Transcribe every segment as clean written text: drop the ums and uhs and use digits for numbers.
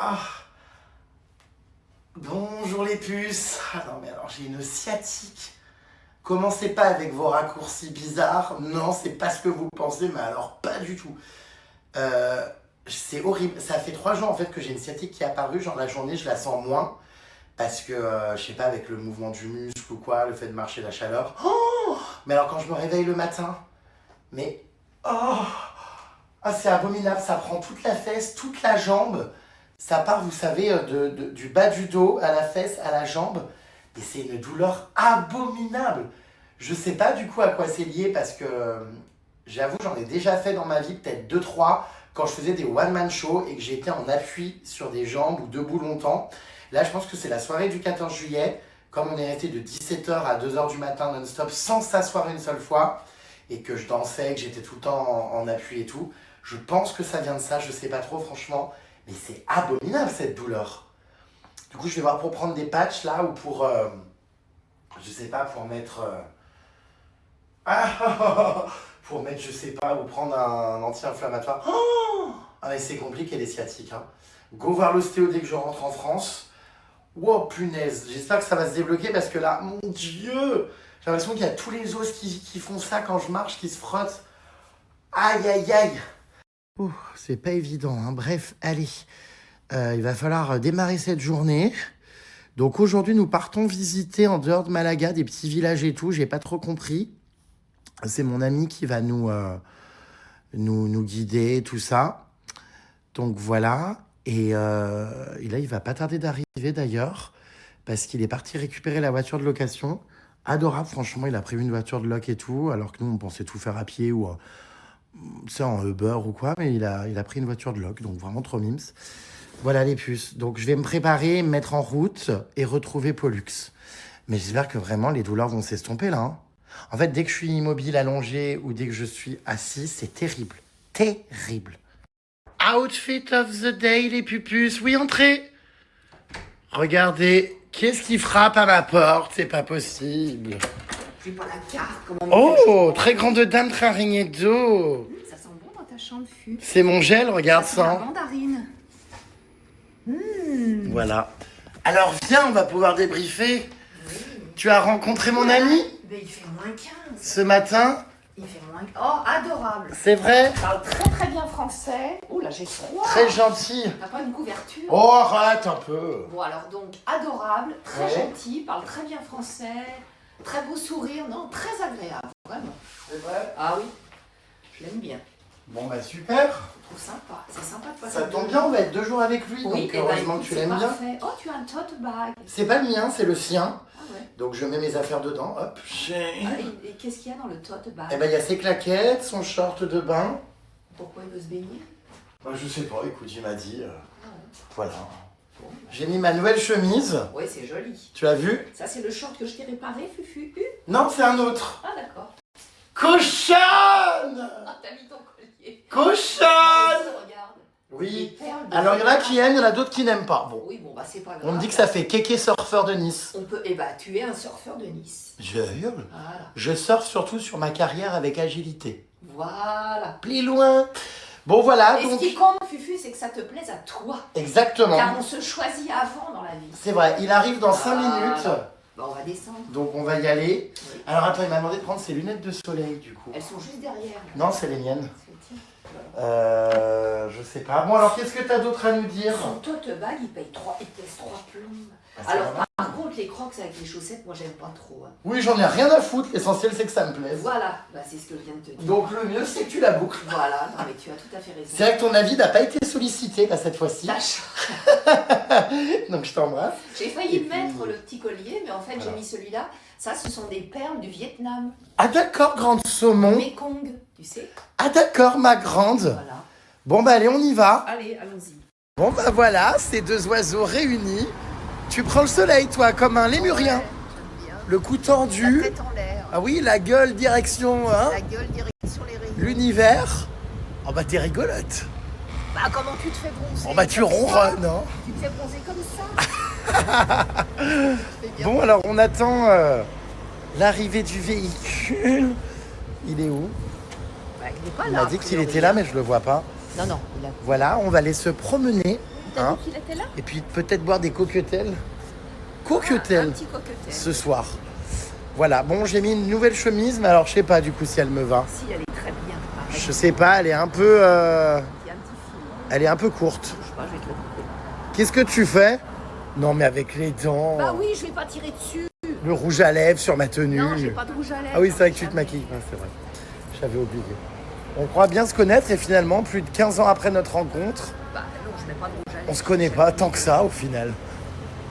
Ah, bonjour les puces. Ah non mais alors j'ai une sciatique. Commencez pas avec vos raccourcis bizarres. Non, c'est pas ce que vous pensez, mais alors pas du tout. C'est horrible. Ça fait 3 jours en fait que j'ai une sciatique qui est apparue. Genre la journée, je la sens moins. Parce que, je sais pas, avec le mouvement du muscle ou quoi, le fait de marcher, la chaleur. Oh, mais alors quand je me réveille le matin, mais... Oh, ah, c'est abominable. Ça prend toute la fesse, toute la jambe. Ça part, vous savez, du bas du dos à la fesse, à la jambe. Et c'est une douleur abominable. Je sais pas du coup à quoi c'est lié parce que j'avoue, j'en ai déjà fait dans ma vie, peut-être 2-3, quand je faisais des one-man shows et que j'étais en appui sur des jambes ou debout longtemps. Là, je pense que c'est la soirée du 14 juillet, comme on est resté de 17h à 2h du matin non-stop sans s'asseoir une seule fois et que je dansais, que j'étais tout le temps en appui et tout. Je pense que ça vient de ça, je sais pas trop franchement. Mais c'est abominable cette douleur. Du coup, je vais voir pour prendre des patchs là ou pour, je sais pas, pour mettre, pour mettre, je sais pas, ou prendre un anti-inflammatoire. Oh, ah mais c'est compliqué les sciatiques. Hein. Go voir l'ostéo dès que je rentre en France. Wow, punaise. J'espère que ça va se débloquer parce que là, mon Dieu, j'ai l'impression qu'il y a tous les os qui font ça quand je marche, qui se frottent. Aïe, aïe, aïe. Ouh, c'est pas évident, hein. Bref, allez, il va falloir démarrer cette journée. Donc aujourd'hui, nous partons visiter en dehors de Malaga des petits villages et tout. J'ai pas trop compris. C'est mon ami qui va nous guider, tout ça. Donc voilà. Et là, il va pas tarder d'arriver d'ailleurs, parce qu'il est parti récupérer la voiture de location. Adorable, franchement, il a prévu une voiture de loc et tout, alors que nous, on pensait tout faire à pied ou... c'est en Uber ou quoi, mais il a pris une voiture de loc, donc vraiment trop mimes. Voilà les puces. Donc je vais me préparer, me mettre en route et retrouver Pollux. Mais j'espère que vraiment les douleurs vont s'estomper là. Hein. En fait, dès que je suis immobile, allongé ou dès que je suis assis, c'est terrible. Terrible. Outfit of the day, les pupus. Oui, entrez. Regardez, qu'est-ce qui frappe à ma porte? C'est pas possible. J'ai pas la carte, comment Oh, très grande dame, très araignée d'eau. Ça sent bon dans ta chambre, Fu. C'est mon gel, regarde Ça sent la ça. mandarine. Voilà. Alors viens, on va pouvoir débriefer. Oui. Tu as rencontré mon ami Mais il fait moins 15. ce matin? Il fait moins... Oh, adorable. C'est vrai? Il parle très très bien français. Oh là, j'ai froid. Très gentil. T'as pas une couverture? Oh, arrête un peu. Bon, alors donc, adorable, très Ouais. gentil, parle très bien français, très beau sourire, non, très agréable, vraiment. C'est vrai? Ah oui, je l'aime bien. Bon bah super. Je trouve sympa. C'est sympa de passer. Ça tombe bien, on va être 2 jours avec lui, Oui, donc eh ben, heureusement écoute, que tu c'est l'aimes bien. parfait. Oh, tu as un tote bag. C'est pas le mien, c'est le sien. Ah ouais. Donc je mets mes affaires dedans, hop. Ah, et qu'est-ce qu'il y a dans le tote bag? Eh ben il y a ses claquettes, son short de bain. Pourquoi il veut se baigner? Bah, je sais pas, écoute, il m'a dit. Ah ouais. Voilà. Bon. J'ai mis ma nouvelle chemise. Oui, c'est joli. Tu as vu? Ça, c'est le short que je t'ai réparé, Fufu. Non, c'est un autre. Ah, d'accord. Cochonne! Ah, t'as mis ton collier. Cochonne! Regarde. Oui. Les perles de Alors il y en a Vietnam. qui aiment, il y en a d'autres qui n'aiment pas. Bon. Oui, bon, bah, c'est pas grave. On me dit que ça fait kéké surfeur de Nice. On peut. Eh bah, tu es un surfeur de Nice. Je hurle. Voilà. Je surfe surtout sur ma carrière avec agilité. Voilà. Plus loin. Bon voilà, Et ce donc... qui compte, Fufu, c'est que ça te plaise à toi. Exactement. Car on se choisit avant dans la vie. C'est vrai, il arrive dans 5 Voilà. minutes. Bah, on va descendre. Donc on va y aller. Oui. Alors attends, il m'a demandé de prendre ses lunettes de soleil du coup. Elles sont juste derrière. Non, c'est les miennes. C'est le tien. Je sais pas. Bon alors qu'est-ce que t'as d'autre à nous dire? Son tote bag, il pèse 3 plombes. Ah, c'est Alors, normal. par contre, les crocs avec les chaussettes, moi, j'aime pas trop. Hein. Oui, j'en ai rien à foutre. L'essentiel c'est que ça me plaise. Voilà, bah, c'est ce que je viens de te dire. Donc le mieux c'est que tu la boucles. Voilà, non, mais tu as tout à fait raison. C'est vrai que ton avis n'a pas été sollicité là cette fois-ci. Tâche. Donc je t'embrasse. J'ai failli Et puis- mettre le petit collier, mais en fait, Voilà. j'ai mis celui-là. Ça, ce sont des perles du Vietnam. Ah d'accord, grande saumon. Mekong, tu sais. Ah d'accord, ma grande. Voilà. Bon bah allez, on y va. Allez, allons-y. Bon bah voilà, ces 2 oiseaux réunis. Tu prends le soleil toi, comme un lémurien. Ouais, j'aime bien. Le cou tendu. La tête en l'air. Ah oui, la gueule direction hein, La gueule direction les rayons. l'univers. Oh bah t'es rigolote. Bah, comment tu te fais bronzer? Oh bah tu comme ça? ronronnes hein. Tu te fais bronzer comme ça? Tu fais bien. Bon alors on attend l'arrivée du véhicule. Il est où? Bah, il est pas Il là. m'a dit qu'il était là mais je le vois pas. Non, non, il a... Voilà, on va aller se promener t'as dit qu'il était là? Et puis peut-être boire des cocktails. Un Cocktails petit cocktail. ce soir. Voilà, bon, j'ai mis une nouvelle chemise, mais alors je sais pas du coup si elle me va. Si, elle est très bien. Pareil. Je sais pas, elle est un peu... Il y a un petit fil. Elle est un peu courte. Je sais pas, je vais te le couper. Qu'est-ce que tu fais? Non, mais avec les dents. Bah oui, je vais pas tirer dessus. Le rouge à lèvres sur ma tenue. Non, j'ai pas de rouge à lèvres. Ah oui, c'est vrai que tu te maquilles. Ouais, c'est vrai. J'avais oublié. On croit bien se connaître et finalement, plus de 15 ans après notre rencontre, Bah non, je mets pas de rouge à lèvres. on se connaît pas tant que ça au final.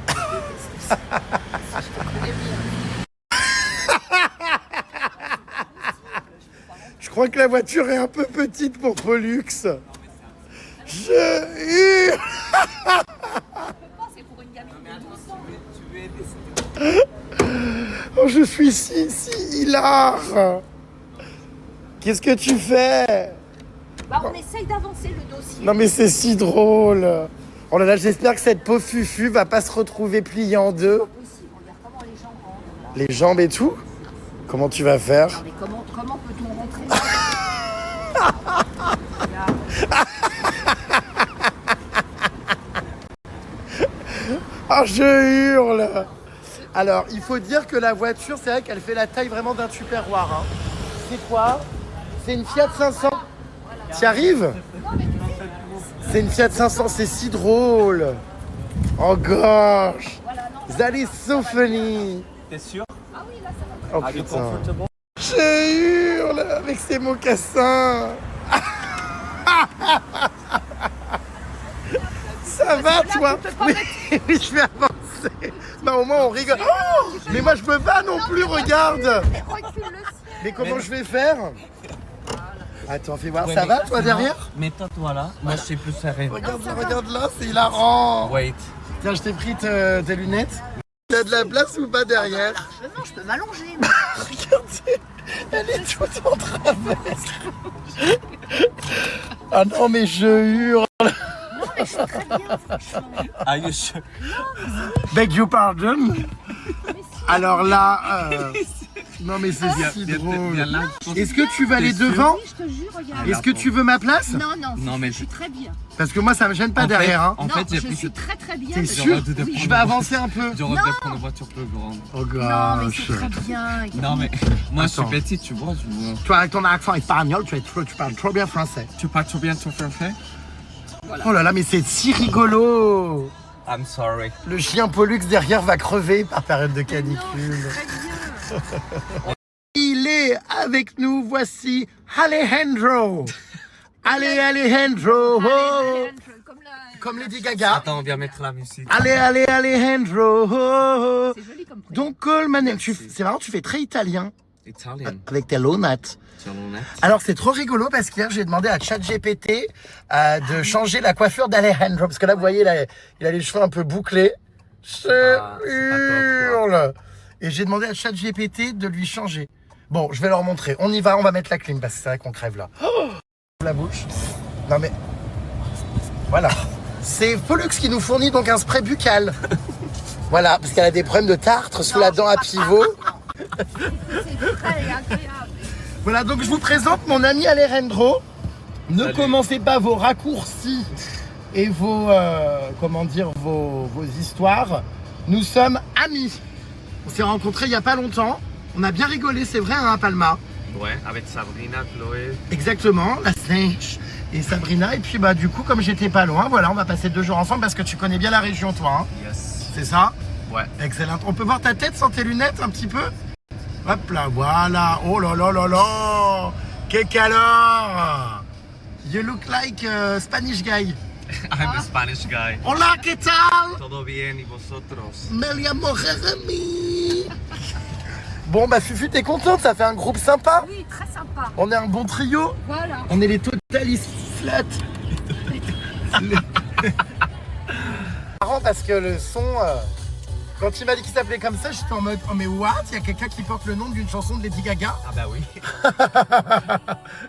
Je te connais bien. Je crois que la voiture est un peu petite pour Pollux. Je hurle. C'est pour une gamine de 12 ans. Oh, je suis si hilar. Qu'est-ce que tu fais? Bah on essaye d'avancer le dossier. Non mais c'est si drôle. Oh là là, j'espère que cette pauvre Fufu va pas se retrouver pliée en deux. C'est pas possible, regarde comment les gens rentrent. Les jambes et tout. Comment tu vas faire? Non mais comment peut-on rentrer Regarde. Ah, je hurle. Alors, il faut dire que la voiture, c'est vrai qu'elle fait la taille vraiment d'un tupperware. Hein. C'est quoi? C'est une Fiat 500. T'y arrives? C'est une Fiat 500, c'est si drôle. Oh gosh. That is so funny. T'es sûr? Oh Are you putain. comfortable? Je hurle avec ces mocassins. Ça va toi? Oui, oui, je vais avancer. Bah au moins on rigole. Oh, mais moi je peux pas non plus, regarde. Recule le ciel. Mais comment je vais faire? Attends, fais voir. Ouais, Ça mais va toi sinon, derrière? Mets-toi là. Moi, je suis plus serré. Regarde là, c'est hilarant. Wait. Tiens, je t'ai pris tes lunettes. T'as de la place ou pas derrière? Largement, je peux m'allonger. Regardez, elle est toute en travers. Ah non, mais je hurle. Non mais je suis très bien franchement. Are you sure? Beg your pardon. Alors là, non mais c'est si drôle. Viens là. Est-ce que tu vas aller T'es sûr? devant? Oui, je te jure, regarde. Est-ce que tu veux ma place? Non, Non, mais je suis très bien. Parce que moi ça me gêne pas En fait- derrière. Hein. En Non, fait, j'ai je pris suis cette. très bien. T'es mais- sûr? de Oui. Je vais avancer un peu. J'aurais dû prendre une voiture plus grande. Oh Non, mais gosh. c'est très bien. Non, mais moi, je suis Attends. petit, tu vois. Toi avec ton accent espagnol, tu parles trop bien français. Tu parles trop bien ton français? Oh là là, mais c'est si rigolo. I'm sorry. Le chien Pollux derrière va crever par période de Non, canicule. très bien. Il est avec nous, voici Alejandro. Allez Alejandro. Oh. Comme la... Comme Lady Gaga. Attends, on vient mettre la musique. Allez Alejandro. Oh. C'est joli comme prénom. Donc Coleman, c'est marrant, tu fais très italien Italien. avec tes lunettes. Sur le net. Alors c'est trop rigolo parce qu'hier j'ai demandé à ChatGPT de changer la coiffure d'Alejandro parce que là vous voyez il a les cheveux un peu bouclés. C'est Ah, c'est pas top, hurle. Et j'ai demandé à ChatGPT de lui changer. Bon, je vais leur montrer. On y va, on va mettre la clim parce que c'est vrai qu'on crève là. Oh, la bouche. Non mais voilà. C'est Pollux qui nous fournit donc un spray buccal. Voilà, parce qu'elle a des problèmes de tartre sous la dent à pivot. C'est très agréable. Voilà, donc je vous présente mon ami Alejandro. Ne Salut. commencez pas vos raccourcis et vos, vos histoires. Nous sommes amis. On s'est rencontrés il n'y a pas longtemps. On a bien rigolé, c'est vrai, hein, à Palma. Ouais, avec Sabrina, Chloé. Exactement, la Snatch et Sabrina. Et puis, bah, du coup, comme j'étais pas loin, voilà, on va passer 2 jours ensemble parce que tu connais bien la région, toi. Hein. Yes. C'est ça? Ouais. Excellent. On peut voir ta tête sans tes lunettes un petit peu? Hop là, voilà. Oh là là là là. Que calor. You look like a Spanish guy. I'm a Spanish guy. Hola, ¿qué tal? Todo bien y vosotros? Me llamo Jeremy. Bon, bah Fufu, t'es contente? Ça fait un groupe sympa. Oui, très sympa. On est un bon trio. Voilà. On est les Totalis Flat. Marrant parce que le son, quand il m'a dit qu'il s'appelait comme ça, j'étais en mode oh mais what? Il y a quelqu'un qui porte le nom d'une chanson de Lady Gaga. Ah bah oui.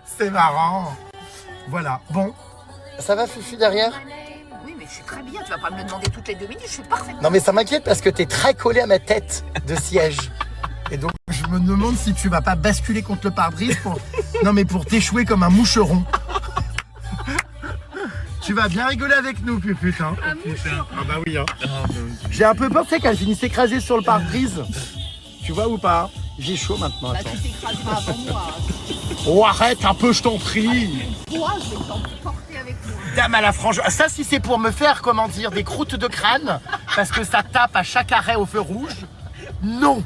C'est marrant. Voilà. Bon. Ça va Fufu derrière? Oui, mais je suis très bien. Tu vas pas me le demander toutes les 2 minutes. Je suis parfaite. Non mais ça m'inquiète parce que t'es très collé à ma tête de siège. Et donc je me demande si tu vas pas basculer contre le pare-brise pour... Non mais pour t'échouer comme un moucheron. Tu vas bien rigoler avec nous, Puput. Hein. Un mouchoir. Ah bah oui. Hein. J'ai un peu pensé qu'elle finisse écrasée sur le pare-brise. Tu vois ou pas? J'ai chaud maintenant. Bah, Attends. tu t'écraseras avant moi. Oh arrête un peu, je t'en prie. Toi, je vais t'emporter avec moi. Dame à la frange. Ça, si c'est pour me faire, comment dire, des croûtes de crâne, parce que ça tape à chaque arrêt au feu rouge, non.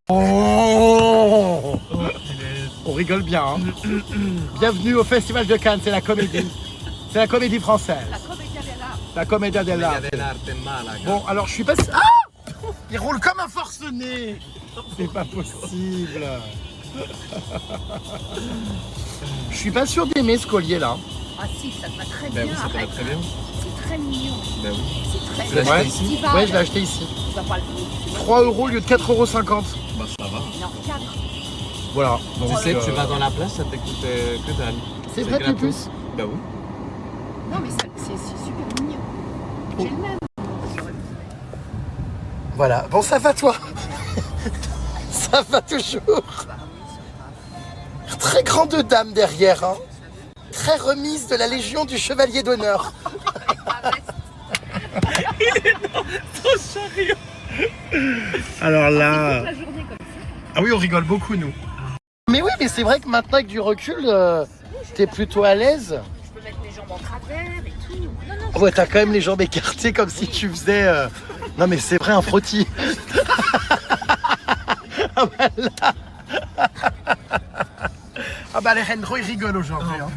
Oh. On rigole bien. Hein. Bienvenue au Festival de Cannes, c'est la comédie. C'est la comédie française. La comédia dell'arte. La Commedia dell'arte. dell'arte in Malaga. Bon, alors je suis pas... Ah, il roule comme un forcené. C'est pas possible. Je suis pas sûr d'aimer ce collier là. Ah si, ça te va très Ben bien. oui, ça te va Arrête. très bien. C'est très mignon. Ben oui. C'est très Tu l'as Ouais. acheté ici? Estival. Ouais, je l'ai acheté ici. Tu vas pas le payer. 3 € au lieu de 4,50 €. Bah ça va. Non, 4. Voilà. Tu Donc, sais, tu vas dans la place, ça te coûte que dalle. C'est vrai, gratuit. Pupus. Ben oui. Non, mais c'est super mignon. J'ai le même. Voilà. Bon, ça va toi? Ça va toujours. Bah oui, ça va. Très grande dame derrière. Hein. Très remise de la Légion du Chevalier d'honneur. Alors là... Toute la journée comme ça. Ah oui, on rigole beaucoup, nous. Mais oui, mais c'est vrai que maintenant, avec du recul, t'es plutôt à l'aise. Je peux mettre mes jambes en travers et tout. Non, non. Ouais, t'as quand même les jambes écartées comme si tu faisais... Non, mais c'est vrai, un frottis. Ah bah là... Ah bah les Rendro, ils rigolent aujourd'hui. Hein.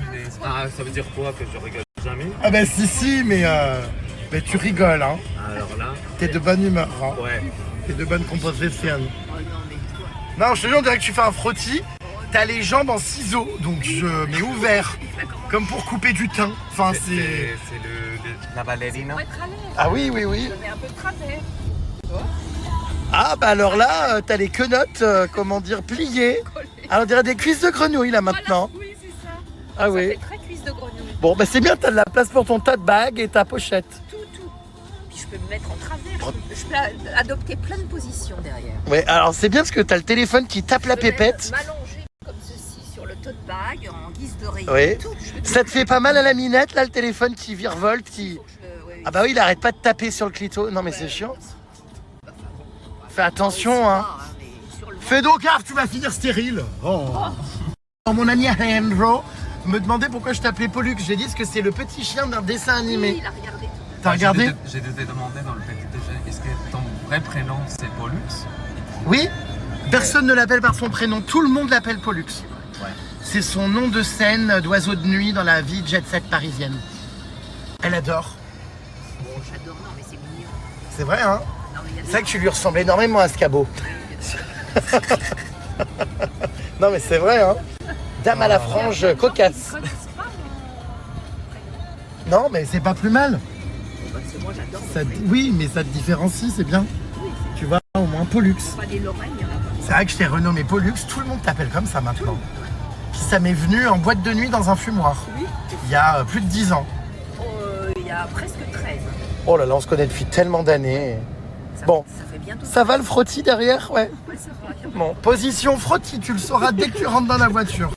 Ah, ça veut dire quoi que je rigole jamais? Ah bah si, mais tu rigoles, hein. Alors là, T'es de bonne humeur, hein. ouais. T'es de bonne composition. Oh non, mais toi. Non, je te jure, on dirait que tu fais un frottis. T'as les jambes en ciseaux, donc mais ouvert, comme pour couper du thym. Enfin, c'est... La ballerina. Pour être à l'aise. Ah oui. Je mets un peu de travers. Ah bah alors là, t'as les quenottes, comment dire, pliées. Alors on dirait des cuisses de grenouille là maintenant. Voilà, oui, c'est ça. Ah Ça oui. fait très cuisse de grenouille. Bon bah c'est bien, t'as de la place pour ton tas de bagues et ta pochette. Tout. Puis je peux me mettre en travers. Je peux adopter plein de positions derrière. Ouais, alors c'est bien parce que t'as le téléphone qui tape la Je peux pépette. même m'allonger comme ceci sur le tote bag en guise d'oreiller. Oui. Tout. Je peux Ça te fait pas mal à la minette là, le téléphone qui virevolte, qui... Ah bah oui, il arrête pas de taper sur le clito. Non mais c'est chiant. Fais attention, hein. Fais donc gaffe, tu vas finir stérile. Oh. Mon ami Alejandro me demandait pourquoi je t'appelais Pollux. J'ai dit parce que c'est le petit chien d'un dessin animé. Oui, il a regardé tout. T'as regardé? J'ai dû te demander dans le petit déjeuner, est-ce que ton vrai prénom c'est Pollux? Oui. Personne ne l'appelle par son prénom. Tout le monde l'appelle Pollux. Ouais. C'est son nom de scène d'oiseau de nuit dans la vie jet set parisienne. Elle adore. J'adore, non, mais c'est mignon. C'est vrai, hein? Non, mais il y a C'est vrai que tu lui ressembles énormément à ce cabot. Non mais c'est vrai, hein. Dame à la frange cocasse. connaissent pas Non mais c'est pas plus mal. parce que moi j'adore. Oui, mais ça te différencie, c'est bien. Tu vois, au moins Pollux. Pas des Lorraine, il y en a pas. C'est vrai que je t'ai renommé Pollux, tout le monde t'appelle comme ça maintenant. Puis ça m'est venu en boîte de nuit dans un fumoir. Oui. Il y a plus de 10 ans. Il y a presque 13. Oh là là, on se connaît depuis tellement d'années. Ça, Bon. Ça fait bientôt. Ça va le frottis derrière? Ouais. Ouais, ça va. Bon, position frottis, tu le sauras dès que tu rentres dans la voiture.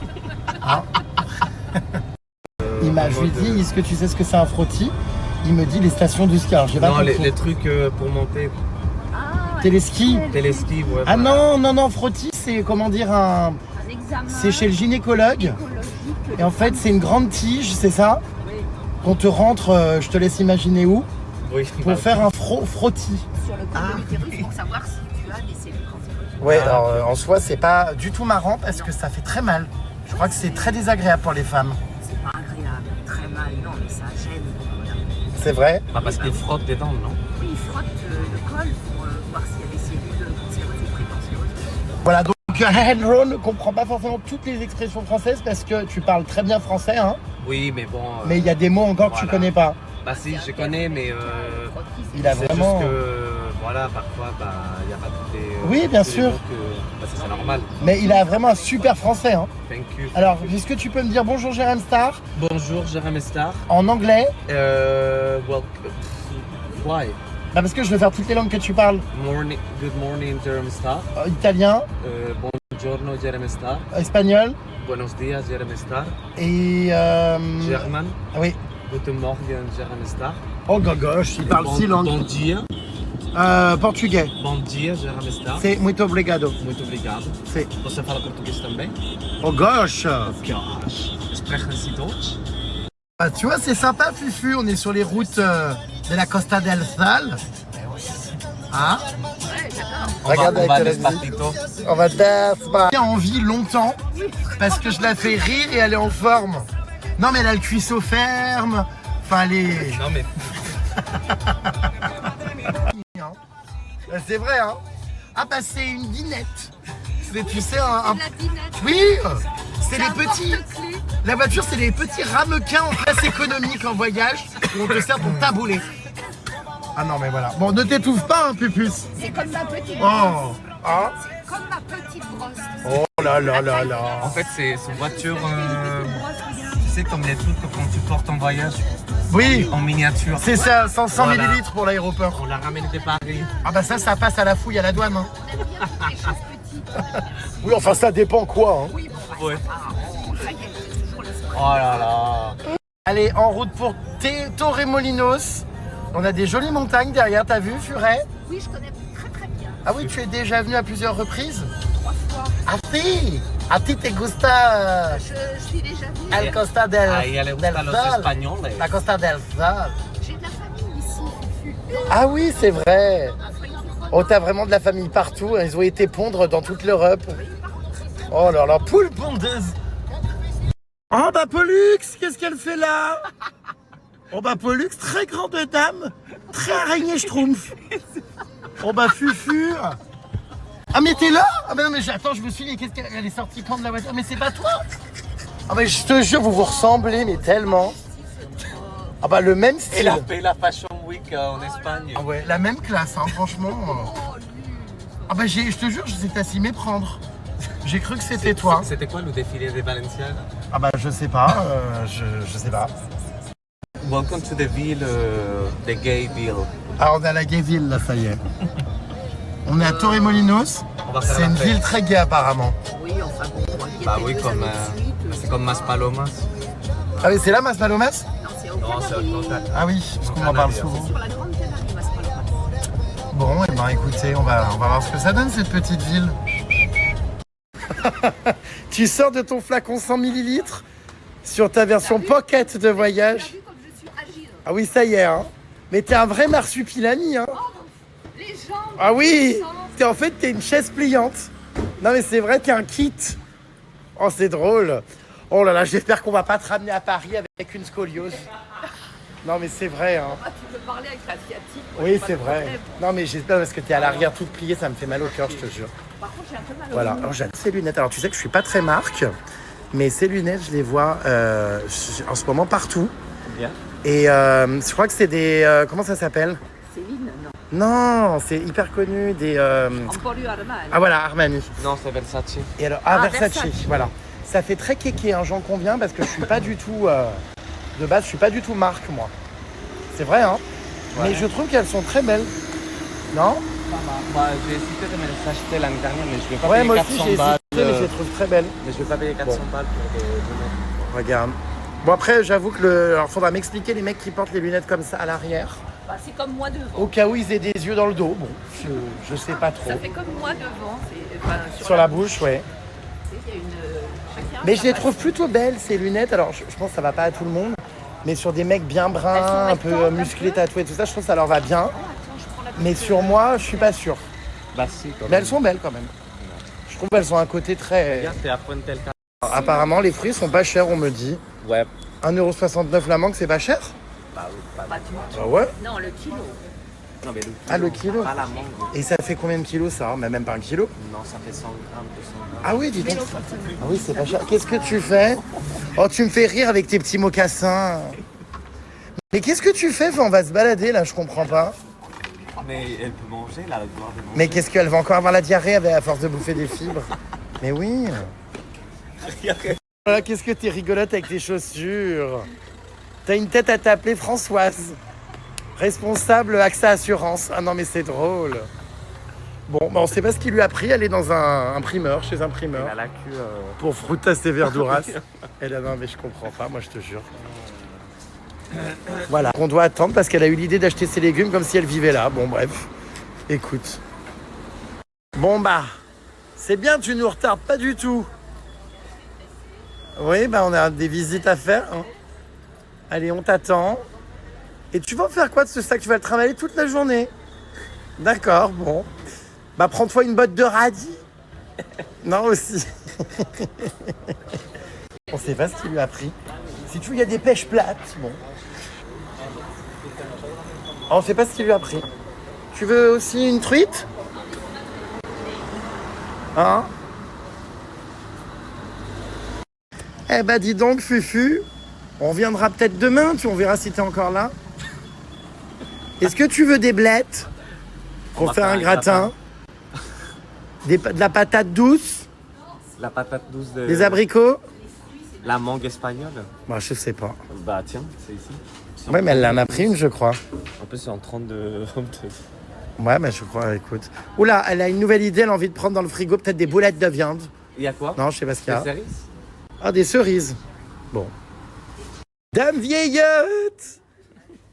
Hein? Je lui dis, est-ce que tu sais ce que c'est un frottis? Il me dit les stations du ski. Alors, j'ai pas Non, compris. les trucs pour monter. Ah, Téléski. Téléski, ouais. Ah voilà. non, frottis, c'est comment dire un... un examen. C'est chez le gynécologue. Écologique. Et en fait, c'est une grande tige, c'est ça? Oui. Qu'on te rentre, je te laisse imaginer où, Oui, pour faire un frottis. Sur le col de l'utérus pour savoir si tu as des cellules cancéreuses. Ouais, alors en soi, c'est pas du tout marrant parce que ça fait très mal. Je crois que c'est très désagréable pour les femmes. C'est pas agréable, très mal, non, mais ça gêne. Voilà. C'est vrai? Ah, parce qu'il frotte dedans, non? Oui, il frotte le col pour voir s'il y a des cellules cancéreuses ou précancéreuses. Voilà, donc Henro ne comprend pas forcément toutes les expressions françaises parce que tu parles très bien français, hein, Oui, mais bon. mais il y a des mots encore que tu voilà. connais pas. Bah si, je connais, mais Il a c'est vraiment... juste que, voilà, parfois, bah, il n'y a pas toutes les... Oui, bien tous les sûr. mots que- bah, ça, c'est normal. Mais il a vraiment un super français, hein. Thank you. Alors, est-ce que tu peux me dire bonjour Jérém Star Bonjour, Jérém Star. en anglais? Why? Bah parce que je veux faire toutes les langues que tu parles. Good morning, Jérém Star. Italien, Buongiorno, Jérém Star. espagnol Buenos días, Jérém Star. et... German. Oui, Guten Morgen, Geramistar. Oh gogoche, il parle 6 langues. Bom dia. Portugais. Bom dia, Geramistar. C'est muito obrigado. Muito obrigado. C'est. Você fala português também? Oh gosh. Gosh. Sprechen Sie Deutsch? Bah, tu vois, c'est sympa, Fufu. On est sur les routes de la Costa del Sol. Hein? Regarde on va avec la despacito. On va danser. En vie longtemps parce que je la fais rire et elle est en forme. Non, mais elle a le cuisseau ferme. Enfin, elle est. Non mais C'est vrai, hein? Ah, bah, c'est une dinette. C'est, tu sais, un. La dinette. Oui! C'est les petits. La voiture, c'est les petits ramequins en classe économique en voyage où on te sert ton taboulet. Ah non, mais voilà. Bon, ne t'étouffe pas, hein, Pupus. C'est comme ma petite Oh! brosse. Ah! Comme ma petite brosse. Oh là là là là! en fait c'est une voiture, tu sais comme les trucs que quand tu portes en voyage Oui! en miniature. C'est ça, 100 Voilà. millilitres pour l'aéroport. On l'a ramené de Paris. Ah bah ça passe à la fouille à la douane. Hein. On aime bien les choses petites. Oui, enfin ça dépend quoi. Hein. Oui, bon, Ouais. ça y est, c'est toujours le sport. Oh là là. Allez, en route pour Torremolinos. On a des jolies montagnes derrière, t'as vu, Furet? Oui, je connais très très bien. Ah oui, tu es déjà venu à plusieurs reprises? 3 fois. Ah si! A ti te gusta Je suis déjà venue. el Costa del, Ahí le del gustan los Sol? españoles. La Costa del Sol. J'ai de la famille ici, Fufu. Ah oui, c'est vrai. À Francfort. Oh, t'as vraiment de la famille partout. Ils ont été pondre dans toute l'Europe. Oh là là, poule pondeuse. Oh bah Pollux, qu'est-ce qu'elle fait là? Oh bah Pollux, très grande dame, très araignée schtroumpf. Oh bah Fufu. Ah mais t'es là? Ah bah non mais attends, je me suis dit, qu'est-ce qu'elle est sortie quand de la voiture? Mais c'est pas toi? Ah mais je te jure, vous vous ressemblez, mais tellement. Ah bah le même style. Il a fait la Fashion Week en Espagne. Ah ouais, la même classe, hein, franchement. Ah bah je te jure, j'étais à s'y méprendre. J'ai cru que c'était toi. C'était quoi le défilé de Balenciaga? Ah bah je sais pas, je sais pas. Welcome to the ville, the gay ville. Ah on est à la Gayville là, ça y est. On est à Torremolinos. On va faire C'est la une fête. ville très gay apparemment. Oui, enfin bon, moi, il y a Bah fait oui, 2 comme années de suite. c'est comme Maspalomas. Ah oui, c'est là Maspalomas? Non, c'est au Non, c'est Canaries. au contraire. Ah oui, parce qu'on en parle Canaries, souvent. Sur la grande Canarie, Maspalomas. Bon, et ben écoutez, on va voir ce que ça donne cette petite ville. Tu sors de ton flacon 100 millilitres sur ta version pocket de Tu as voyage. vu comme je suis agile? Ah oui, ça y est, hein. Mais t'es un vrai marsupilami, hein. Les jambes. Ah oui, les jambes. en fait, t'es une chaise pliante. Non mais c'est vrai, t'es un kit. Oh, c'est drôle. Oh là là, j'espère qu'on va pas te ramener à Paris avec une scoliose. Non mais c'est vrai, hein. Ah, tu peux parler avec l'asiatique. moi, Oui, j'ai pas c'est de vrai. problème. Non mais j'espère parce que t'es à l'arrière toute pliée, ça me fait mal au cœur, je te jure. Par contre, j'ai un peu mal au Voilà, dos. alors j'adore ces lunettes. Alors tu sais que je suis pas très marque, mais ces lunettes, je les vois en ce moment partout. Bien. Et je crois que c'est des... comment ça s'appelle? Céline, non. Non, c'est hyper connu, des... Emporio Armani. Ah voilà, Armani. Non, c'est Versace. Et alors, Ah, Versace, Versace. voilà. Ça fait très kéké, hein, j'en conviens, parce que je suis pas du tout... de base, je suis pas du tout marque, moi. C'est vrai, hein. Ouais. Mais je trouve qu'elles sont très belles. Non? Bah, j'ai hésité de me les acheter l'année dernière, mais je vais pas Ouais, payer moi 400 aussi, j'ai hésité, balles. mais je les trouve très belles. Mais je vais pas payer 400 balles pour des lunettes. Regarde. Bon, après, j'avoue que alors, faudra m'expliquer les mecs qui portent les lunettes comme ça à l'arrière. Bah, c'est comme moi devant. Au cas où ils aient des yeux dans le dos. Bon, je sais pas trop. Ça fait comme moi devant. Enfin, Sur la bouche, ouais. tu sais, il y a une. Chacun Mais sa je les façon. trouve plutôt belles, ces lunettes. Alors, je pense que ça va pas à tout le monde. Mais sur des mecs bien Elles sont bruns, un peu rectangles, un musclés, peu. tatoués, tout ça, je trouve que ça leur va bien. Oh, attends, je prends la Mais petite, sur moi, je suis pas sûr. Bah si, quand Mais même. elles sont belles quand même. Je trouve qu'elles ont un côté très... Regarde, t'es à Fuentealca. Alors, apparemment, les fruits sont pas chers, on me dit. Ouais. 1,69€ la mangue, c'est pas cher? Bah oui, pas Bah, tu- Ah ouais? Non, le kilo. Non, mais le kilo. Ah, le kilo. Pas la mangue. Et ça fait combien de kilos ça? Mais même pas un kilo. Non, ça fait 100 grammes, 200 grammes. Ah oui, dis donc. Ah oui, c'est pas cher. Qu'est-ce que tu fais? Oh, tu me fais rire avec tes petits mocassins. Mais qu'est-ce que tu fais? Enfin, on va se balader là, je comprends pas. Mais elle peut manger, là, elle doit manger. Mais qu'est-ce qu'elle va encore avoir la diarrhée à force de bouffer des fibres? Mais oui. Voilà, qu'est-ce que t'es rigolote avec tes chaussures? T'as une tête à t'appeler Françoise. Responsable AXA Assurance. Ah non, mais c'est drôle. Bon, bah on sait pas ce qu'il lui a pris. Elle est dans un primeur, chez un primeur. Elle a la queue. Pour Frutas et Verduras. Elle a non, mais je comprends pas, moi je te jure. Voilà, on doit attendre parce qu'elle a eu l'idée d'acheter ses légumes comme si elle vivait là. Bon, bref, écoute. Bon, bah, c'est bien, tu nous retardes pas du tout. Oui, bah, on a des visites à faire. Hein. Allez, on t'attend. Et tu vas faire quoi de ce sac? Tu vas le travailler toute la journée? D'accord, bon. Bah, prends-toi une botte de radis. Non, aussi. On sait pas ce qu'il lui a pris. Si tu veux, il y a des pêches plates. Bon. On sait pas ce qu'il lui a pris. Tu veux aussi une truite? Hein? Eh bah, dis donc, Fufu. On reviendra peut-être demain, on verra si t'es encore là. Est-ce que tu veux des blettes pour faire un gratin? De la patate douce? La patate douce de... Des abricots? La mangue espagnole? Bah, je sais pas. Bah tiens, c'est ici. Ouais, mais elle en a pris une, je crois. En plus, c'est en 32... Ouais, mais je crois, écoute. Oula, elle a une nouvelle idée, elle a envie de prendre dans le frigo peut-être des boulettes de viande. Il y a quoi? Non, je sais pas ce qu'il y a. Des cerises? Ah, des cerises. Bon. Dame vieillotte!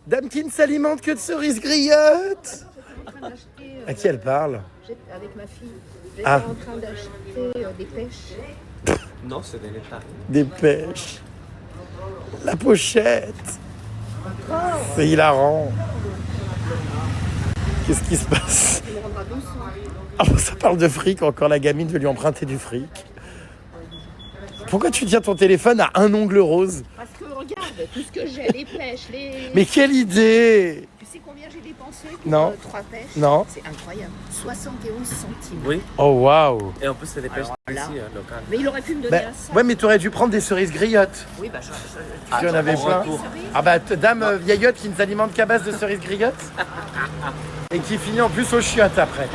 Dame qui ne s'alimente que de cerises griottes! À qui elle parle? Avec ma fille. J'étais Ah. en train d'acheter des pêches. Non, c'est des nectarines. Des pêches. La pochette. C'est hilarant. Qu'est-ce qui se passe? Il me rendra 200. Ah, bon, ça parle de fric, encore la gamine veut lui emprunter du fric. Pourquoi tu tiens ton téléphone à un ongle rose? Parce que regarde, tout ce que j'ai, les pêches, les... Mais quelle idée! Tu sais combien j'ai dépensé pour Non. 3 pêches? Non. C'est incroyable. 71 centimes. Oui. Oh waouh! Et en plus, c'est des pêches là. ici, locales. Mais il aurait pu me donner Bah, un sac. ouais, mais t'aurais dû prendre des cerises griottes. Oui, bah Tu en avais plein. Ah bah, dame vieillotte qui ne s'alimente qu'à base de cerises griottes. Et qui finit en plus aux chiottes après.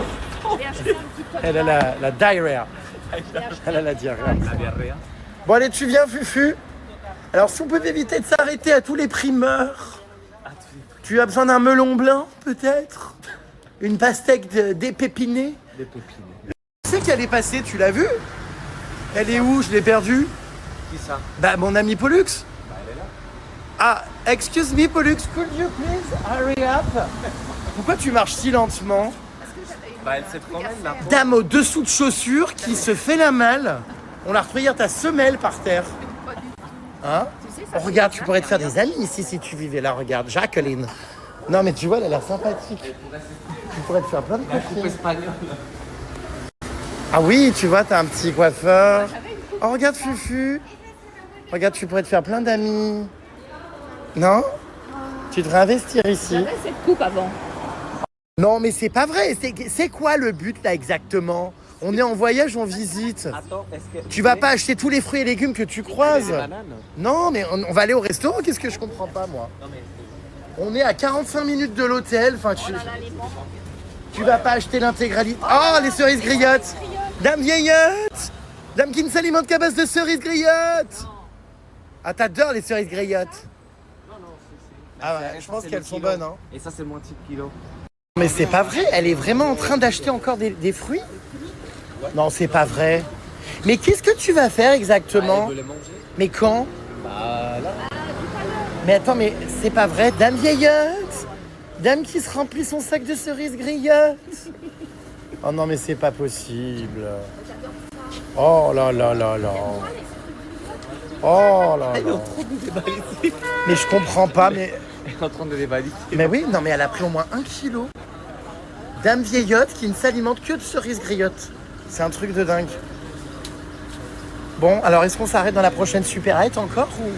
j'ai acheté un petit pot de Elle a vin. la diarrhea. J'ai acheté Elle a la diarrhée. La diarrhée. Bon allez, tu viens Fufu? Alors si on peut éviter de s'arrêter à tous les primeurs. Tu as besoin d'un melon blanc peut-être? Une pastèque d'épépinée? Des pépines. Tu sais qu'elle est passée, tu l'as vue? Elle est où? Je l'ai perdue. Qui ça? Bah mon ami Pollux. Bah, elle est là. Ah, excuse me Pollux, could you please hurry up? Pourquoi tu marches si lentement? Bah, elle se promène là. Dame au dessous de chaussures qui se fait la malle. On l'a retrouvé hier ta semelle par terre. Hein? Tu sais, Oh, regarde, tu pourrais te faire des amis ici si tu vivais là, regarde, Jacqueline. Non mais tu vois, elle a l'air sympathique. Tu pourrais te faire plein de copines. Espagnol. Ah oui, tu vois, t'as un petit coiffeur. Oh, regarde Fufu. Regarde, tu pourrais te faire plein d'amis. Non? Tu devrais investir ici. j'avais cette coupe avant. Non, mais c'est pas vrai. C'est quoi le but là exactement? On est en voyage, on visite. Attends, est-ce que... Tu vas pas acheter tous les fruits et légumes que tu croises. Des bananes? Non, mais on va aller au restaurant. Qu'est-ce que je comprends pas, moi? Non, mais... On est à 45 minutes de l'hôtel. Enfin, tu vas pas acheter l'intégralité. Oh, les cerises griottes. Dame vieillotte. Dame qui ne s'alimente qu'à base de cerises griottes. Ah, t'adores les cerises griottes. Non, c'est... Ah ouais, je pense qu'elles sont bonnes, hein. Et ça, c'est moins type kilo. Mais c'est pas vrai, elle est vraiment en train d'acheter encore des fruits? Non, c'est pas vrai. Mais qu'est-ce que tu vas faire exactement? Elle veut les manger. Mais quand? Bah, là. Mais attends, mais c'est pas vrai, dame vieillotte? Dame qui se remplit son sac de cerises griottes? Oh non, mais c'est pas possible. Oh là là là là. Oh là Elle est en là. train de dévaliser. Mais je comprends pas, mais... Elle est en train de dévaliser. Mais oui, non, mais elle a pris au moins 1 kilo. Dame vieillotte qui ne s'alimente que de cerises griottes. C'est un truc de dingue. Bon, alors est-ce qu'on s'arrête dans la prochaine supérette encore ou...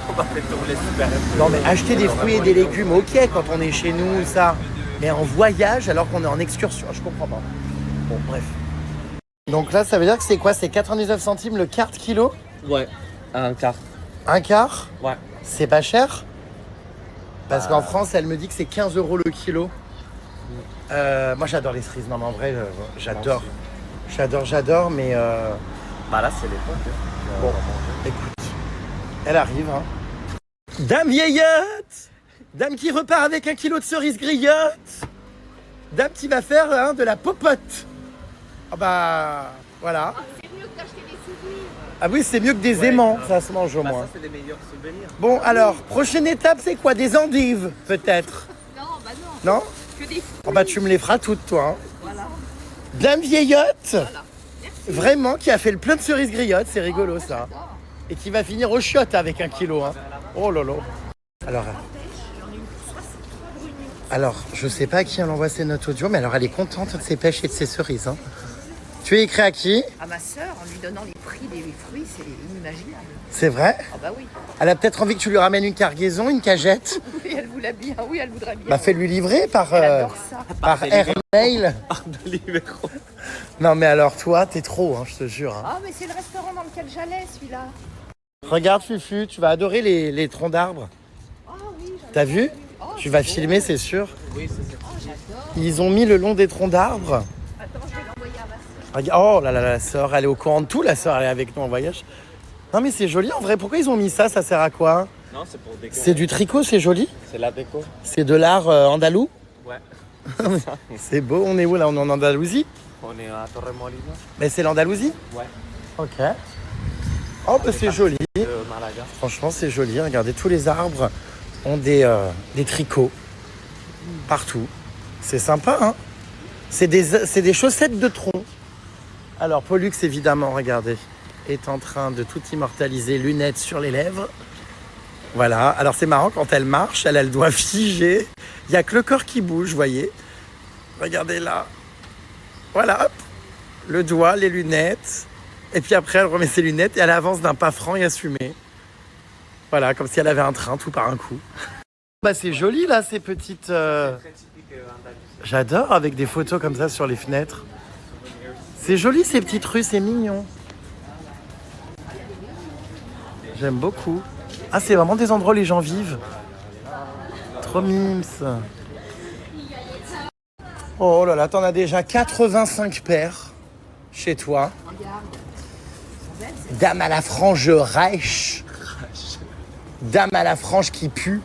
On va faire tourner super. Non, mais acheter des fruits et des légumes, ok, quand on est chez nous, ça. Mais en voyage, alors qu'on est en excursion, je comprends pas. Bon, bref. Donc là, ça veut dire que c'est quoi? C'est 99 centimes le quart de kilo? Ouais, un quart. Un quart? Ouais. C'est pas cher? Parce qu'en France, elle me dit que c'est 15 € le kilo. Moi, j'adore les cerises. Non, mais en vrai, j'adore. J'adore, mais... Bah là, c'est l'époque. Bon, écoute, elle arrive. Hein. Dame vieillotte! Dame qui repart avec 1 kilo de cerises griottes! Dame qui va faire hein, de la popote! Ah bah, voilà. C'est mieux que d'acheter des souvenirs. Ah oui, c'est mieux que des aimants, ça se mange au Bah, moins. ça, c'est les meilleurs souvenirs. Bon, alors, prochaine étape, c'est quoi? Des endives, peut-être? Non, bah non. Non? Que des Oh bah, tu me les feras toutes, toi. Hein. Voilà. Dame vieillotte, vraiment, qui a fait le plein de cerises griottes, c'est rigolo ça. J'adore. Et qui va finir au chiottes avec 1 kilo. Hein. Oh lolo. Alors, je sais pas à qui elle envoie ses notes audio, mais alors elle est contente de ses pêches et de ses cerises. Hein. Tu es écrit à qui? À ma sœur, en lui donnant les prix des fruits, c'est inimaginable. C'est vrai? Ah bah oui. Elle a peut-être envie que tu lui ramènes une cargaison, une cagette. Oui, elle voulait bien. Oui, elle voudrait bien. Bah fais-lui livrer par, Elle adore ça. par airmail. De Libéro. Non mais alors toi, t'es trop, hein, je te jure. Hein. Ah, mais c'est le restaurant dans lequel j'allais, celui-là. Regarde Fufu, tu vas adorer les troncs d'arbres. Ah oui, j'adore. T'as vu? Oh, Tu vas filmer, c'est sûr. Oui, c'est ça. Oh, j'adore. Ils ont mis le long des troncs d'arbres. Attends, je vais l'envoyer à ma sœur. Regarde- Oh là là, la sœur, elle est au courant de tout, la sœur, elle est avec nous en voyage. Non mais c'est joli en vrai, pourquoi ils ont mis ça? Ça sert à quoi? Non, c'est pour décorer. C'est du tricot, c'est joli? C'est la déco. C'est de l'art andalou? Ouais. C'est beau, on est où là? On est en Andalousie? On est à Torremolinos. Mais c'est l'Andalousie? Ouais. Ok. Oh bah c'est joli. De Malaga. Franchement c'est joli, regardez, tous les arbres ont des tricots partout. C'est sympa, hein? C'est des chaussettes de tronc. Alors Pollux évidemment, regardez, est en train de tout immortaliser, lunettes sur les lèvres. Voilà, alors c'est marrant, quand elle marche, elle a le doigt figé. Il n'y a que le corps qui bouge, vous voyez. Regardez là. Voilà, hop. Le doigt, les lunettes. Et puis après, elle remet ses lunettes et elle avance d'un pas franc et assumé. Voilà, comme si elle avait un train tout par un coup. Bah c'est joli là, ces petites... Très typique andalou. J'adore avec des photos comme ça sur les fenêtres. C'est joli ces petites rues, c'est mignon. J'aime beaucoup. Ah, c'est vraiment des endroits où les gens vivent. Trop mimes. Oh là là, t'en as déjà 85 paires chez toi. Regarde. Dame à la frange Reich. Dame à la frange qui pue.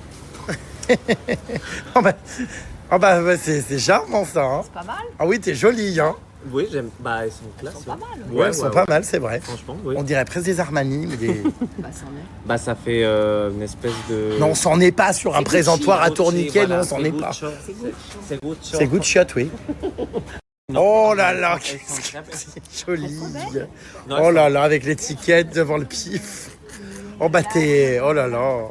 Oh bah, c'est charmant ça. Hein. C'est pas mal. Ah oui, t'es jolie. Hein. Oui, j'aime. Bah, ils sont classe. Pas mal. Ouais, elles sont pas mal, c'est vrai. Franchement, oui. On dirait presque des Armani, mais des... Bah, c'en est. Bah, ça fait une espèce de. Non, on s'en est pas sur un C'est présentoir à Gucci, tourniquet, voilà, non, on s'en c'est est pas. Gucci. C'est Gucci. C'est good shot, oui. Non, Oh là là, elles sont qu'est-ce très que belles. c'est joli. Non, Oh là là, avec l'étiquette devant le pif. Oh bah t'es... Oh là là.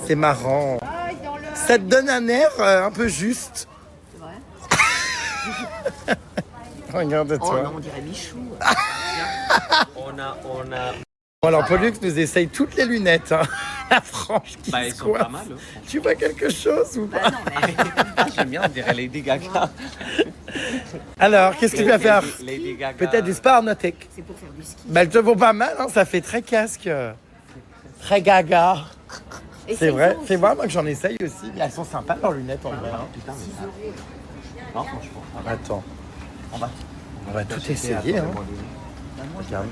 C'est marrant. Ah, dans le... Ça te donne un air un peu juste. C'est vrai. Oh Regarde-toi. non, on dirait Michou. On a. Bon, alors Pollux nous essaye toutes les lunettes. Hein. La frange qui Bah, ils se sont pas coiffe. mal. Tu vois quelque chose ou pas? Bah non, mais... J'aime bien, on dirait Lady Gaga. Alors, qu'est-ce que tu vas faire? Lady Gaga. Peut-être du spa arnautique. c'est pour faire du ski. Bah, elles te vont pas mal, hein, ça fait très casque. Très gaga. Et C'est vrai. beau Fais aussi. voir, moi que j'en essaye aussi. Mais elles sont sympas leurs lunettes en vrai. Hein. Putain, mais. Non, franchement. Attends, on va tout Acheter essayer. à Hein. Torremolinos. Regarde.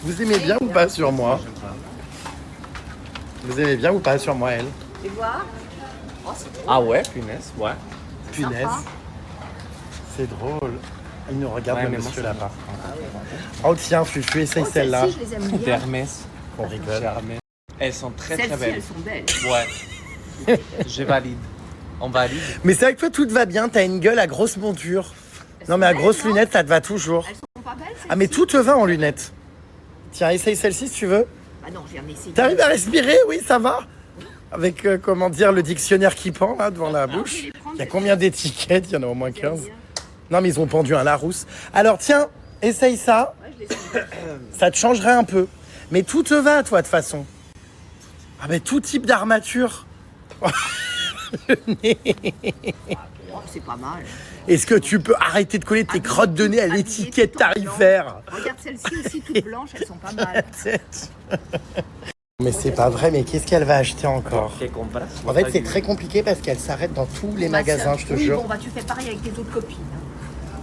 Vous aimez bien ou pas sur moi? Vous aimez bien ou pas sur moi, elle? Tu vois? Oh, c'est beau. Ah ouais, punaise, ouais. Punaise. Sympa. C'est drôle. Il nous regarde, Ouais, le mais moi, monsieur ça là-bas. Oh tiens, Fufu, essaye Oh, celle-là. celles-ci, je les aime bien. D'Hermès. On rigole. Hermès. Elles sont très très Celles-ci, belles. elles sont belles. Ouais. Je valide. On valide. Mais c'est vrai que toi, tout te va bien. T'as une gueule à grosse monture. Non, mais à belles, grosses non lunettes, ça te va toujours. Elles sont pas belles, celles-ci? Ah, mais tout te va en lunettes. Tiens, essaye celle-ci si tu veux. Bah non, je viens d'essayer. T'arrives à respirer? Oui, ça va. Avec, comment dire, le dictionnaire qui pend là devant la bouche. Il y a combien d'étiquettes? Il y en a au moins 15. Non, mais ils ont pendu un Larousse. Alors, tiens, essaye ça. Ouais, je les aime bien. Ça te changerait un peu. Mais tout te va, toi, de toute façon. Ah, mais tout type d'armature. Le nez. Oh, c'est pas mal. Est-ce que tu peux arrêter de coller tes crottes de nez à Habillées l'étiquette tout en blanc. tarifaire? Regarde celles-ci aussi, toutes blanches, elles sont pas mal. Mais c'est pas vrai, mais qu'est-ce qu'elle va acheter encore? Qu'est-ce qu'on passe? En fait, c'est très compliqué parce qu'elle s'arrête dans tous les Ma magasins, sœur. je te Oui, jure. bon, bah tu fais pareil avec tes autres copines.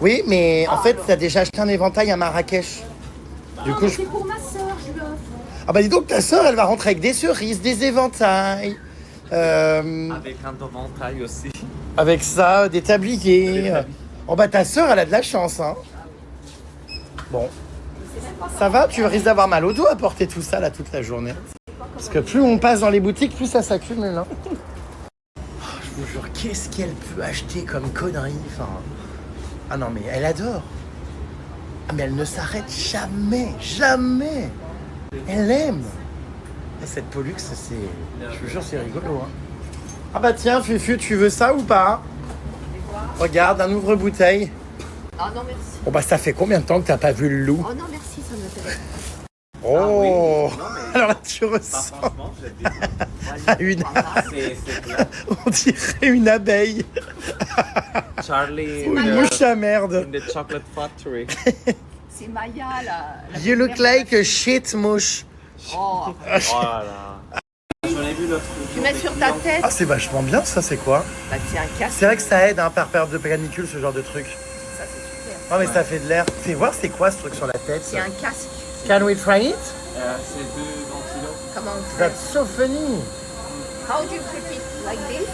Oui, mais en Ah, fait, alors. t'as déjà acheté un éventail à Marrakech. Du Non, coup, mais je... c'est pour ma sœur, je lui offre. Ah bah dis donc, ta soeur, elle va rentrer avec des cerises, des éventails, Avec un éventail aussi. avec ça, des tabliers. Des tabliers. Oh bah ta soeur, elle a de la chance, hein. Bon. Ça va? Tu risques d'avoir mal au dos à porter tout ça là toute la journée. Parce que plus on passe dans les boutiques, plus ça s'accumule. Hein. Oh, je vous jure, qu'est-ce qu'elle peut acheter comme connerie enfin... Ah non mais elle adore. Ah mais elle ne s'arrête jamais, jamais. Elle aime. Et cette Pollux, c'est... Je vous jure, c'est rigolo. Hein. Ah bah tiens, Fufu, tu veux ça ou pas? Regarde, un ouvre-bouteille. Ah non, merci. Bon bah ça fait combien de temps que t'as pas vu le loup? Oh non, merci, ça m'intéresse. Oh Non, mais- alors là tu Bah, ressens franchement, je l'ai dit. C'est clair. on dirait une abeille. Charlie Ou une mouche à merde. in the chocolate factory. C'est Maya, la You look belle-mère like a shit mouche. Oh, Oh là là. J'en ai vu l'autre tu mets sur ta tête. Ah c'est vachement bien ça, c'est quoi? Bah, c'est un casque. C'est vrai que ça aide hein, par période de canicule ce genre de truc. Ça, c'est super. Non mais ça fait de l'air. Fais voir c'est quoi ce truc sur la tête. C'est un casque. Can we try it? C'est 2 ventilos. Comment on fait? That's so funny. How do you put it? Like this?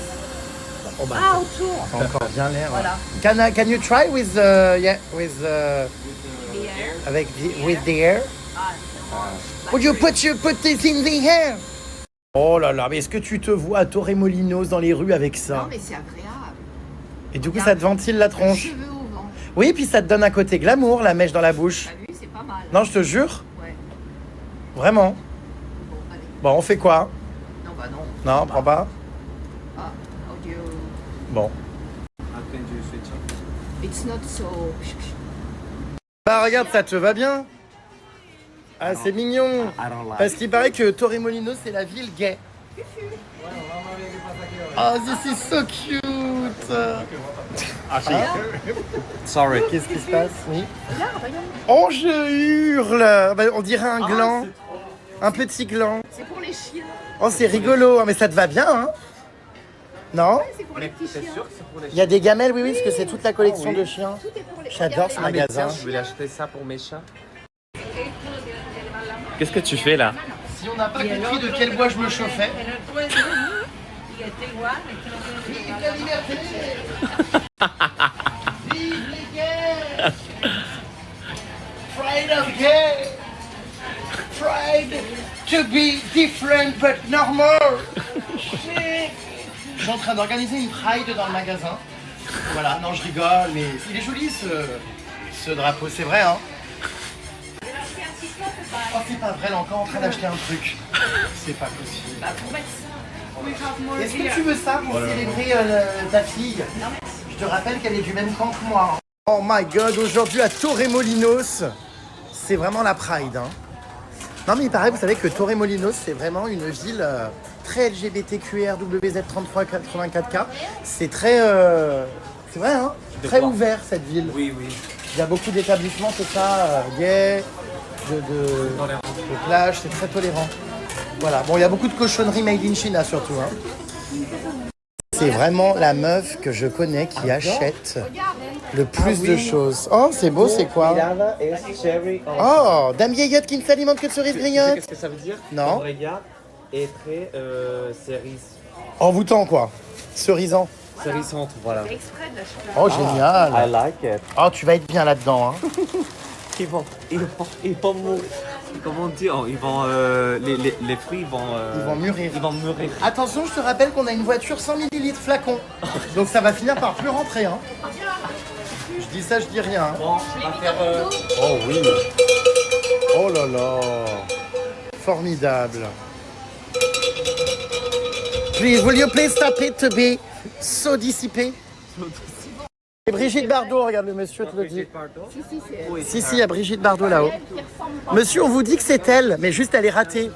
Oh bah Ah, autour. ça a encore bien l'air. Voilà. Can you try with Et, avec with the air? Would you put this in the air? Oh là là, mais est-ce que tu te vois à Torremolinos dans les rues avec ça? non, mais c'est agréable. Et du coup ça te ventile la Les tronche? cheveux au vent. Oui, puis ça te donne un côté glamour, la mèche dans la bouche. T'as vu, c'est pas mal. Non, je te jure, Ouais. vraiment. Bon, allez. Bon, on fait quoi? Non, bah non. Non, on prend pas? Ah, audio. Bon. How can you switch on? It's not so. Bah regarde, ça te va bien? Ah, c'est mignon. I don't like. Parce qu'il paraît que Torremolinos, c'est la ville gay. Oh, this is so cute. Sorry. Qu'est-ce qui se passe? Oui. Là, regarde. Oh, je hurle. Bah, on dirait un gland. Un petit gland. C'est pour les chiens. Oh, c'est rigolo. Ah, mais ça te va bien, hein? Non? C'est pour les petits C'est chiens. sûr que c'est pour les Il y a des gamelles, oui, oui, parce que c'est toute la collection oui. de chiens. Tout est pour les J'adore ce Regardez. magasin. Tiens, je vais acheter ça pour mes chats. Qu'est-ce que tu fais là? Si on n'a pas compris de quel bois je me chauffais. Vive la liberté! Vive les gays! Pride of gay! Pride to be different but normal! Je suis en train d'organiser une pride dans le magasin. Voilà, non je rigole, mais il est joli ce drapeau, c'est vrai hein? Oh c'est pas vrai, elle est encore en train d'acheter un truc. C'est pas possible. Est-ce que tu veux ça pour célébrer ta fille? Je te rappelle qu'elle est du même camp que moi. Oh my god, aujourd'hui à Torremolinos, c'est vraiment la Pride. Hein. Non mais il paraît, vous savez que Torremolinos, c'est vraiment une ville très LGBTQRWZ3384K. C'est très... c'est vrai, hein? Très ouvert cette ville. Oui, oui. Il y a beaucoup d'établissements, c'est ça, gays, de plage, c'est très tolérant. Voilà, bon, il y a beaucoup de cochonneries made in China surtout. Hein. C'est vraiment la meuf que je connais qui achète le plus de choses. Oh, c'est beau, c'est quoi? Mirada es cherry en... Oh, dame vieillotte qui ne s'alimente que de cerises Tu sais grignotes. qu'est-ce que ça veut dire? Non. Regarde est très cerise. Envoûtant, quoi. Cerisant. Cerisante, voilà. C'est exprès de l'acheter. Oh, génial. I like it. Oh, tu vas être bien là-dedans. Hein. Ils vont mourir. Comment dire? Ils vont les fruits ils vont mûrir. Ils vont mûrir. Attention, je te rappelle qu'on a une voiture 100 ml flacon. Donc ça va finir par plus rentrer. Hein. Je dis ça, je dis rien. Hein. Bon, on va faire Oh oui. Oh là là. Formidable. Please, will you please stop it to be so dissipé? Et Brigitte Bardot, regarde le monsieur te le dit. Si, il y a Brigitte Bardot là-haut. Monsieur, on vous dit que c'est elle, mais juste elle est ratée.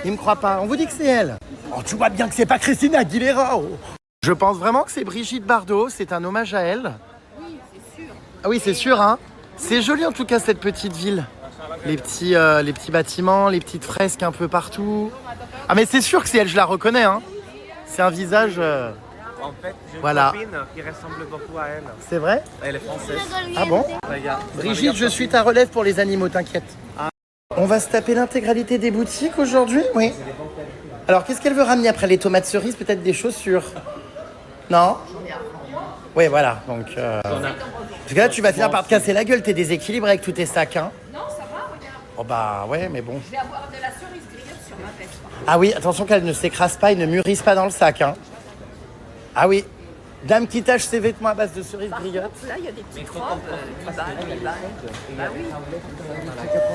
Il me croit pas. On vous dit que c'est elle. Oh, tu vois bien que c'est pas Christina Aguilera. Oh. Je pense vraiment que c'est Brigitte Bardot. C'est un hommage à elle. Oui, c'est sûr. Ah oui, c'est sûr, hein. C'est joli en tout cas cette petite ville. Les petits bâtiments, les petites fresques un peu partout. Ah mais c'est sûr que c'est elle, je la reconnais, hein. C'est un visage... En fait, j'ai une Voilà. copine qui ressemble beaucoup à elle. C'est vrai? Elle est française. Ah bon? Regarde. Brigitte, je suis ta relève pour les animaux, t'inquiète. On va se taper l'intégralité des boutiques aujourd'hui? Oui. Alors, qu'est-ce qu'elle veut ramener après les tomates cerises? Peut-être des chaussures? Non? Oui, voilà. Donc, parce que là, tu vas finir par te casser la gueule. T'es déséquilibré avec tous tes sacs. Hein. Non, ça va. Oh bah ouais, mais bon. Je vais avoir de la cerise grillade sur ma veste. Ah oui, attention qu'elle ne s'écrase pas et ne mûrisse pas dans le sac. Hein. Ah oui. Dame qui tâche ses vêtements à base de cerises griottes. Là, il y a des petites robes. Bah oui.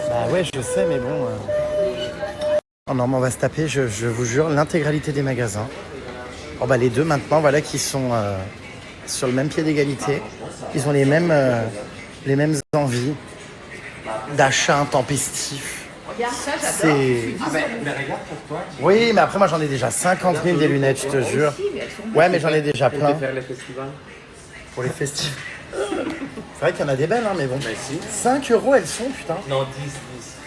Bah ouais, je sais, mais bon. Oh non, mais on va se taper, je vous jure, l'intégralité des magasins. Oh bah les deux maintenant, voilà, qui sont sur le même pied d'égalité. Ils ont les mêmes envies d'achat intempestif. Regarde ça, j'adore. C'est... Mais regarde pour toi. Oui, mais après moi j'en ai déjà 50 000 des lunettes, je te jure. Ouais, mais j'en ai déjà plein. Faire les festivals. Pour les festifs. C'est vrai qu'il y en a des belles, hein, mais bon. Mais si. 5 € elles sont, putain. Non, 10.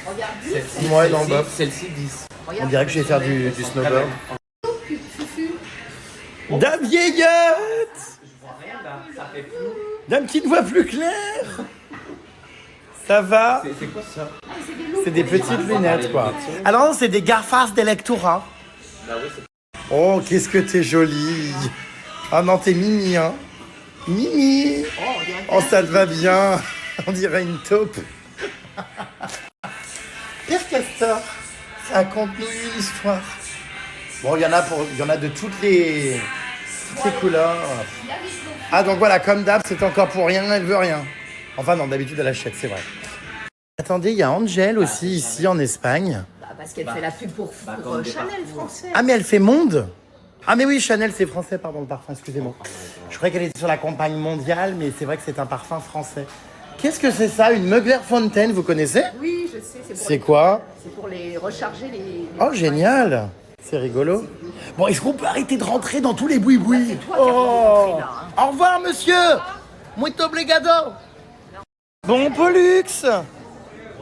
Regarde, Celle-ci, Ouais, non, bof. Celle-ci, 10. On dirait que je vais faire du snowboard. Dame vieillotte. Ça fait flou. Dame qui ne voit plus clair. Ça va? C'est quoi ça? C'est des petites lunettes, quoi. Alors non, c'est des gafas de lectura. Bah oui, c'est... Oh, qu'est-ce que t'es jolie. Ah non, t'es Mimi, hein. Mimi. Oh, ça te va bien. On dirait une taupe. Père Castor, raconte-nous une histoire. Bon, il y en a de toutes les couleurs. Ah, donc voilà, comme d'hab, c'est encore pour rien, elle veut rien. Enfin non, d'habitude elle achète, c'est vrai. Attendez, il y a Angel aussi ici en Espagne. Bah, parce qu'elle fait la pub pour Chanel français. Ah mais elle fait Monde. Ah mais oui, Chanel c'est français, pardon, le parfum, excusez-moi. Je croyais qu'elle était sur la campagne mondiale, mais c'est vrai que c'est un parfum français. Qu'est-ce que c'est ça, une Mugler Fontaine, vous connaissez? Oui, je sais. C'est quoi? C'est pour les recharger les... Oh génial. C'est rigolo. Bon, est-ce qu'on peut arrêter de rentrer dans tous les boui-boui? Oh. Au revoir monsieur. Muito obrigado. Bon, Pollux,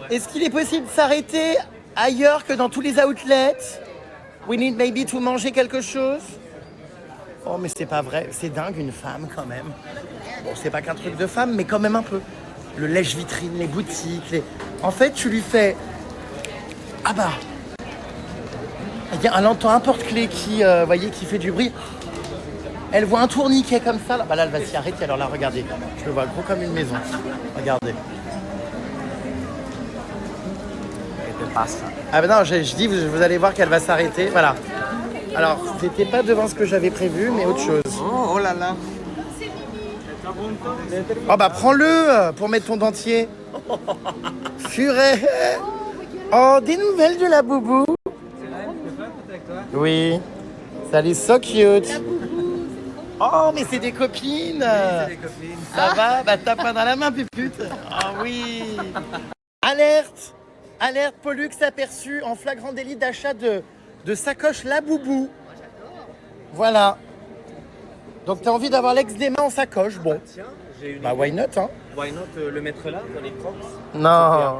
est-ce qu'il est possible de s'arrêter ailleurs que dans tous les outlets? We need maybe to manger quelque chose? Oh, mais c'est pas vrai. C'est dingue, une femme, quand même. Bon, c'est pas qu'un truc de femme, mais quand même un peu. Le lèche-vitrine, les boutiques, En fait, tu lui fais... Ah bah... Elle entend un porte-clés qui, voyez, qui fait du bruit. Elle voit un tourniquet comme ça. Là, bah là elle va s'y arrêter. Alors là, regardez. Je le vois gros comme une maison. Regardez. Ah ben non, je dis, vous allez voir qu'elle va s'arrêter. Voilà. Alors, c'était pas devant ce que j'avais prévu, mais autre chose. Oh là là. Oh bah prends-le pour mettre ton dentier. Furet. Oh, des nouvelles de la boubou. Oui. Salut, so cute. Oh, mais c'est des copines. C'est des copines. Ça va? Bah tape pas dans la main, pupute. Oh oui. Alerte. Alerte, Pollux aperçu en flagrant délit d'achat de sacoche La Boubou. Voilà. Donc t'as envie d'avoir l'ex des mains en sacoche, bon. Tiens, j'ai une... Bah why not, hein? Why not le mettre là, dans les crocs? Non.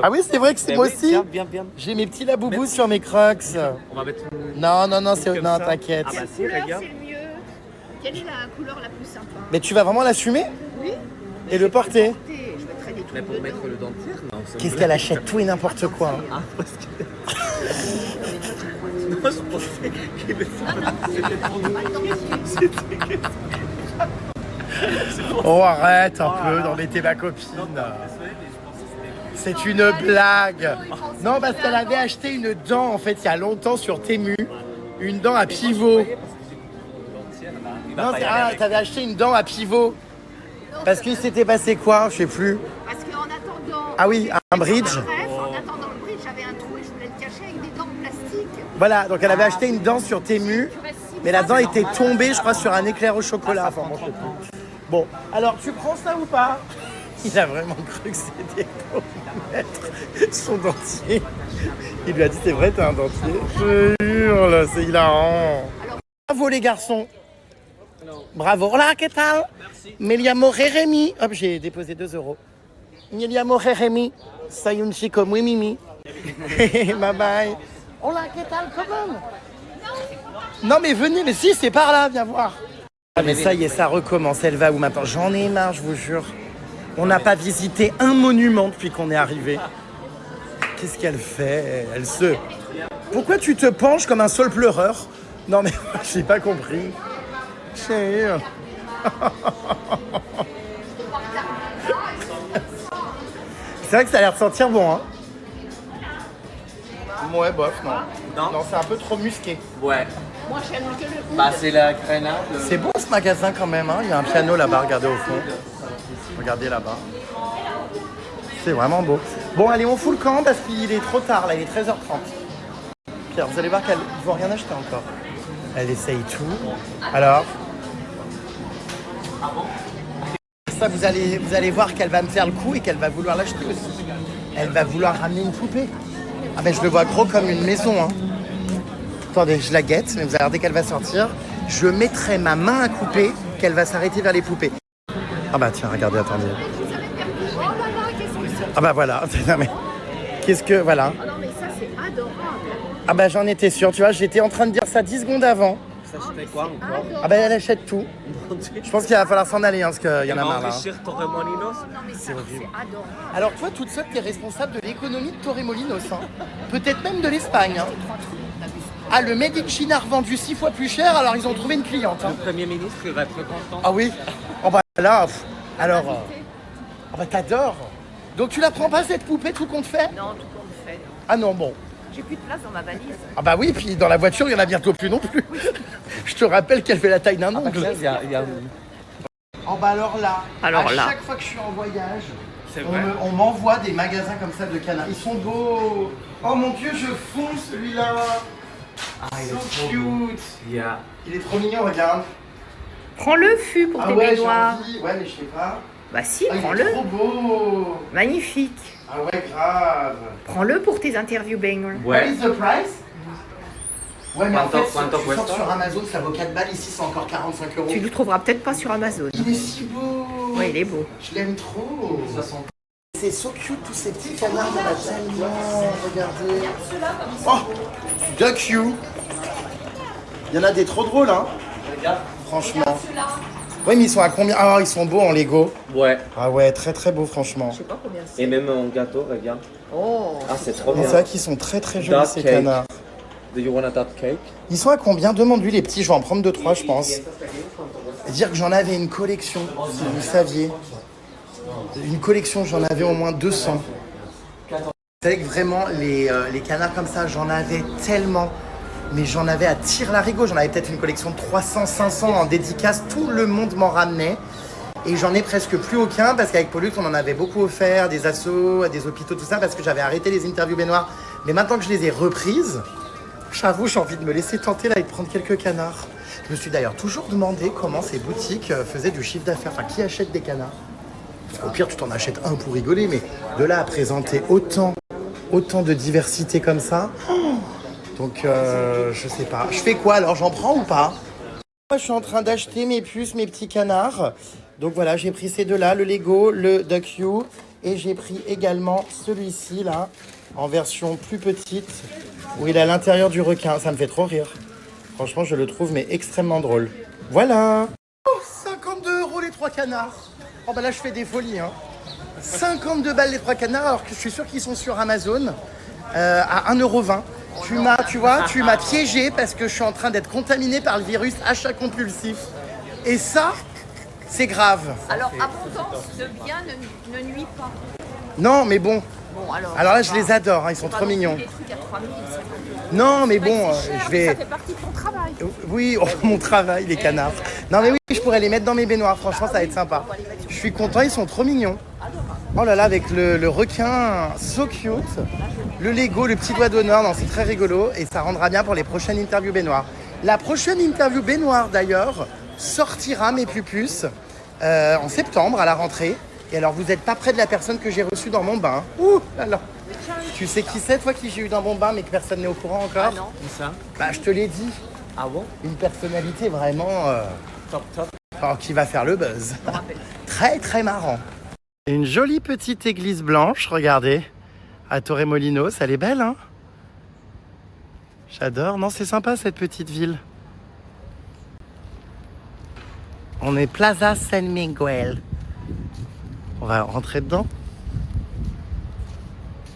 Ah oui, c'est vrai que c'est Ben moi oui, aussi. tiens, bien. J'ai mes petits La Boubou sur mes crocs. On va mettre une... Non, c'est... comme Non, ça. t'inquiète. Ah bah si, Couleur, regarde. c'est le mieux. Quelle est la couleur la plus sympa? Mais tu vas vraiment l'assumer? Oui. et le porter? Je mettrai des Mais trucs pour dedans. mettre le dentier, non. Qu'est-ce qu'elle achète? Tout et n'importe quoi. Hein. Ah, parce que... non, je pensais qu'il était... C'était pour nous. Oh, arrête un peu d'embêter ma copine. C'est une blague. Non, parce qu'elle avait acheté une dent, en fait, il y a longtemps sur Temu. Une dent à pivot. Non, t'avais acheté une dent à pivot. Parce qu'il s'était passé quoi? Je sais plus. Parce qu'en attendant... Ah oui, un bridge. Bref, en attendant le bridge, j'avais un trou et je voulais le cacher avec des dents en plastique. Voilà, donc elle avait acheté une dent sur Temu. Mais la dent était tombée, je crois, sur un éclair au chocolat. Enfin, bon, je sais plus. Bon, alors tu prends ça ou pas? Il a vraiment cru que c'était pour mettre son dentier. Il lui a dit, c'est vrai, t'as un dentier? Je jure, là, c'est hilarant. Bravo les garçons. Bravo. Hola, ¿qué tal? Me llamo Jérémy. Hop, j'ai déposé 2 €. Me llamo Jérémy. Soy un chico muy mimi. Bye bye. Hola, ¿qué tal? Comment? Non mais venez, mais si, c'est par là, viens voir. Ah mais ça y est, ça recommence, elle va où maintenant? J'en ai marre, je vous jure. On n'a pas visité un monument depuis qu'on est arrivé. Qu'est-ce qu'elle fait? Elle se... Pourquoi tu te penches comme un saule pleureur? Non mais j'ai pas compris. Chérie. C'est vrai que ça a l'air de sentir bon, hein. Ouais, bof, non. Non. Non, c'est un peu trop musqué. Ouais. Moi, j'aime que le coude. Bah, c'est la grenade. C'est beau ce magasin quand même, hein. Il y a un piano là-bas, regardez au fond. Regardez là-bas. C'est vraiment beau. Bon, allez, on fout le camp parce qu'il est trop tard, là, il est 13h30. Pierre, vous allez voir qu'elle ne va rien acheter encore. Elle essaye tout. Alors ça, vous allez voir qu'elle va me faire le coup et qu'elle va vouloir l'acheter aussi. Elle va vouloir ramener une poupée. Ah ben je le vois gros comme une maison, hein. Attendez, je la guette, mais vous allez regarder qu'elle va sortir. Je mettrai ma main à couper, qu'elle va s'arrêter vers les poupées. Ah bah tiens, regardez, attendez. Oh là là, qu'est-ce que c'est? Ah bah voilà, non mais... Qu'est-ce que... Voilà. Oh non, mais ça, c'est adorable. Ah bah j'en étais sûr, tu vois, j'étais en train de dire ça 10 secondes avant. Ça achetait quoi encore? Ah bah elle achète tout. Je pense qu'il va falloir s'en aller, hein, parce qu'il y en a marre là. Enrichir Torremolinos. Non, mais ça, c'est adorable. Alors toi, toute seule, t'es responsable de l'économie de Torremolinos, hein. Peut-être même de l'Espagne. Hein. Ah, le Made in China revendu 6 fois plus cher, alors ils ont trouvé une cliente. Hein. Le Premier ministre, il va être content. Ah oui. Oh bah là, alors... Ah bah t'adores. Donc tu la prends pas cette poupée, tout compte fait? Non, tout compte fait. Non. Ah non, bon. J'ai plus de place dans ma valise. Ah bah oui, puis dans la voiture, il y en a bientôt plus non plus. Je te rappelle qu'elle fait la taille d'un ongle. Il y a... Oh bah alors là, Alors à là. chaque fois que je suis en voyage, C'est vrai. on m'envoie des magasins comme ça de canards. Ils sont beaux. Oh mon Dieu, je fonce celui-là. Ah, il So est trop cute. beau. Yeah. Il est trop mignon, regarde. Prends le fût pour Ah tes ouais, j'ai baignoires. envie. Ouais, mais je sais pas. Bah si, Ah, il est prends-le. trop beau. Magnifique. Ah ouais, grave. Prends-le pour tes interviews baignoires. What Ouais. is the price? Ouais, mais en fait, Quanto si tu sors cuesta? sur Amazon, ça vaut 4 balles. Ici, c'est encore 45 euros. Tu le trouveras peut-être pas sur Amazon. Il est si beau. Ouais, il est beau. Je l'aime trop. C'est so cute tous ces petits canards dans la tellement. Regardez. Oh, duck you. Il y en a des trop drôles, hein. Franchement. Oui, mais ils sont à combien? Ah, ils sont beaux en Lego. Ouais. Ah ouais, très très beaux, franchement. Je sais pas combien c'est. Et même en gâteau, regarde. Oh. Ah, c'est trop Mais bien. c'est vrai qu'ils sont très très jolis Duck ces cake. canards. Do you want a that cake? Ils sont à combien? Demande-lui les petits, je vais en prendre 2-3 je pense. Dire que j'en avais une collection, si vous saviez. Une collection, j'en avais au moins 200. Vous savez que vraiment, les canards comme ça, j'en avais tellement. Mais j'en avais à tire-larigot. J'en avais peut-être une collection de 300, 500 en dédicace. Tout le monde m'en ramenait. Et j'en ai presque plus aucun parce qu'avec Pollux, on en avait beaucoup offert, des assos, des hôpitaux, tout ça, parce que j'avais arrêté les interviews baignoires. Mais maintenant que je les ai reprises, j'avoue, j'ai envie de me laisser tenter là et de prendre quelques canards. Je me suis d'ailleurs toujours demandé comment ces boutiques faisaient du chiffre d'affaires. Enfin, qui achète des canards? Parce qu'au pire, tu t'en achètes un pour rigoler, mais de là à présenter autant de diversité comme ça. Donc, je sais pas. Je fais quoi alors? J'en prends ou pas? Moi, je suis en train d'acheter mes puces, mes petits canards. Donc voilà, j'ai pris ces deux-là, le Lego, le Duck You. Et j'ai pris également celui-ci, là, en version plus petite, où il est à l'intérieur du requin. Ça me fait trop rire. Franchement, je le trouve mais extrêmement drôle. Voilà. Oh, 52 € les 3 canards. Oh bah là, je fais des folies, hein. 52 balles les 3 canards, alors que je suis sûr qu'ils sont sur Amazon à 1,20 €. Tu m'as piégé parce que je suis en train d'être contaminé par le virus achat compulsif. Et ça, c'est grave. Alors, abondance de bien ne nuit pas. Non, mais bon. Bon, Alors là, je les adore, hein, ils sont trop mignons. Des trucs à 3000, ça coûte Non, mais bon, cher, je vais... Ça fait partie de ton travail. Oui, oh, mon travail, les canards. Non, mais oui, je pourrais les mettre dans mes baignoires, franchement, ça va être sympa. Je suis content, ils sont trop mignons. Oh là là, avec le requin, so cute. Le Lego, le petit doigt d'honneur, non, c'est très rigolo. Et ça rendra bien pour les prochaines interviews baignoires. La prochaine interview baignoire, d'ailleurs, sortira, mes pupus, en septembre, à la rentrée. Et alors, vous n'êtes pas près de la personne que j'ai reçue dans mon bain. Ouh là là. Tu sais qui c'est, toi, qui j'ai eu dans mon bain, mais que personne n'est au courant encore? Ah non. Qui ça? Bah, je te l'ai dit. Ah bon? Une personnalité vraiment... Top, top. qui va faire le buzz. Très, très marrant. Une jolie petite église blanche, regardez, à Torremolinos. Elle est belle, hein? J'adore. Non, c'est sympa, cette petite ville. On est Plaza San Miguel. On va rentrer dedans.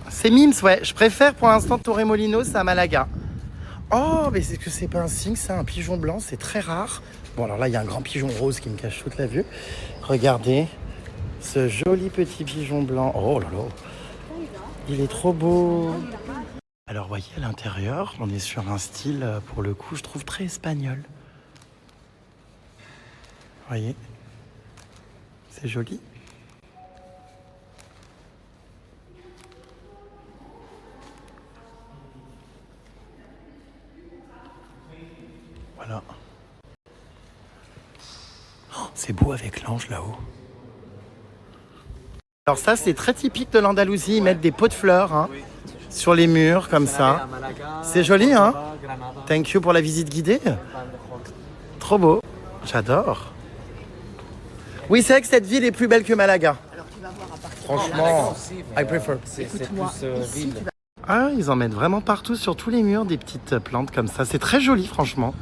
C'est Mims, ouais. Je préfère pour l'instant Torremolinos à Malaga. Oh, mais c'est que c'est pas un cygne, c'est un pigeon blanc, c'est très rare. Bon, alors là, il y a un grand pigeon rose qui me cache toute la vue. Regardez ce joli petit pigeon blanc. Oh là là, il est trop beau. Alors voyez à l'intérieur, on est sur un style, pour le coup, je trouve très espagnol. Voyez, c'est joli. Voilà. Oh, c'est beau avec l'ange là-haut. Alors ça, c'est très typique de l'Andalousie, ils mettent des pots de fleurs hein, sur les murs comme ça. C'est joli, hein? Thank you pour la visite guidée. Trop beau, j'adore. Oui, c'est vrai que cette ville est plus belle que Malaga. Alors tu vas voir à partir Franchement, I prefer. Écoute-moi, ici tu vas... Ah, ils en mettent vraiment partout sur tous les murs des petites plantes comme ça. C'est très joli, franchement.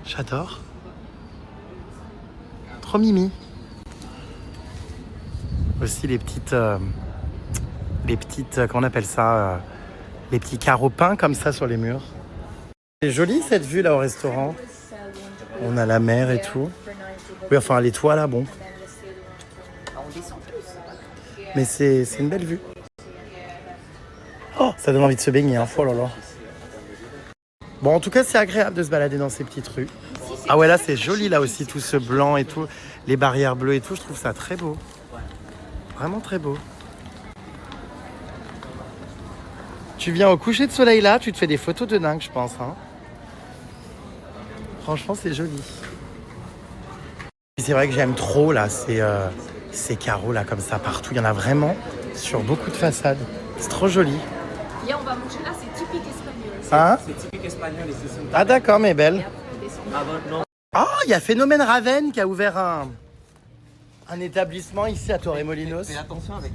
J'adore. Trop mimi. Aussi les petites, comment on appelle ça, les petits carreaux peints comme ça sur les murs. C'est joli cette vue là au restaurant. On a la mer et tout. Oui, enfin les toits là, bon. Mais c'est une belle vue. Oh, ça donne envie de se baigner, hein. Oh là là. Bon, en tout cas, c'est agréable de se balader dans ces petites rues. Ah ouais, là, c'est joli, là aussi, tout ce blanc et tout. Les barrières bleues et tout, je trouve ça très beau. Vraiment très beau. Tu viens au coucher de soleil, là, tu te fais des photos de dingue, je pense. Hein. Franchement, c'est joli. C'est vrai que j'aime trop, là, ces carreaux, là, comme ça, partout. Il y en a vraiment sur beaucoup de façades. C'est trop joli. Viens, on va manger là, c'est typique espagnol. Hein? C'est typique espagnol ici. Ah d'accord, mais belle. Et après, on descend. Ah bon, non. Ah, il y a Phénomène Raven qui a ouvert un établissement ici à Torremolinos. Fais attention avec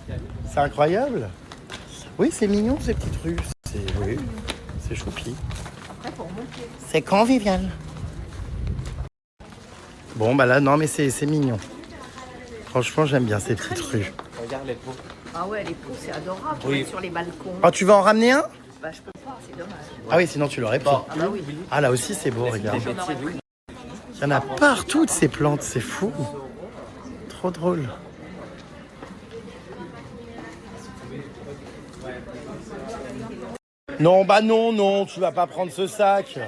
les... C'est incroyable. Oui, c'est mignon ces petites rues. Oui, c'est choupi. Après, pour monter. C'est convivial. Bon, bah là, non, mais c'est mignon. Franchement, j'aime bien ces petites rues. Regarde les pots. Ah ouais, les pots, c'est adorable. Oui. Mettre sur les balcons. Oh, tu vas en ramener un? Bah, je peux pas, c'est dommage. Ah oui, sinon tu l'aurais pris. Ah bah oui. Ah là aussi, c'est beau, regarde. J'en aurais pris. Il y en a partout de ces plantes, c'est fou. Trop drôle. Non, bah non, non, tu vas pas prendre ce sac.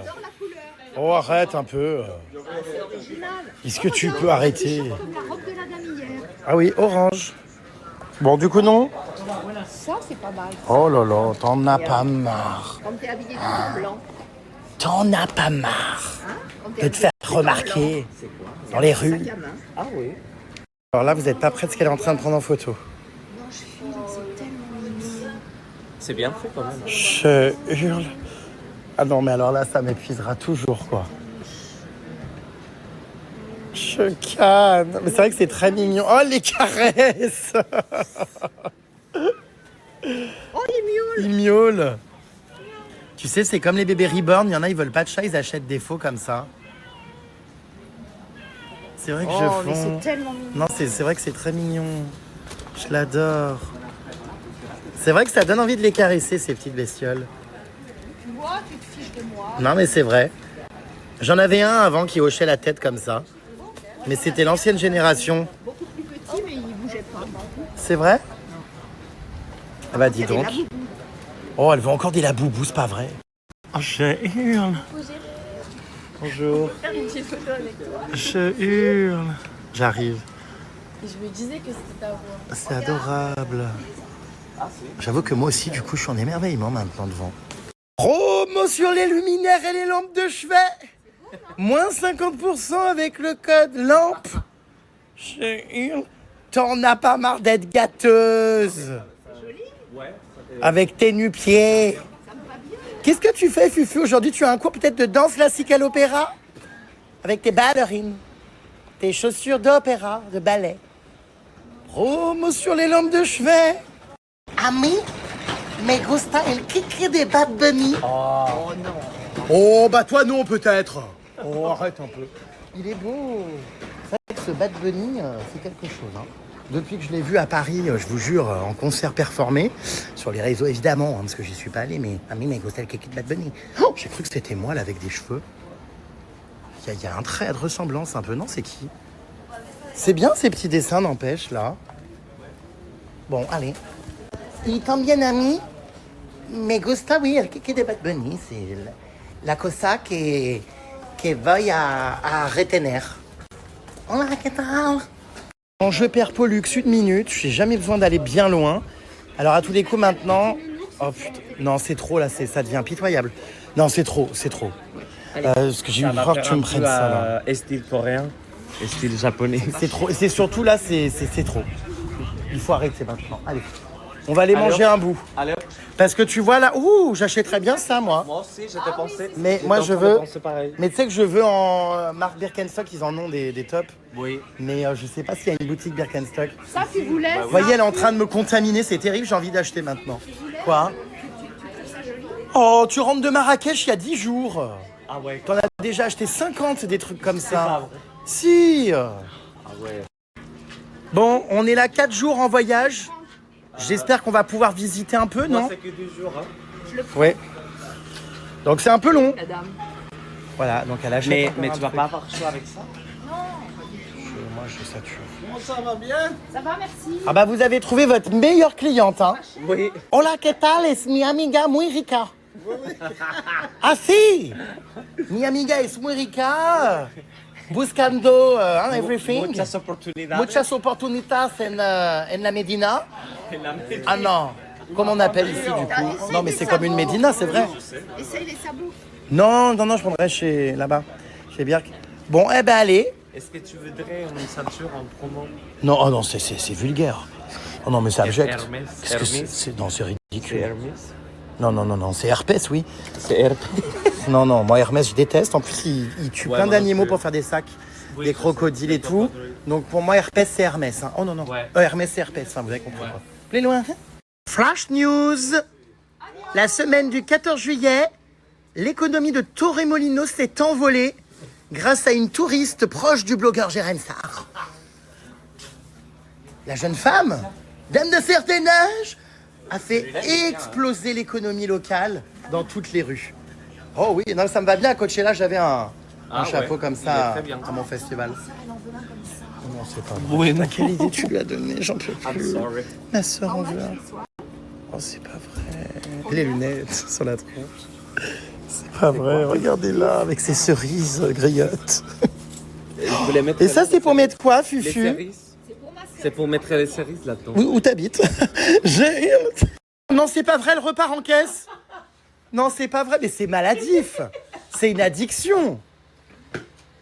Oh, arrête un peu. C'est original. Est-ce que tu peux arrêter? La robe de la dame hier. Ah oui, orange. Bon, du coup, non? Ça, c'est pas mal. Oh là là, t'en as pas marre. Quand t'es habillé tout en blanc. T'en as pas marre Hein, quand t'es de te habillé faire tout en remarquer blanc. dans les Sac rues. à main. Ah oui. Alors là, vous n'êtes pas près de ce qu'elle est en train de prendre en photo. Non, je file, c'est tellement mignon. C'est bien fait quand même. Je hurle. Ah non, mais alors là, ça m'épuisera toujours, quoi. Je canne. Mais c'est vrai que c'est très mignon. Oh, les caresses. Oh, les miaules. Ils miaulent. Tu sais, c'est comme les bébés reborn. Il y en a, ils veulent pas de chat, ils achètent des faux comme ça. C'est vrai que Oh, je mais fonds. c'est tellement mignon. Non, c'est vrai que c'est très mignon. Je l'adore. C'est vrai que ça donne envie de les caresser, ces petites bestioles. Tu vois, tu te fiches de moi. Non, mais c'est vrai. J'en avais un avant qui hochait la tête comme ça. Mais c'était l'ancienne génération. Beaucoup plus petit, mais il bougeait pas. C'est vrai? Ah bah dis Il y avait donc. la boubou. Oh, elle veut encore des laboubous, c'est pas vrai. Oh, je hurle. Bonjour. Faire une petite photo avec toi. Je hurle. J'arrive. Et je me disais que c'était ta voix. C'est adorable. J'avoue que moi aussi, du coup, je suis en émerveillement maintenant devant. Promo sur les luminaires et les lampes de chevet. Moins 50% avec le code lampe. Je hurle. T'en as pas marre d'être gâteuse. Avec tes nu-pieds. Qu'est-ce que tu fais, Fufu? Aujourd'hui, tu as un cours peut-être de danse classique à l'opéra? Avec tes ballerines. Tes chaussures d'opéra, de ballet. Promo sur les lampes de chevet. Ami, me gusta el kiki de Bad Bunny. Oh non. Oh, bah toi non, peut-être. Oh, arrête un peu. Il est beau. C'est vrai que ce Bad Bunny, c'est quelque chose. Hein. Depuis que je l'ai vu à Paris, je vous jure, en concert performé, sur les réseaux évidemment, hein, parce que j'y suis pas allé, mais ami, me gusta el kiki de Bad Bunny. Oh, j'ai cru que c'était moi là avec des cheveux. Il y a un trait de ressemblance un peu, non? C'est qui? C'est bien ces petits dessins, n'empêche, là. Bon, allez. Y combien, ami? Me gusta, oui, el que de Bad Bunny, c'est la cosa que voy a retener. Hola, ¿qué tal? Bon, je perds Pollux une minute, j'ai jamais besoin d'aller bien loin. Alors à tous les coups maintenant... Oh putain, non c'est trop là, ça devient pitoyable. Non c'est trop. Parce que j'ai eu peur que tu me prennes ça là. Et style coréen, et style japonais. C'est trop, et c'est surtout là, c'est trop. Il faut arrêter maintenant, allez. On va aller manger un bout. Allez. Parce que tu vois là, ouh, j'achèterais bien ça moi. Moi aussi, j'étais pensé. Mais moi je veux... Mais tu sais que je veux en marque Birkenstock, ils en ont des tops. Oui. Mais je sais pas s'il y a une boutique Birkenstock. Ça, tu voulais. Vous voyez, elle est en train de me contaminer, c'est terrible, j'ai envie d'acheter maintenant. Quoi? Oh, tu rentres de Marrakech il y a 10 jours. Ah ouais. T'en as déjà acheté 50 des trucs comme C'est pas ça. vrai. Si. Ah ouais. Bon, on est là 4 jours en voyage. J'espère qu'on va pouvoir visiter un peu, non? Moi, c'est que 2 jours. Hein. Ouais. Donc c'est un peu long. La dame. Voilà, donc elle achète. Mais encore un tu vas truc. pas avoir chaud avec ça? Moi je sature. Ça va, merci. Ah bah vous avez trouvé votre meilleure cliente, hein? Oui. Hola, ¿qué tal? Es mi amiga muy rica. Ah si! Mi amiga es muy rica. Buscando everything. Muchas oportunidades. Muchas oportunidades en la Médina. Ah non, comment on appelle ici du coup? Non mais c'est comme une Médina, c'est vrai. Essaye les sabots. Non, je prendrais chez là-bas, chez Birk. Bon, eh ben allez. Est-ce que tu voudrais une ceinture en promo? Non, oh non, c'est vulgaire. Oh non, mais c'est abject. Hermès. Qu'est-ce que Hermès. c'est? Non, c'est C'est ridicule. Hermès. Non, c'est Herpès, oui. C'est Hermès. Non, moi Hermès, je déteste. En plus, il tue Ouais, plein moi non d'animaux plus. pour faire des sacs, Oui, des je crocodiles sais, et tout. crocodile. Donc pour moi, Herpès, c'est Hermès. Hein. Oh non. Ouais. Hermès, c'est Herpès. Enfin, vous avez compris Ouais. quoi. Plus loin. Flash News. La semaine du 14 juillet, l'économie de Torremolinos s'est envolée grâce à une touriste proche du blogueur Jérém Sarr. La jeune femme, dame d'un certain âge, a fait exploser l'économie locale dans toutes les rues. Oh oui, non, ça me va bien. À Coachella, j'avais un chapeau ouais. comme Il ça est très bien. à mon festival. Non, c'est pas vrai. Oui, Putain, non. quelle idée tu lui as donnée, j'en peux I'm plus. sorry. Ma soeur en veut un. Oh, c'est pas vrai. Les lunettes sur la tronche. C'est pas vrai, regardez là, avec ses cerises griottes. Je voulais mettre Et ça, c'est pour mettre quoi, les Fufu? cerises. C'est pour mettre les cerises là-dedans. Où t'habites? Non, c'est pas vrai, elle repart en caisse. Non, c'est pas vrai, mais c'est maladif. C'est une addiction.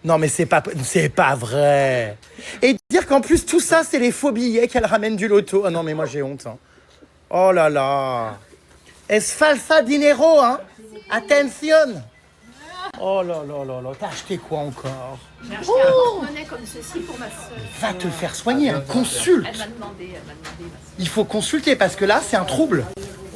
Non, mais c'est pas vrai. Et dire qu'en plus, tout ça, c'est les faux billets qu'elle ramène du loto. Ah non, mais moi, j'ai honte. Hein. Oh là là. Es falsa dinero, hein. Attention. Oh là là là là. T'as acheté quoi encore? J'ai acheté un porte-monnaie comme ceci pour ma soeur. Va te faire soigner, un consulte. Elle m'a demandé, ma soeur. Il faut consulter parce que là, c'est un trouble.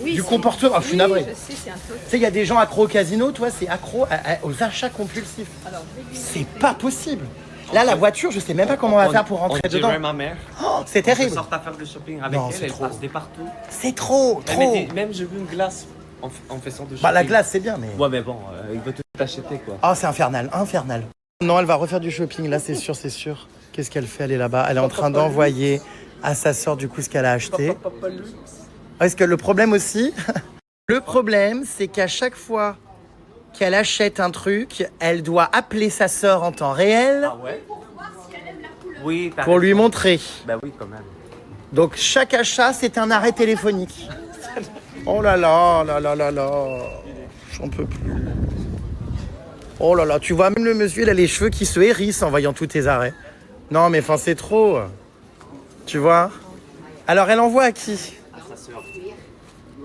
Oui, Du c'est- comportement. Ah, je suis oui, navré. Je sais, c'est un truc. Tu sais, il y a des gens accros au casino, toi, c'est accro aux achats compulsifs. Alors, C'est pas possible. Là, la voiture, je sais même pas comment on va faire pour rentrer on dedans. dirait ma mère. Oh, c'est Je terrible. sors à faire du shopping avec Non, elle, c'est elle trop. passe des partout. C'est trop, Elle m'a trop. dit, même j'ai vu une glace en faisant du shopping. Bah, la glace, c'est bien, mais... Ouais, mais bon, il veut tout acheter quoi. Oh, c'est infernal, infernal. Non, elle va refaire du shopping, là, c'est sûr, c'est sûr. Qu'est-ce qu'elle fait? Elle est là-bas. Elle est en train d'envoyer à sa sœur, du coup, ce qu'elle a acheté. Parce que le problème aussi... Le problème, c'est qu'à chaque fois qu'elle achète un truc, elle doit appeler sa sœur en temps réel Ah ouais? Oui, t'as pour lui raison. montrer. Bah oui, quand même. Donc chaque achat, c'est un arrêt téléphonique. Oh là là, là là là là. J'en peux plus. Oh là là, tu vois, même le monsieur, il a les cheveux qui se hérissent en voyant tous tes arrêts. Non, mais enfin, c'est trop. Tu vois? Alors, elle envoie à qui?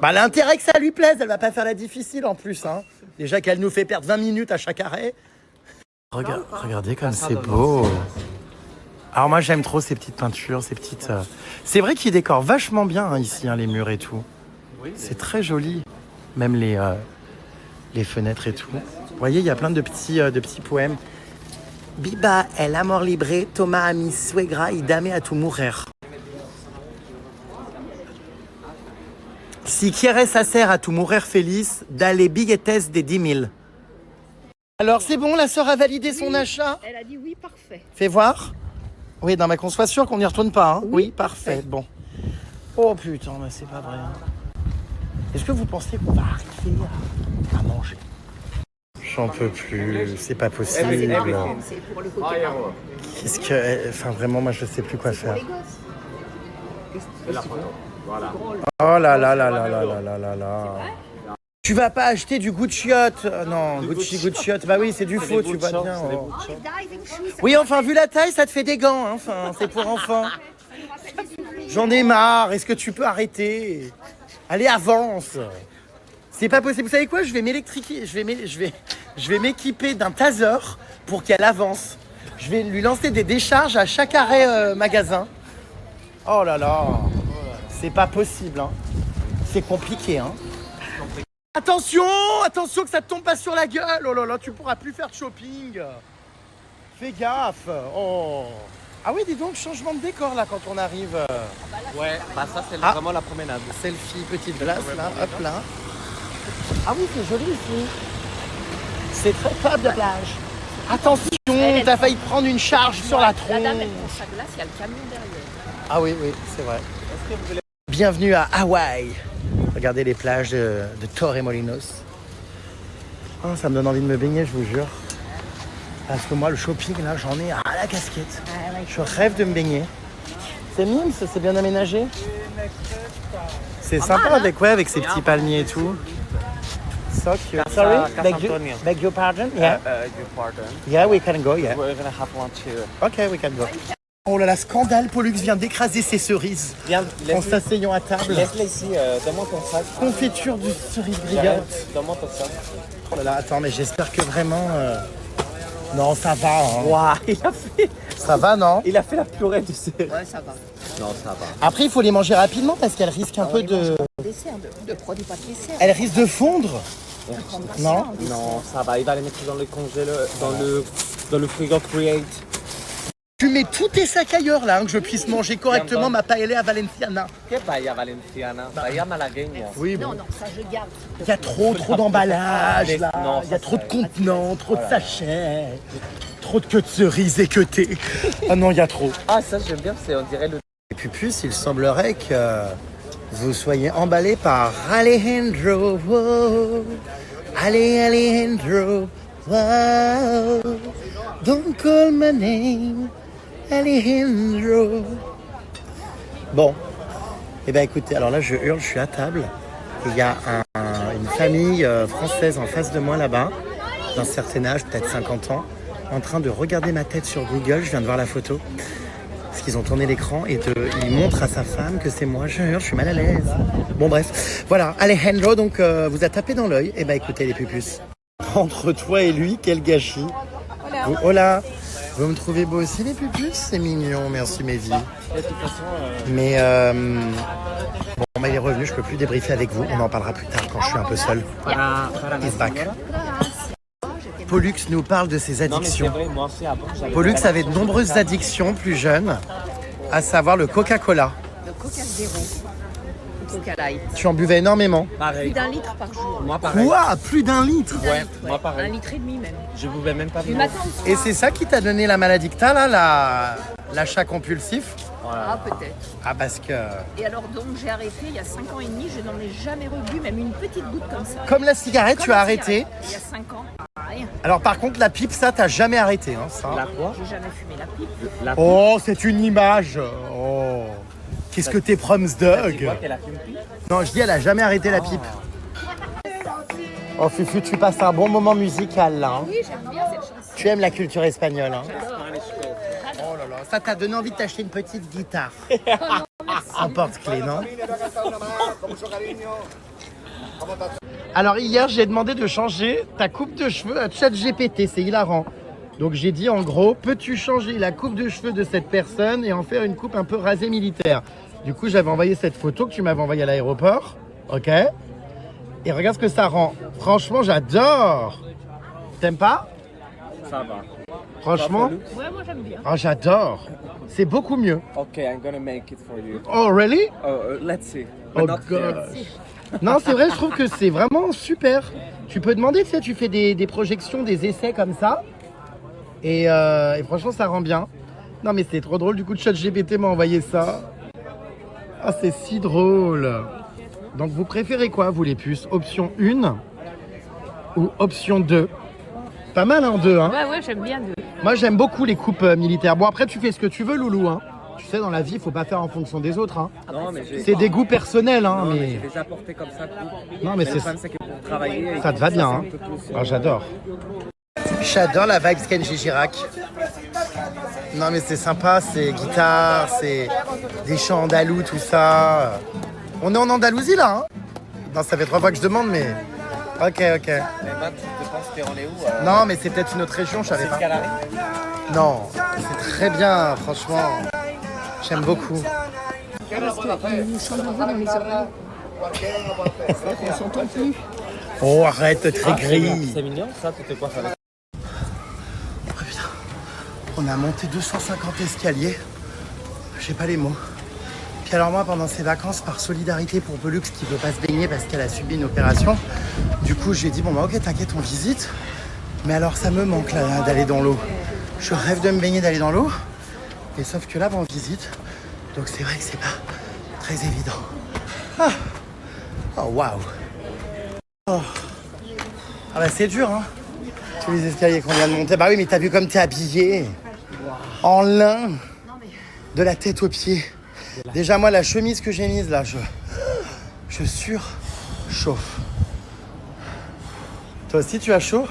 Bah, l'intérêt que ça lui plaise, elle va pas faire la difficile en plus. Hein. Déjà qu'elle nous fait perdre 20 minutes à chaque arrêt. Regardez comme c'est beau. Alors moi j'aime trop ces petites peintures, ces petites... C'est vrai qu'ils décorent vachement bien hein, ici, hein, les murs et tout. C'est très joli. Même les fenêtres et tout. Vous voyez, il y a plein de petits poèmes. Biba el amor libre, toma a mi suegra y dame a tu mujer. Si quieres hacer a tu mujer feliz, dale billetes de 10 000. Alors c'est bon, la sœur a validé son achat? Elle a dit oui, parfait. Fais voir. Oui, non, mais qu'on soit sûr qu'on n'y retourne pas. Hein. Oui, parfait. Bon. Oh putain, mais c'est pas vrai. Hein. Est-ce que vous pensez qu'on va arriver à manger? J'en peux plus, c'est pas possible. C'est pour le côté marrant. Qu'est-ce que... Enfin vraiment, moi je sais plus quoi faire. Oh là là là là là là là là là. Tu vas pas acheter du Gucciot? Non, Gucciot. Bah oui, c'est du faux, tu vois bien. Oh. Oui, enfin, vu la taille, ça te fait des gants. Hein. Enfin, c'est pour enfants. J'en ai marre. Est-ce que tu peux arrêter? Allez, avance. C'est pas possible. Vous savez quoi? Je vais m'électrifier. Je vais m'équiper d'un taser pour qu'elle avance. Je vais lui lancer des décharges à chaque arrêt magasin. Oh là là. C'est pas possible. Hein. C'est compliqué. Hein. Attention, attention que ça te tombe pas sur la gueule. Oh là là, tu pourras plus faire de shopping. Fais gaffe. Oh. Ah oui, dis donc, changement de décor là quand on arrive. Ouais, bah ça c'est vraiment la promenade. Selfie, petite glace là, hop là. Ah oui, c'est joli ici. C'est très top de plage. Attention, t'as failli prendre une charge sur la tronche. La dame, elle prend sa glace, il y a le camion derrière. Ah oui, oui, c'est vrai. Bienvenue à Hawaï. Regardez les plages de Torremolinos. Oh, ça me donne envie de me baigner, je vous jure. Parce que moi, le shopping, là, j'en ai à la casquette. Je rêve de me baigner. C'est mime, c'est bien aménagé. C'est sympa avec, ouais, avec ces petits palmiers et tout. So cute. Sorry, beg your pardon? Yeah. Your pardon. Yeah, we can go, yeah. We're gonna have lunch here. Okay, we can go. Oh là là, scandale, Pollux vient d'écraser ses cerises Viens, en s'asseyant à table. laisse-les ici, donne-moi ton sac. Confiture de cerise brigade. Donne-moi ton sac. Oh là là, attends, mais j'espère que vraiment... Non, ça va, hein. Waouh, il a fait... Ça va, non? Il a fait la purée de céréales. Ouais, ça va. Non, ça va. Après, il faut les manger rapidement parce qu'elles risquent un peu de... Dessert, de produits pas de dessert. Elles risquent de fondre. Non? Non, ça va. Il va les mettre dans le congélateur, dans le frigo Create. Tu mets tous tes sacs ailleurs, là, hein, que je puisse manger correctement ma paella valenciana. Que paella valenciana? Paella malagueña. Oui, Non, bon. non, ça je garde. Il y a trop d'emballage, là. Non, Il y a ça, trop de c'est- contenants, trop de sachets. Trop de queues de cerises équeutées. Ah non, il y a trop. Ah, ça j'aime bien, on dirait le... Et puis plus, il semblerait que vous soyez emballé par Alejandro. Wow. Allez, Alejandro. Wow. Don't call my name, Alejandro. Bon. Eh bien écoutez, alors là je hurle, je suis à table. Il y a une famille française en face de moi là-bas, d'un certain âge, peut-être 50 ans, en train de regarder ma tête sur Google. Je viens de voir la photo. Parce qu'ils ont tourné l'écran et il montre à sa femme que c'est moi. Je hurle, je suis mal à l'aise. Bon bref, voilà, Alejandro, donc vous a tapé dans l'œil. Eh bien écoutez les pupus. Entre toi et lui, quel gâchis. Hola. Vous me trouvez beau aussi les pupus? C'est mignon, merci mes vies. Mais bon, il est revenu, je peux plus débriefer avec vous. On en parlera plus tard quand je suis un peu seul. He's back. Pollux nous parle de ses Non, mais c'est addictions. vrai, moi aussi avant. Pollux avait de nombreuses addictions plus jeunes, à savoir le Coca-Cola. Le Coca Zéro. Le Coca Light. Tu en buvais énormément. Plus Pareil. d'un litre par jour. Moi pareil. Quoi? Plus d'un litre? Ouais, moi pareil. 1,5 litre même. Je buvais même pas de Du l'eau. matin au soir. Et c'est ça qui t'a donné la maladie que t'as là, l'achat compulsif? Ah, peut-être. Ah parce que... Et alors donc j'ai arrêté il y a 5 ans et demi, je n'en ai jamais rebu, même une petite goutte comme ça. Comme la cigarette, Comme tu as la arrêté. cigarette. Il y a 5 ans, rien. Alors par contre, la pipe, ça, t'as jamais arrêté, hein, ça. La quoi? J'ai jamais fumé la pipe. La Oh, c'est une image. Oh. Qu'est-ce que t'es proms Tu vois dog? qu'elle a fait une pipe? Non, je dis, elle a jamais arrêté la pipe. Oh Fufu, tu passes un bon moment musical là. Hein. Oui, j'aime bien cette chanson. Tu aimes la culture espagnole. Hein. Oh là là, ça t'a donné envie de t'acheter une petite guitare. En porte-clés, non? Alors hier, j'ai demandé de changer ta coupe de cheveux à ChatGPT, c'est hilarant. Donc j'ai dit en gros, peux-tu changer la coupe de cheveux de cette personne et en faire une coupe un peu rasée militaire? Du coup, j'avais envoyé cette photo que tu m'avais envoyée à l'aéroport, ok? Et regarde ce que ça rend. Franchement, j'adore. T'aimes pas? Ça va. Franchement? Ouais, moi j'aime bien. Oh, j'adore. C'est beaucoup mieux. Ok, I'm gonna make it for you. Oh, really? Let's see. Oh, But not here. gosh. Non, c'est vrai, je trouve que c'est vraiment super. Tu peux demander, tu sais, tu fais des projections, des essais comme ça. Et franchement, ça rend bien. Non, mais c'est trop drôle. Du coup, ChatGPT m'a envoyé ça. Ah, c'est si drôle. Donc vous préférez quoi, vous les puces? Option 1 ou option 2? Pas mal en 2, hein? Ouais, j'aime bien 2. Moi j'aime beaucoup les coupes militaires. Bon après tu fais ce que tu veux, Loulou, hein. Tu sais, dans la vie, il faut pas faire en fonction des autres, hein. Non, mais j'ai... C'est des goûts personnels, hein. Non, mais mais... j'ai déjà porté comme ça. Non, mais Le c'est... problème, c'est que pour travailler... Ça te va bien, hein. Ah, j'adore. J'adore la vibe Kenji Girac. Non mais c'est sympa, c'est guitare, c'est des chants andalous, tout ça. On est en Andalousie là, hein? Non, ça fait 3 fois que je demande, mais... Ok. Mais Matt, tu penses qu'on est où Non, mais c'est peut-être une autre région, je savais C'est pas. Canaries. Non, c'est très bien, franchement. J'aime beaucoup. Parce qu'il nous chante un peu dans les oreilles. C'est-à-dire qu'on s'entend plus. Oh, arrête, très gris. C'est mignon, ça, tu fais quoi avec? Oh, putain. On a monté 250 escaliers. J'ai pas les mots. Puis alors moi, pendant ces vacances, par solidarité pour Pollux qui veut pas se baigner parce qu'elle a subi une opération, du coup, j'ai dit, bon bah ok, t'inquiète, on visite. Mais alors, ça me manque là, d'aller dans l'eau. Je rêve de me baigner, d'aller dans l'eau. Et sauf que là, on visite. Donc c'est vrai que c'est pas très évident. Ah, oh waouh. Oh. Ah bah c'est dur, hein. Tous les escaliers qu'on vient de monter. Bah oui, mais t'as vu comme t'es habillé. En lin. De la tête aux pieds. Déjà, moi, la chemise que j'ai mise là, je surchauffe. Toi aussi, tu as chaud?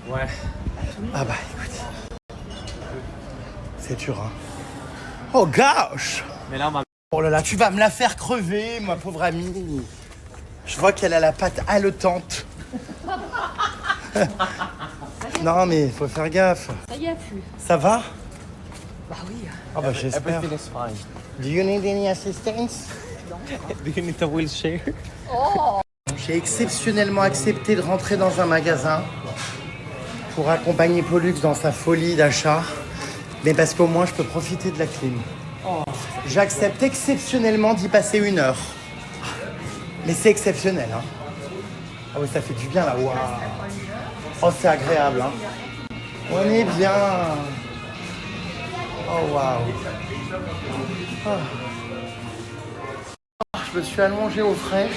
Ouais. Ah bah écoute. C'est dur, hein. Oh gosh. Mais là, ma... Oh là là, tu vas me la faire crever, ma pauvre amie. Je vois qu'elle a la patte haletante. Non, mais il faut faire gaffe. Ça y est, plus. Ça va? Bah oui. Ah bah j'espère. Everything is fine. Do you need any assistance? Do you need a wheelchair? J'ai exceptionnellement accepté de rentrer dans un magasin pour accompagner Pollux dans sa folie d'achat, mais parce qu'au moins je peux profiter de la clim. J'accepte exceptionnellement d'y passer 1 heure. Mais c'est exceptionnel, hein. Ah oui, ça fait du bien là. Waouh. Oh, c'est agréable, hein. On est bien. Oh waouh. Oh. Je me suis allongé au frais.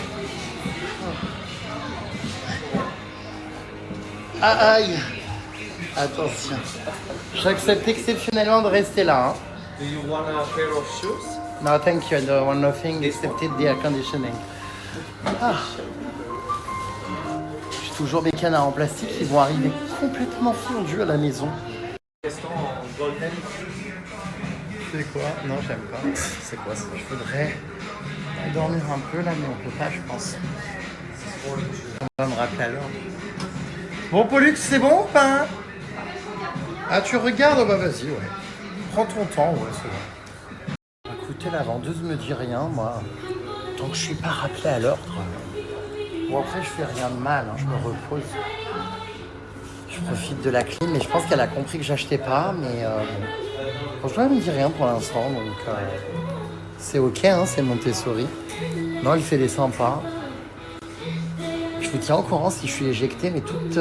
Ah, aïe. Attention. J'accepte exceptionnellement de rester là, hein. Do you want a pair of shoes? No, thank you. I don't want nothing except the air conditioning. Ah. J'ai toujours mes canards en plastique qui vont arriver complètement fondus à la maison. Question en golden. C'est quoi? Non, j'aime pas. C'est quoi ça? Je voudrais dormir un peu là, mais on peut pas, je pense. On va me rappeler à l'heure. Bon, Pollux, c'est bon ou pas? Ah, tu regardes? Oh, bah vas-y, ouais. Prends ton temps, ouais, c'est bon. Écoutez, la vendeuse me dit rien, moi. Tant que je suis pas rappelé à l'ordre. Bon, après, je fais rien de mal, hein, je me repose. Je profite de la clim, mais je pense qu'elle a compris que j'achetais pas, mais bon. Franchement, elle me dit rien pour l'instant, donc c'est ok, hein, c'est Montessori. Non, il fait des sympas. Je vous tiens au courant si je suis éjecté, mais toute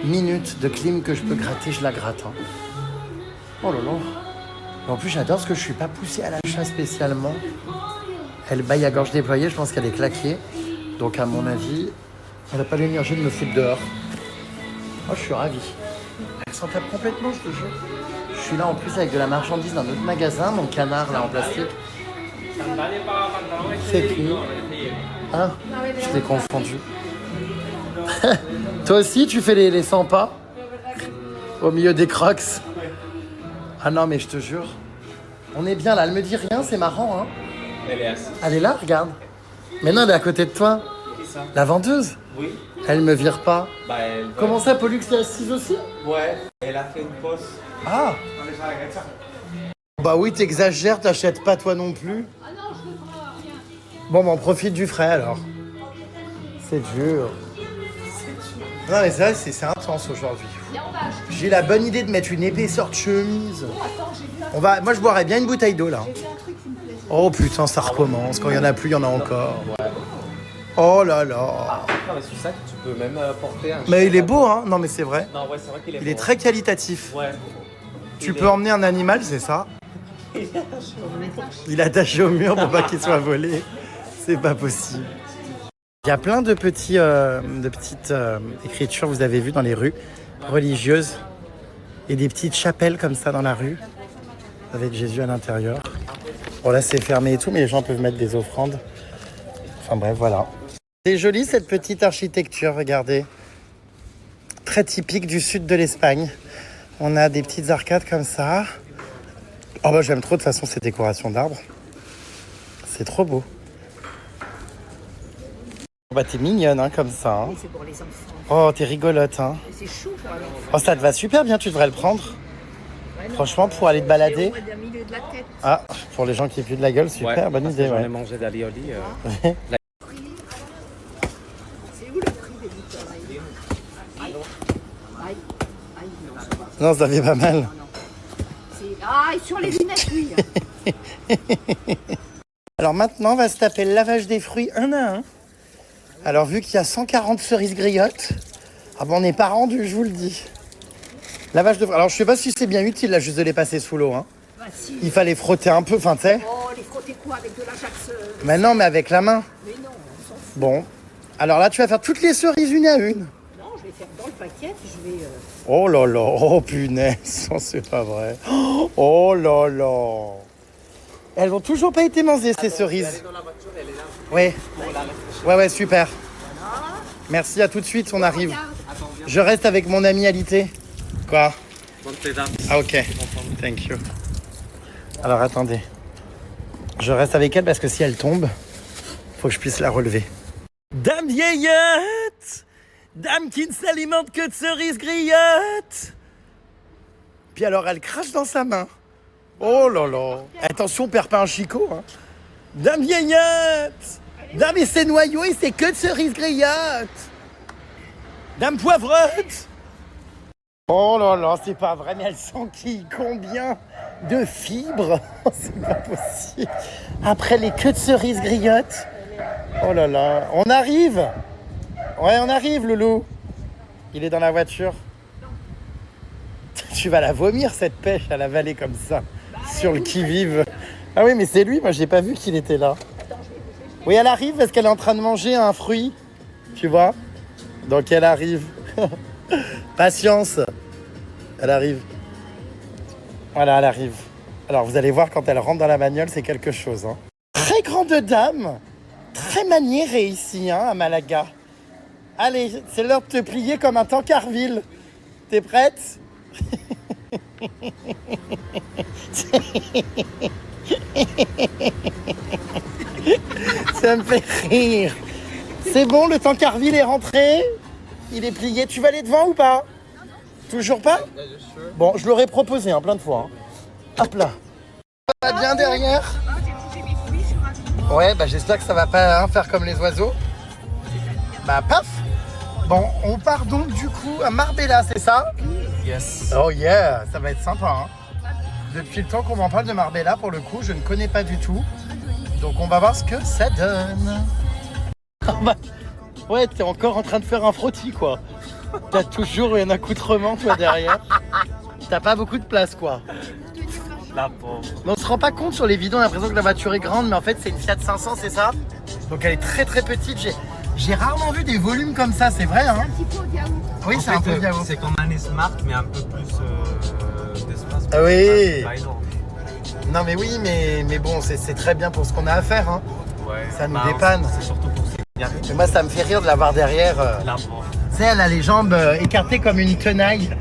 minute de clim que je peux gratter, je la gratte. Hein. Oh là là. Et en plus, j'adore parce que je suis pas poussé à l'achat spécialement. Elle baille à gorge déployée, je pense qu'elle est claquée. Donc à mon avis, elle n'a pas l'énergie de me foutre dehors. Oh, je suis ravi. Elle s'en tape complètement, je te jure. Je suis là en plus avec de la marchandise d'un autre magasin, mon canard là en plastique. C'est qui? Hein? Je t'ai confondu. Toi aussi, tu fais les 100 pas? Au milieu des crocs? Ah non, mais je te jure. On est bien là, elle me dit rien, c'est marrant, hein? Elle est assise. Elle est là, regarde. Mais non, elle est à côté de toi. Qui ça? La vendeuse. Oui. Elle me vire pas. Bah, elle... Comment ça, Pollux est assise aussi? Ouais. Elle a fait une pause. Ah. Bah oui, t'exagères, t'achètes pas toi non plus. Bon, bah on profite du frais alors. C'est dur. Non mais c'est vrai, c'est intense aujourd'hui. J'ai la bonne idée de mettre une épaisseur de chemise. Moi je boirais bien une bouteille d'eau là. Oh putain, ça recommence. Quand il y en a plus, il y en a encore. Oh là là. Ah, mais c'est ça que tu peux même porter un... Mais il est beau, hein? Non mais c'est vrai. Non, ouais, c'est vrai qu'il est beau. Il est très qualitatif. Ouais. Tu peux emmener un animal, c'est ça? Il est attaché au mur pour pas qu'il soit volé. C'est pas possible. Il y a plein de petites écritures, vous avez vu, dans les rues religieuses. Et des petites chapelles comme ça dans la rue, avec Jésus à l'intérieur. Bon là c'est fermé et tout, mais les gens peuvent mettre des offrandes. Enfin bref, voilà. C'est joli cette petite architecture, regardez. Très typique du sud de l'Espagne. On a des petites arcades comme ça. Oh bah j'aime trop de toute façon ces décorations d'arbres. C'est trop beau. Bah t'es mignonne hein, comme ça. Hein. Et c'est pour les enfants. Oh t'es rigolote hein. Et c'est chou pour les enfants. Oh ça te va super bien, tu devrais le prendre. Ouais, non, Franchement pour aller te balader. c'est au milieu de la tête. Ah, pour les gens qui puent de la gueule, super, bonne idée. J'en ai Ouais. mangé d'alioli. C'est où le prix des licornes? Aïe. Aïe. Aïe, non, ça va. Non, ça fait pas mal. Non, non. Ah, et sur les lunettes, oui. Alors maintenant, on va se taper le lavage des fruits un à un. Alors vu qu'il y a 140 cerises griottes, ah bon, on n'est pas rendu, je vous le dis. Lavage de fruits. Alors je sais pas si c'est bien utile là, juste de les passer sous l'eau. Hein. Bah si. Il fallait frotter un peu, enfin tu sais. Oh, les frotter quoi avec de l'Ajax? Mais non, mais avec la main. Mais non, on s'en fout. Bon. Alors là, tu vas faire toutes les cerises une à une. Non, je vais faire dans le paquet, puis je vais... Oh là là, oh punaise, oh, c'est pas vrai. Oh là là. Elles ont toujours pas été mangées ces cerises. Oui. Ouais, super. Merci, à tout de suite, on arrive. Je reste avec mon ami Alité. Quoi? Ah ok, thank you. Alors attendez. Je reste avec elle parce que si elle tombe, faut que je puisse la relever. Dame vieillotte! Dame qui ne s'alimente que de cerises griottes! Puis alors elle crache dans sa main. Oh là là! Attention, perds pas un chicot. Hein. Dame vieillotte! Dame et ses noyaux et c'est que de cerises griottes! Dame poivrotte! Oh là là, c'est pas vrai, mais elle s'enquille combien de fibres? C'est pas possible. Après les queues de cerises griottes. Oh là là, on arrive! Ouais, on arrive, Loulou. Il est dans la voiture. Tu vas la vomir, cette pêche, à la vallée comme ça, sur le qui-vive. Ah oui, mais c'est lui, moi j'ai pas vu qu'il était là. Oui, elle arrive parce qu'elle est en train de manger un fruit, tu vois. Donc elle arrive. Patience. Elle arrive. Voilà, elle arrive. Alors vous allez voir, quand elle rentre dans la bagnole, c'est quelque chose. Hein. Très grande dame, très maniérée ici, hein, à Malaga. Allez, c'est l'heure de te plier comme un tankerville. T'es prête? Ça me fait rire. C'est bon, le tankerville est rentré. Il est plié. Tu vas aller devant ou pas? Toujours pas? Bon, je l'aurais proposé hein, plein de fois. Hein. Hop là. Ça va bien derrière? Ouais, bah j'espère que ça va pas hein, faire comme les oiseaux. Bah paf. Bon, on part donc du coup à Marbella, c'est ça? Yes. Oh yeah, ça va être sympa. Hein. Depuis le temps qu'on m'en parle de Marbella, pour le coup, je ne connais pas du tout. Donc on va voir ce que ça donne. Oh bah, ouais, t'es encore en train de faire un frottis, quoi. T'as toujours un accoutrement, toi, derrière. T'as pas beaucoup de place, quoi. La pauvre. Mais on se rend pas compte sur les vidéos, on a l'impression que la voiture est grande, mais en fait, c'est une Fiat 500, c'est ça? Donc elle est très très petite. J'ai rarement vu des volumes comme ça, c'est vrai, hein? Un petit pot de yaourt. Oui, c'est un peu de yaourt. C'est comme un Smart, mais un peu plus d'espace. Ah oui. Pas énorme. Non mais oui, mais bon, c'est très bien pour ce qu'on a à faire, hein. Ouais. Ça nous dépanne. C'est surtout pour ça. Mais moi, ça me fait rire de la voir derrière. La pauvre. Tu sais, elle a les jambes écartées comme une tenaille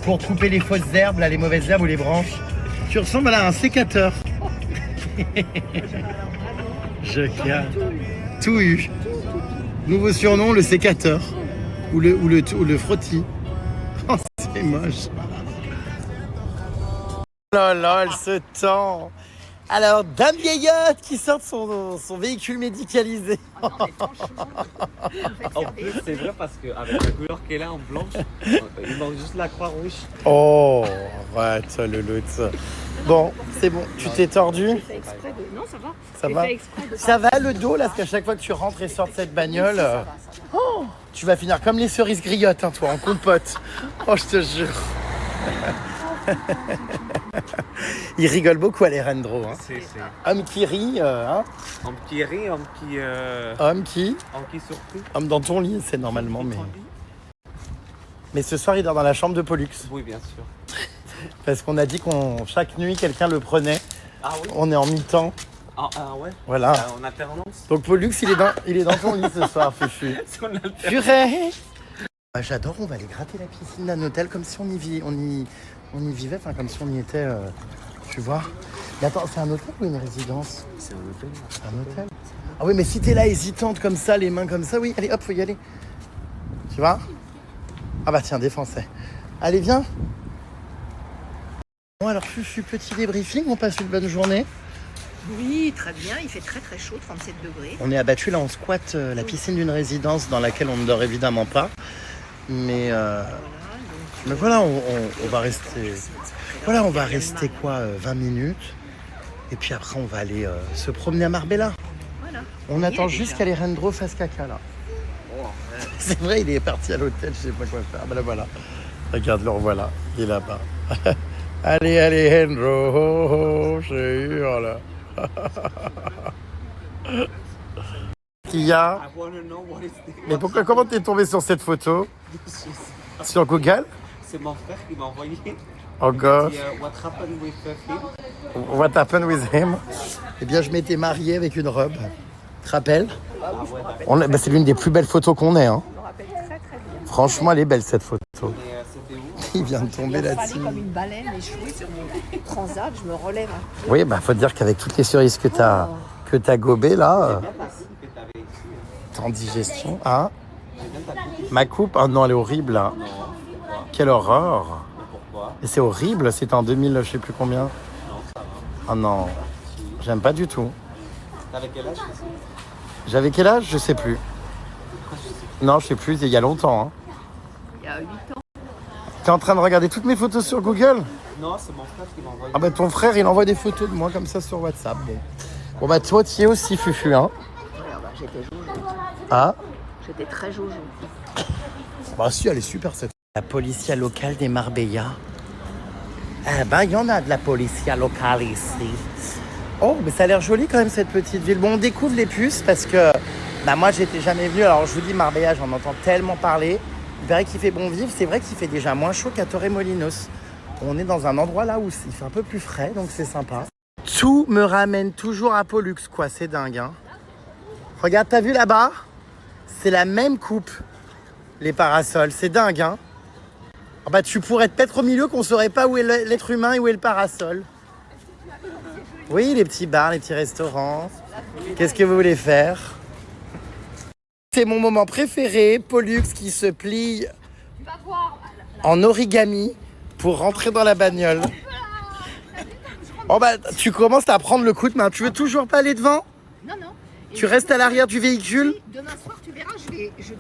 pour couper les fausses herbes, là, les mauvaises herbes ou les branches. Tu ressembles à un sécateur. Je calme. Tout eu. Nouveau surnom, le sécateur. Ou le frottis. Oh, c'est moche. Oh là là, elle se tend. Alors, Dame Vieillotte qui sort de son véhicule médicalisé. En plus, c'est vrai parce qu'avec la couleur qu'elle a en blanche, il manque juste la croix rouge. Oh, arrête, le loot. Bon, c'est bon, tu t'es tordu? J'ai fait exprès de... Non, ça va. Ça J'ai va? fait exprès de... Ça va le dos là, parce qu'à chaque fois que tu rentres et sors de cette bagnole, oh, tu vas finir comme les cerises griottes, hein, toi, en compote. Oh, je te jure. Il rigole beaucoup Alejandro. Hein. C'est Homme qui rit, hein. un petit riz, un petit surpris. Homme dans ton lit, c'est normalement, mais ce soir, il dort dans la chambre de Pollux. Oui, bien sûr. Parce qu'on a dit chaque nuit, quelqu'un le prenait. Ah oui. On est en mi-temps. Ah ouais. Voilà. En alternance. Donc Pollux, il est dans ton lit ce soir, Fufu. Purée. J'adore, on va aller gratter la piscine d'un hôtel comme si on y vivait, enfin comme si on y était, tu vois. Mais attends, c'est un hôtel ou une résidence? C'est un hôtel. C'est un hôtel. Ah oui, mais si t'es là hésitante comme ça, les mains comme ça, oui, allez hop, faut y aller. Tu vois? Ah bah tiens, des Français. Allez, viens. Bon alors Fufu, petit débriefing, on passe une bonne journée. Oui, très bien, il fait très très chaud, 37 degrés. On est abattu là, on squatte la piscine d'une résidence dans laquelle on ne dort évidemment pas. Mais voilà, on va rester. Voilà, on va rester quoi, 20 minutes. Et puis après, on va aller se promener à Marbella. Voilà. On attend juste qu'Alejandro fasse caca là. C'est vrai, il est parti à l'hôtel, je sais pas quoi faire. Ben là voilà. Regarde, le revoilà. Il est là-bas. Allez, Alejandro, je hurle. Qu'il y a. Mais comment t'es tombé sur cette photo? Sur Google? C'est mon frère qui m'a envoyé. Oh gosh. What happened with him? What happened with him? Eh bien, je m'étais marié avec une robe. Tu te rappelles? C'est l'une des plus belles photos qu'on ait. Hein. Je me rappelle très très bien. Franchement, elle est belle cette photo. C'était où? Il vient de tomber Il a là-dessus. fallu comme une baleine échouée sur mon transat, je me relève un peu. Oui, faut te dire qu'avec toutes les cerises que t'as gobées là, t'es en digestion. Hein? Ma coupe? Oh non, elle est horrible. Hein. Quelle horreur. Pourquoi? Et c'est horrible, c'était en 2000, je sais plus combien. Non, ça va. Oh non, j'aime pas du tout. T'avais quel âge? J'avais quel âge? Je sais plus. Non, je sais plus, il y a longtemps. Hein. Il y a 8 ans. T'es en train de regarder toutes mes photos sur Google? Non, c'est mon frère qui m'a envoyé. Ah bah ton frère, il envoie des photos de moi comme ça sur WhatsApp. Bon bah toi, tu y es aussi, Fufu, hein? Alors, j'étais jojo. Ah? J'étais très jojo. Bah si, elle est super cette. La policia locale des Marbella. Ah bah il y en a de la policia locale ici. Oh, mais ça a l'air joli quand même cette petite ville. Bon, on découvre les puces parce que moi j'étais jamais venu. Alors je vous dis Marbella, j'en entends tellement parler. Il paraît qu'il fait bon vivre. C'est vrai qu'il fait déjà moins chaud qu'à Torremolinos. On est dans un endroit là où il fait un peu plus frais, donc c'est sympa. Tout me ramène toujours à Pollux, quoi. C'est dingue, hein. Regarde, t'as vu là-bas? C'est la même coupe, les parasols. C'est dingue, hein. Oh bah tu pourrais te mettre au milieu qu'on saurait pas où est l'être humain et où est le parasol. Oui, les petits bars, les petits restaurants. Qu'est-ce que vous voulez faire? C'est mon moment préféré, Pollux qui se plie en origami pour rentrer dans la bagnole. Oh bah tu commences à prendre le coup de main. Tu veux toujours pas aller devant? Non, non. Tu restes à l'arrière du véhicule? Demain soir, tu verras,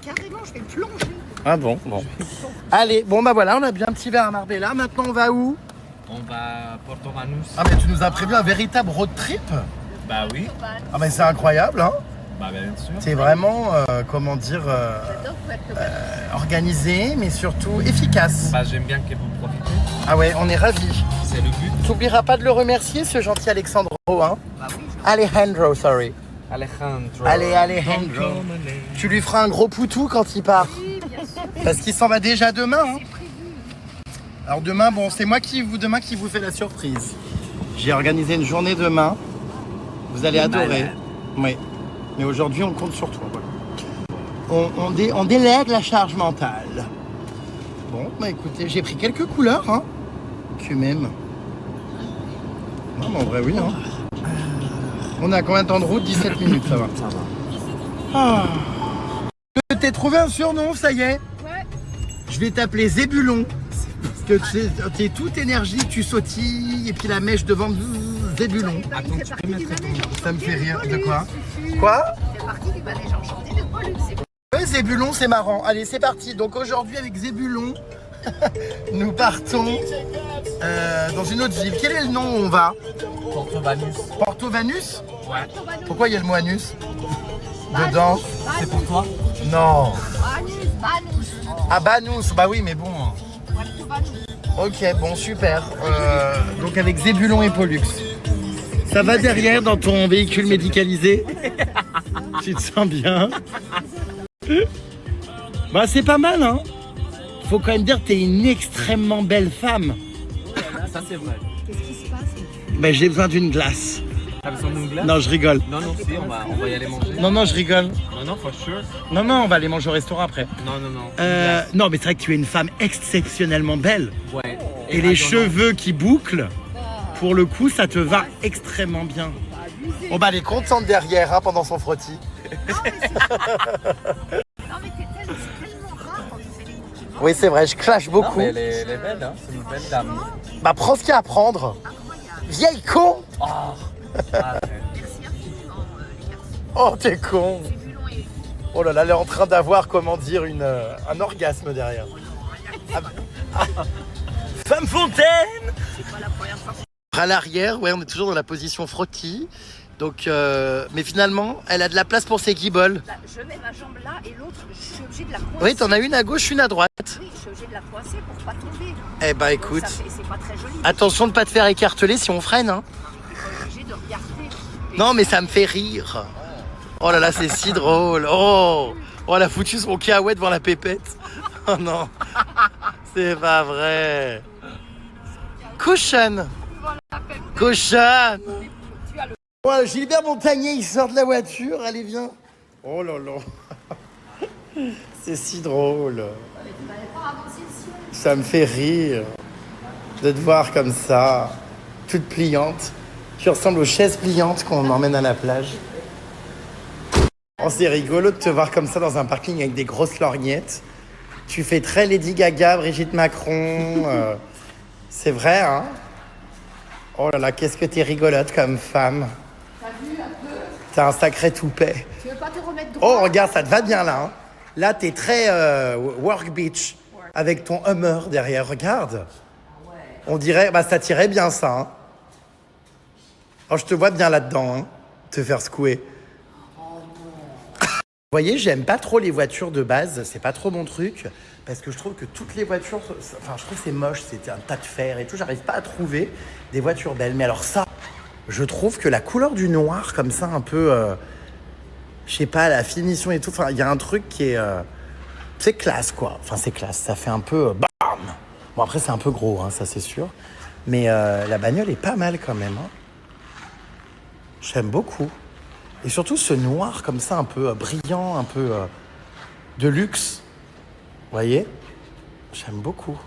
carrément, je vais plonger. Ah bon. Allez, bon bah voilà, on a bien un petit verre à Marbella. Maintenant, on va où? On va à Porto Banús. Ah mais tu nous as prévu un véritable road trip? Bah oui. Ah mais c'est incroyable, hein. Bah bien sûr. C'est vraiment, organisé, mais surtout efficace. Bah j'aime bien que vous profitez. Ah ouais, on est ravis. C'est le but. T'oublieras pas de le remercier, ce gentil Alexandro, hein. Alejandro, sorry. Alejandro. Allez, Alejandro. Tu lui feras un gros poutou quand il part. Parce qu'il s'en va déjà demain, hein. Alors demain, bon, c'est moi qui vous fais la surprise. J'ai organisé une journée demain. Vous allez adorer. Oui. Mais aujourd'hui, on compte sur toi. Voilà. On délègue la charge mentale. Bon, bah écoutez, j'ai pris quelques couleurs, hein. Tu m'aimes. Non, mais en vrai, oui, hein. On a combien de temps de route? 17 minutes, ça va. Ah. Je t'ai trouvé un surnom, ça y est. Ouais. Je vais t'appeler Zébulon. Parce que tu es toute énergie, tu sautilles, et puis la mèche devant, Zébulon. Attends, tu peux mettre ton... Ça me fait rire. De quoi? Quoi? C'est parti du manège enchanté de Pollux. Ouais, Zébulon, c'est marrant. Allez, c'est parti. Donc aujourd'hui, avec Zébulon, nous partons dans une autre ville. Quel est le nom où on va? Porto Banús. Porto Banús? Ouais. Pourquoi il y a le mot anus dedans? C'est pour toi? Non. Banús. Ah, Banús. Bah oui, mais bon. Ok, bon, super. Donc avec Zébulon et Pollux. Ça va derrière dans ton véhicule médicalisé? Tu te sens bien? Bah c'est pas mal, hein. Faut quand même dire que t'es une extrêmement belle femme. Ça c'est vrai. Qu'est-ce qui se passe? Bah j'ai besoin d'une glace. T'as besoin d'une glace? Non, je rigole. Non, si, on va y aller manger. Non, je rigole. Non, for sure. Non, on va aller manger au restaurant après. Non. Non, mais c'est vrai que tu es une femme exceptionnellement belle. Ouais. Et les cheveux qui bouclent, pour le coup, ça te va extrêmement bien. Bon bah elle est contente derrière hein, pendant son frottis. Non, mais c'est tellement rare quand tu fais des compliments. Oui, c'est vrai, je clash beaucoup. Non, mais elle est belle, hein. C'est une belle dame. Bah prends ce qu'il y a à prendre. Vieille con. Merci infiniment, les garçons. Oh, t'es con. Zébulon et Oh là là, elle est en train d'avoir, comment dire, un orgasme derrière. Femme fontaine. c'est pas la première fois. À l'arrière, ouais, on est toujours dans la position frottis. Donc, mais finalement, elle a de la place pour ses guiboles. Là, je mets ma jambe là et l'autre, je suis obligée de la coincer. Oui, t'en as une à gauche, une à droite. Oui, je suis obligée de la coincer pour pas tomber. Eh bah Donc, écoute, c'est pas très joli. attention de pas te faire écarteler si on freine. Hein. Je suis obligée de regarder. Non, mais ça me fait rire. Oh là là, c'est si drôle. Oh, elle a foutu son caouet devant la pépette. Oh non, c'est pas vrai. Cochonne. Cochonne. Voilà, Gilbert Montagnier, il sort de la voiture. Allez, viens. Oh là là. C'est si drôle. Ça me fait rire de te voir comme ça, toute pliante. Tu ressembles aux chaises pliantes qu'on emmène à la plage. Oh, c'est rigolo de te voir comme ça dans un parking avec des grosses lorgnettes. Tu fais très Lady Gaga, Brigitte Macron. C'est vrai, hein? Oh là là, qu'est-ce que t'es rigolote comme femme. T'as vu un peu? T'as un sacré toupet. Tu veux pas te remettre droit? Oh, regarde, ça te va bien là. Hein. Là, t'es très work beach avec ton Hummer derrière. Regarde. On dirait, bah ça tirait bien ça. Hein. Oh, je te vois bien là-dedans, hein, te faire secouer. Vous voyez, j'aime pas trop les voitures de base. C'est pas trop mon truc. Parce que je trouve que toutes les voitures... Enfin, je trouve que c'est moche. C'est un tas de fer et tout. J'arrive pas à trouver des voitures belles. Mais alors ça, je trouve que la couleur du noir, comme ça, un peu... je sais pas, la finition et tout. Enfin, il y a un truc qui est... c'est classe, quoi. Enfin, c'est classe. Ça fait un peu... bam. Bon, après, c'est un peu gros, hein, ça, c'est sûr. Mais la bagnole est pas mal, quand même. Hein. J'aime beaucoup. Et surtout, ce noir, comme ça, un peu brillant, un peu de luxe. Vous voyez? J'aime beaucoup.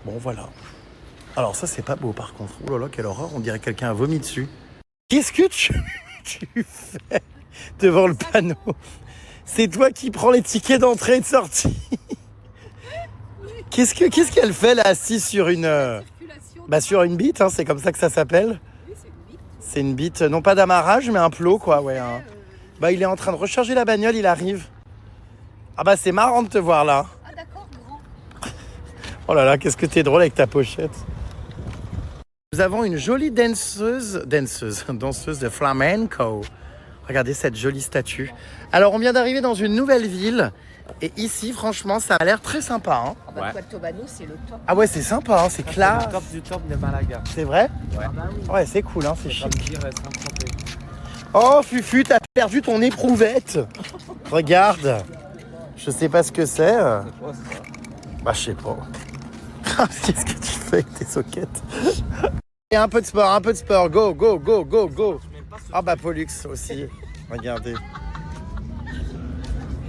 Bon, voilà. Alors, ça, c'est pas beau, par contre. Oh là là, quelle horreur. On dirait que quelqu'un a vomi dessus. Qu'est-ce que tu fais devant le panneau? C'est toi qui prends les tickets d'entrée et de sortie. Qu'est-ce qu'elle fait là, assise sur une sur une bite, hein, c'est comme ça que ça s'appelle. C'est une bite, non pas d'amarrage, mais un plot, quoi. Ouais. Hein. Bah, il est en train de recharger la bagnole, il arrive. Ah bah, c'est marrant de te voir là. Ah d'accord, grand. Oh là là, qu'est-ce que t'es drôle avec ta pochette. Nous avons une jolie danseuse de flamenco. Regardez cette jolie statue. Alors, on vient d'arriver dans une nouvelle ville. Et ici, franchement, ça a l'air très sympa. Hein. Ah bah, Ouais. Puerto Banús, c'est le top. Ah ouais, c'est sympa, hein, c'est clair. Le top du top de Malaga. C'est vrai? Ouais. Ah bah oui. Ouais, c'est cool, hein, c'est Comme chic. dire, sans tromper. Oh, Fufu, t'as perdu ton éprouvette. Regarde. Je sais pas ce que c'est. C'est quoi ça? Bah, je sais pas. Qu'est-ce que tu fais avec tes soquettes? Et un peu de sport. Go, go, go, go, go. Ah bah, Pollux aussi. Regardez.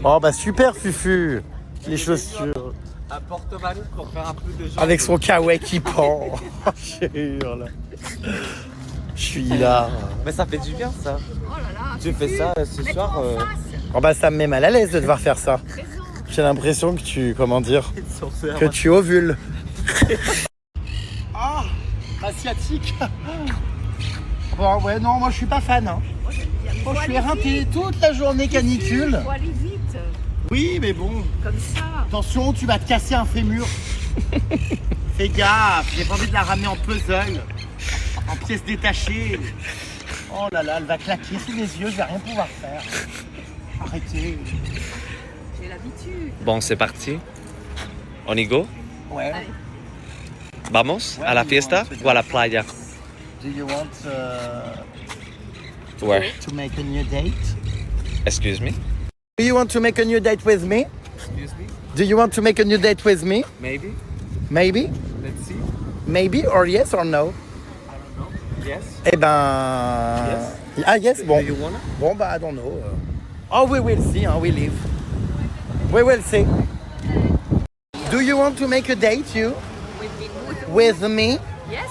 Oh bah, super, Fufu. Les chaussures. À Porto Banús pour faire un peu de jambes. Avec son kawaii qui pend. Je hurle. Je suis là. Mais ça fait du bien ça. Oh là là. Tu fais ça ce soir. Oh bah, ça me met mal à l'aise de devoir faire ça. J'ai l'impression que tu, comment dire, que tu ovules. Ah, asiatique. Bon, ouais, non, moi je suis pas fan. Hein. Moi, j'aime bien. Oh, je suis éreinté toute la journée canicule. Il faut aller vite. Oui, mais bon, Comme ça. attention, tu vas te casser un fémur. Fais gaffe, j'ai pas envie de la ramener en puzzle, en pièces détachées. Oh là là, elle va claquer sous mes yeux, je vais rien pouvoir faire. Arrêtez. J'ai l'habitude. Bon, c'est parti. On y go? Ouais. Allez. Vamos a la fiesta o a la playa? Do you want Where? to make a new date? Excuse me? Do you want to make a new date with me? Excuse me? Do you want to make a new date with me? Maybe? Maybe? Let's see. Maybe or yes or no? Yes? Eh ben... Yes. Ah yes, bon. Do you wanna? Bon bah I don't know. Oh we will see, hein, we live. We will see. Do you want to make a date, you? With me? Yes.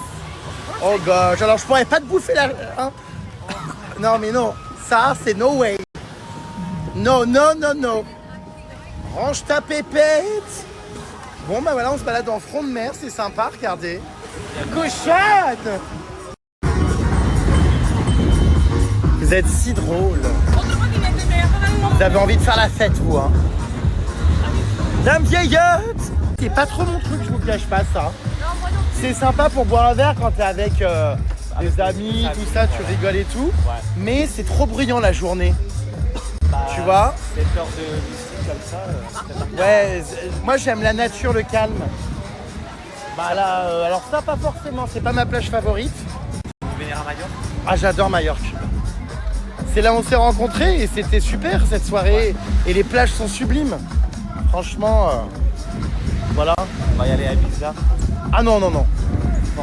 Oh gosh, alors je pourrais pas te bouffer la... Hein? Non mais non, ça c'est no way. No, no, no, no. Range ta pépette. Bon bah voilà, on se balade en front de mer, c'est sympa, regardez. Cochonne. Vous êtes si drôle. Vous avez envie de faire la fête, vous, hein. Dame vieillotte. C'est pas trop mon truc, je vous cache pas ça. C'est sympa pour boire un verre quand t'es avec des amis, tout ça, tu rigoles et tout. Mais c'est trop bruyant la journée. Tu vois? 7 heures de musique comme ça. Ouais, moi j'aime la nature, le calme. Bah là, alors ça pas forcément, c'est pas ma plage favorite. Vous venir à Majorque? Ah j'adore Majorque. C'est là où on s'est rencontrés et c'était super cette soirée. Et les plages sont sublimes. Franchement, voilà. On va y aller à Ibiza. Ah non, non, non.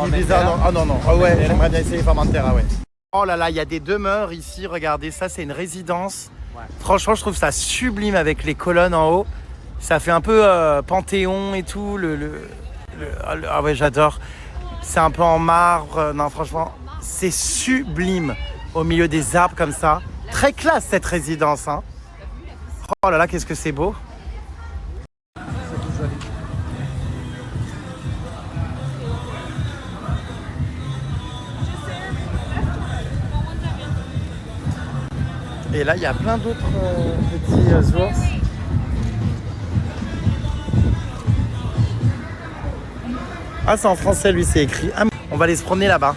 Ibiza, non. Ah non, non. Ah ouais, Formentera. j'aimerais bien essayer Formentera, ouais. Oh là là, il y a des demeures ici, regardez, ça c'est une résidence. Ouais. Franchement, je trouve ça sublime avec les colonnes en haut. Ça fait un peu Panthéon et tout. Ah ouais, j'adore. C'est un peu en marbre. Non, franchement, c'est sublime. Au milieu des arbres comme ça. Très classe cette résidence, hein. Oh là là, qu'est-ce que c'est beau. Et là, il y a plein d'autres petits ours. Ah, c'est en français, lui, c'est écrit. Ah, on va aller se promener là-bas.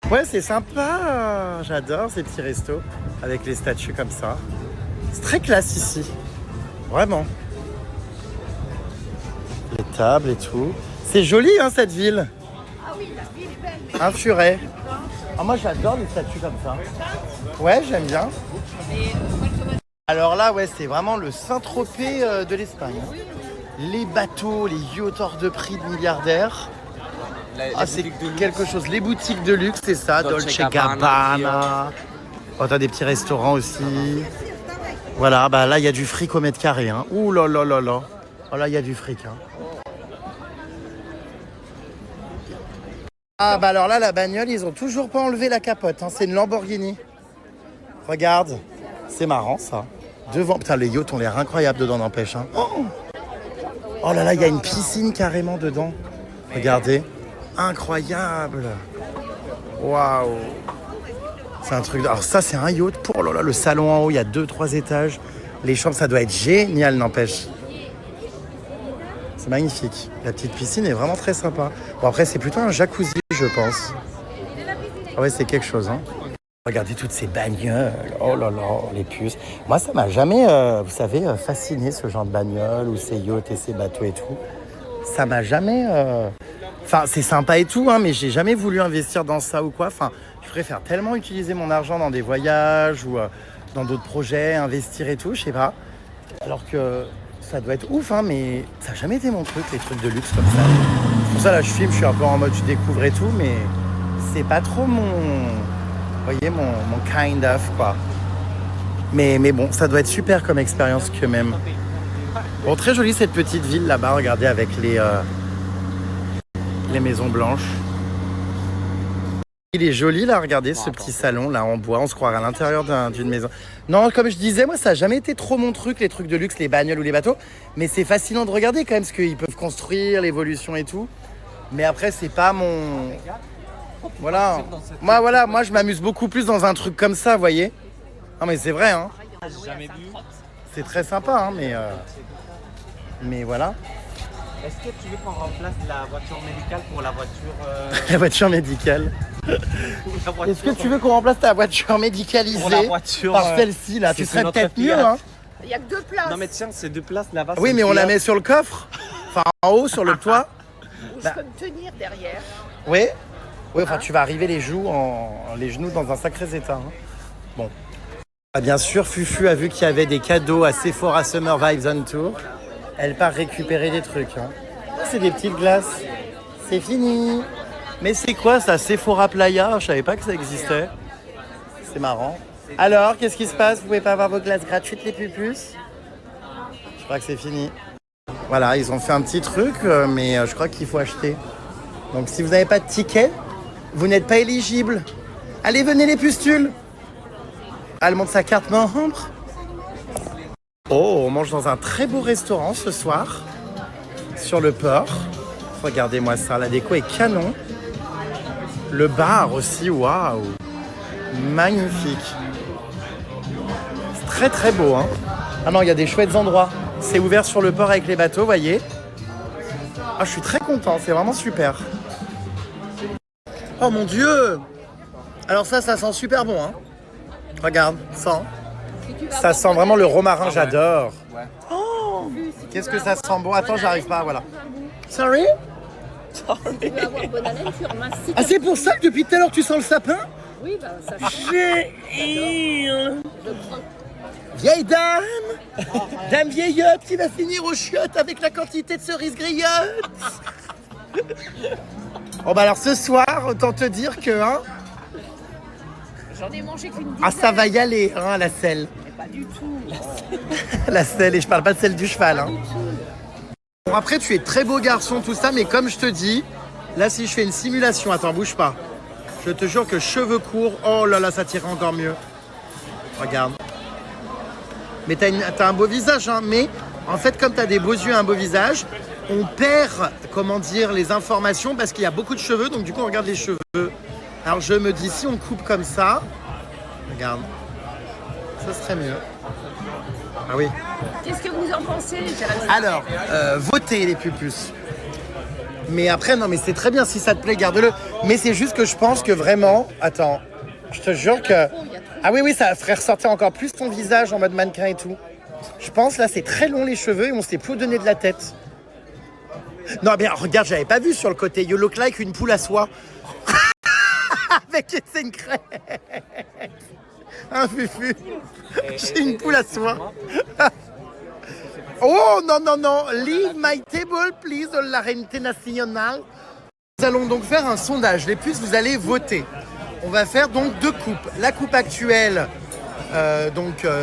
Ouais, c'est sympa. J'adore ces petits restos avec les statues comme ça. C'est très classe ici. Vraiment. Les tables et tout. C'est joli, hein, cette ville. Ah oui, la ville est belle. Un furet. Ah, moi, j'adore les statues comme ça. Ouais, j'aime bien. Alors là, ouais, c'est vraiment le Saint-Tropez de l'Espagne. Les bateaux, les yachts hors de prix de milliardaires. Ah, c'est quelque chose. Les boutiques de luxe, c'est ça. Dolce Gabbana. Oh, t'as des petits restaurants aussi. Voilà, bah là, il y a du fric au mètre carré. Hein. Ouh là là là là. Oh là, il y a du fric. Hein. Ah, bah alors là, la bagnole, ils ont toujours pas enlevé la capote. Hein. C'est une Lamborghini. Regarde. C'est marrant, ça. Devant. Putain, les yachts ont l'air incroyables dedans, n'empêche. Hein. Oh là là, il y a une piscine carrément dedans. Regardez. Incroyable. Waouh. C'est un truc... Alors ça, c'est un yacht. Oh là là, le salon en haut, il y a 2-3 étages. Les chambres, ça doit être génial, n'empêche. C'est magnifique. La petite piscine est vraiment très sympa. Bon, après, c'est plutôt un jacuzzi, je pense. Ah ouais, c'est quelque chose, hein. Regardez toutes ces bagnoles. Oh là là, les puces. Moi, ça m'a jamais, vous savez, fasciné, ce genre de bagnole ou ces yachts et ces bateaux et tout. Ça m'a jamais... Enfin, c'est sympa et tout, hein, mais j'ai jamais voulu investir dans ça ou quoi. Enfin, je préfère tellement utiliser mon argent dans des voyages ou dans d'autres projets, investir et tout, je sais pas. Alors que ça doit être ouf, hein, mais ça n'a jamais été mon truc, les trucs de luxe comme ça. C'est pour ça, là, je filme, je suis un peu en mode je découvre et tout, mais c'est pas trop mon... Vous voyez, mon kind of, quoi. Mais bon, ça doit être super comme expérience que même. Bon, très jolie cette petite ville là-bas, regardez, avec les maisons blanches. Il est joli là, regardez ce petit salon là en bois, on se croirait à l'intérieur d'une maison. Non, comme je disais, moi ça n'a jamais été trop mon truc, les trucs de luxe, les bagnoles ou les bateaux. Mais c'est fascinant de regarder quand même ce qu'ils peuvent construire, l'évolution et tout. Mais après, c'est pas mon... Voilà. Moi je m'amuse beaucoup plus dans un truc comme ça, vous voyez. Non mais c'est vrai, hein. Jamais vu. C'est très sympa, hein, mais voilà. Est-ce que tu veux qu'on remplace la voiture médicale pour la voiture La voiture médicale. Est-ce que tu veux qu'on remplace ta voiture médicalisée pour la voiture, par celle-ci là? Tu c'est serais notre peut-être fille, mieux, hein. Il y a que 2 places. Non mais tiens, c'est 2 places là-bas. Oui, mais on la met sur le coffre. Enfin, en haut, sur le toit. Et Bah. je peux me tenir derrière. Oui. Oui, enfin, tu vas arriver les genoux dans un sacré état. Hein. Bon. Ah, bien sûr, Fufu a vu qu'il y avait des cadeaux à Sephora Summer Vibes on Tour. Elle part récupérer des trucs. Hein. C'est des petites glaces. C'est fini. Mais c'est quoi ça, Sephora Playa? Je savais pas que ça existait. C'est marrant. Alors, qu'est-ce qui se passe? Vous pouvez pas avoir vos glaces gratuites, les pupus? Je crois que c'est fini. Voilà, ils ont fait un petit truc, mais je crois qu'il faut acheter. Donc, si vous n'avez pas de ticket, vous n'êtes pas éligible. Allez, venez les pustules. Elle montre sa carte membre. Oh, on mange dans un très beau restaurant ce soir, sur le port. Regardez-moi ça, la déco est canon. Le bar aussi, waouh. Magnifique. C'est très très beau, hein. Ah non, il y a des chouettes endroits. C'est ouvert sur le port avec les bateaux, voyez. Ah, je suis très content, c'est vraiment super. Oh mon Dieu! Alors ça sent super bon, hein. Regarde, sent. Ça sent vraiment le romarin, j'adore. Ouais. Oh! Qu'est-ce que ça sent bon? Attends, j'arrive pas, voilà. Sorry? Si tu veux avoir bonne haleine, tu remasses. Ah, c'est pour ça que depuis tout à l'heure tu sens le sapin? Oui, bah ça Vieille dame! Dame vieillotte qui va finir aux chiottes avec la quantité de cerises griottes! Bon bah alors ce soir, autant te dire que hein, J'en ai mangé qu'une dizaine. ah ça va y aller hein, la selle. Mais pas du tout. La selle, et je parle pas de celle du cheval. Hein. Pas du tout. Bon après tu es très beau garçon tout ça, mais comme je te dis, là si je fais une simulation, attends bouge pas. Je te jure que cheveux courts, oh là là ça tire encore mieux. Regarde. Mais t'as un beau visage hein, mais en fait comme t'as des beaux yeux et un beau visage, on perd, comment dire, les informations parce qu'il y a beaucoup de cheveux, donc du coup on regarde les cheveux. Alors je me dis si on coupe comme ça, regarde, ça serait mieux. Ah oui. Qu'est-ce que vous en pensez? Alors, votez les pupus. Mais après, non, mais c'est très bien, si ça te plaît, garde-le. Mais c'est juste que je pense que vraiment, attends, je te jure que... Ah oui, ça ferait ressortir encore plus ton visage en mode mannequin et tout. Je pense, là, c'est très long les cheveux et on s'est plus donné de la tête. Non, mais regarde, j'avais pas vu sur le côté. You look like une poule à soie. Avec une crête. Un fufu. J'ai une poule à soie. Oh non, leave my table please, la Rente Nacional. Nous allons donc faire un sondage. Les puces, vous allez voter. On va faire donc 2 coupes. La coupe actuelle,